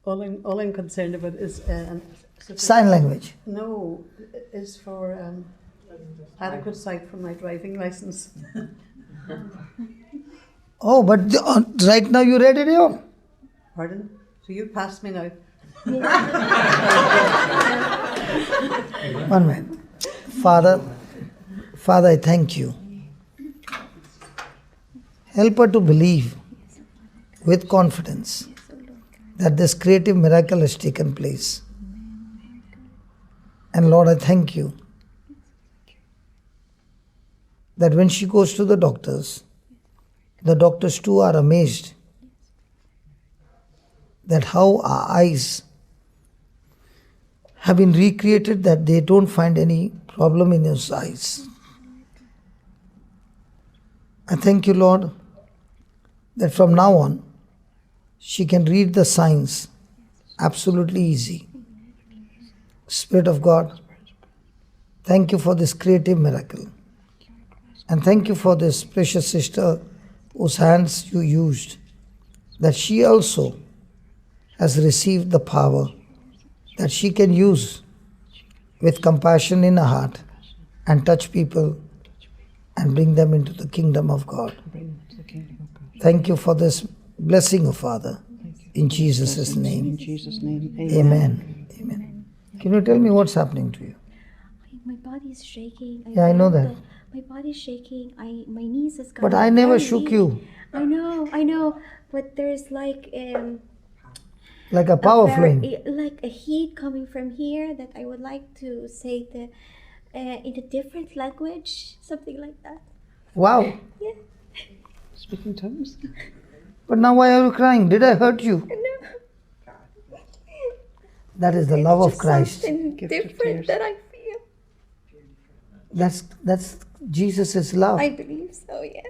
Speaker 9: All I'm concerned about is
Speaker 1: Sign language.
Speaker 9: No, is for adequate sight for my driving license.
Speaker 1: Oh, but right now you read it here?
Speaker 9: Pardon? So you passed me now.
Speaker 1: 1 minute. Father, I thank you. Help her to believe with confidence that this creative miracle has taken place. And Lord, I thank you that when she goes to the doctors too are amazed that how our eyes have been recreated, that they don't find any problem in his eyes. I thank you, Lord, that from now on she can read the signs absolutely easy. Spirit of God, thank you for this creative miracle. And thank you for this precious sister whose hands you used, that she also has received the power that she can use with compassion in her heart and touch people and bring them into the kingdom of God. Thank you for this blessing, O Father. In Jesus' name.
Speaker 9: In Jesus' name.
Speaker 1: Amen. Amen. Can you tell me what's happening to you?
Speaker 4: My body is shaking.
Speaker 1: Yeah, I know that.
Speaker 4: My body is shaking. My knees is.
Speaker 1: But I never shook you.
Speaker 4: I know. But there's like
Speaker 1: Like a power flame.
Speaker 4: like a heat coming from here that I would like to say in a different language, something like that.
Speaker 1: Wow.
Speaker 4: Yeah.
Speaker 9: Speaking tongues.
Speaker 1: But now why are you crying? Did I hurt you?
Speaker 4: No.
Speaker 1: That is the love of Christ.
Speaker 4: Something
Speaker 9: Gift of
Speaker 4: different
Speaker 9: tears.
Speaker 4: that I feel.
Speaker 1: That's Jesus' love.
Speaker 4: I believe so. Yes.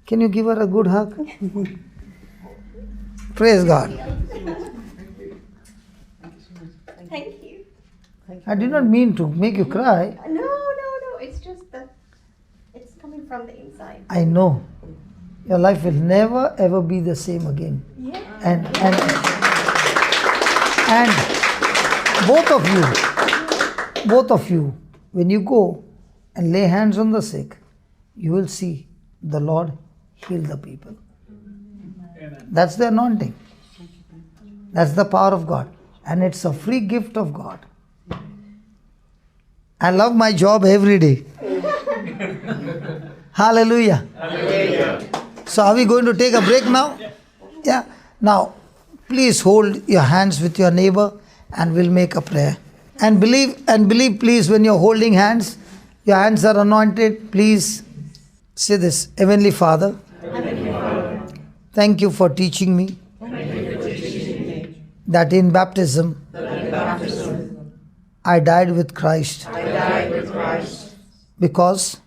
Speaker 1: Can you give her a good hug? Praise God.
Speaker 4: Thank you.
Speaker 1: I did not mean to make you cry.
Speaker 4: No. It's just that it's coming from the inside.
Speaker 1: I know. Your life will never ever be the same again.
Speaker 4: Yeah.
Speaker 1: And both of you, when you go and lay hands on the sick, you will see the Lord heal the people. That's the anointing. That's the power of God. And it's a free gift of God. I love my job every day. Hallelujah. So are we going to take a break now? Yeah. Now, please hold your hands with your neighbor and we'll make a prayer. And believe, please, when you're holding hands, your hands are anointed. Please say this. Heavenly Father, thank you for teaching me that in baptism I died with Christ. Because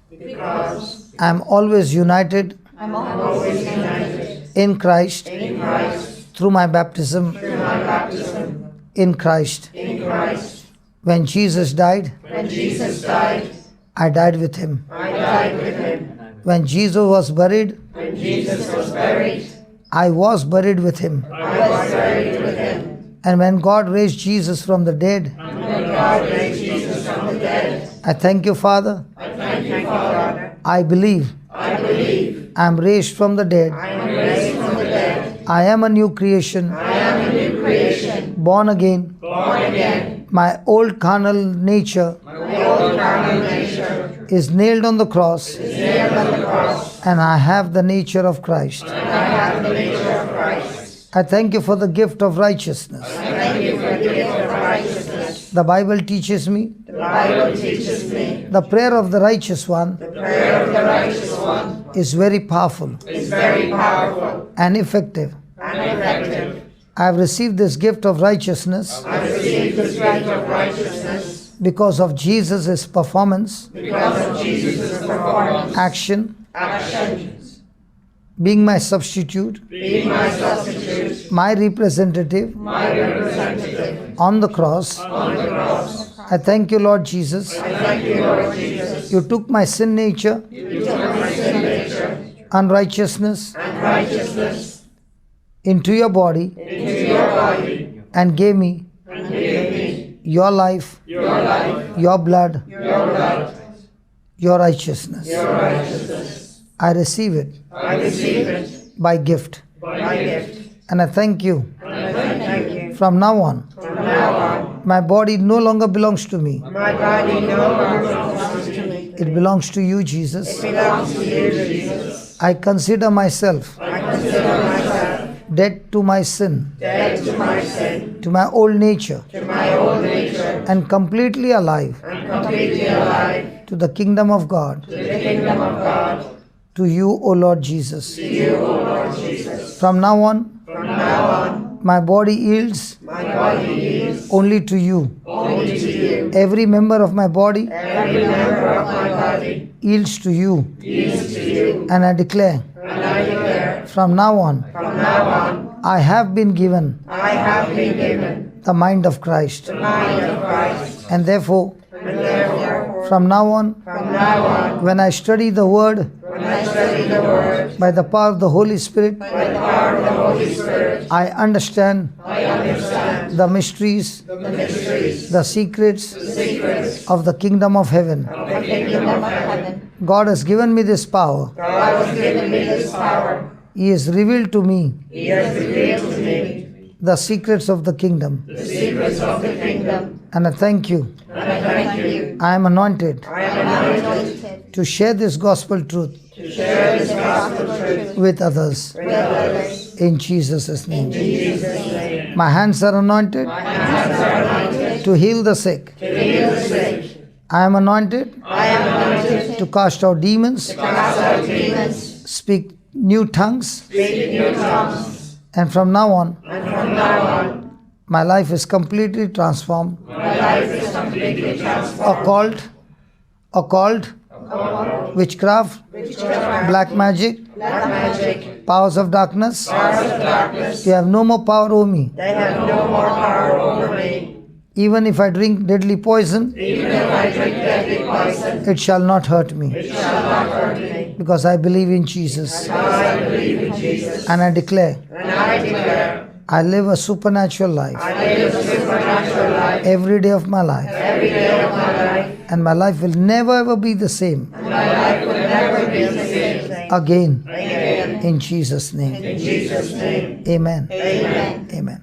Speaker 1: I am always united in Christ through my baptism in Christ. When Jesus died, I died with him. When Jesus was buried, I was buried with him. And when God raised Jesus from the dead, I thank you, Father. I believe I am raised from the dead. I am a new creation. Born again. My old carnal nature is nailed on the cross. And I have the nature of Christ. I thank you for the gift of righteousness. The Bible teaches me the prayer of the righteous one is very powerful and effective. I have received this gift of righteousness because of Jesus' performance, action, being my substitute, my representative on the cross. I thank you, Lord Jesus. You took my sin nature, unrighteousness into your body and gave me your life, your blood, your righteousness. I receive it by gift. And I thank you. From now on, my body no longer belongs to me. It belongs to you, Jesus. I consider myself dead to my sin, to my old nature, and completely alive to the kingdom of God. To you, O Lord Jesus. From now on, my body yields only to you. Every member of my body yields to you. And I declare, from now on, I have been given the mind of Christ. And therefore, from now on, when I study the word, by the power of the Holy Spirit, I understand the mysteries, the secrets of the kingdom of heaven. God has given me this power. He has revealed to me the secrets of the kingdom. And I thank you. I am anointed to share this gospel truth with others. In Jesus' name. My hands are anointed to heal the sick. I am anointed to cast out demons, speak new tongues, and from now on, my life is completely transformed. Occult, witchcraft, black magic, powers of darkness, you have no more power over me. Even if I drink deadly poison, it shall not hurt me. Because I believe in Jesus. And I declare, I live a supernatural life. Every day of my life. And my life will never ever be the same. Again. In Jesus' name. Amen. Amen.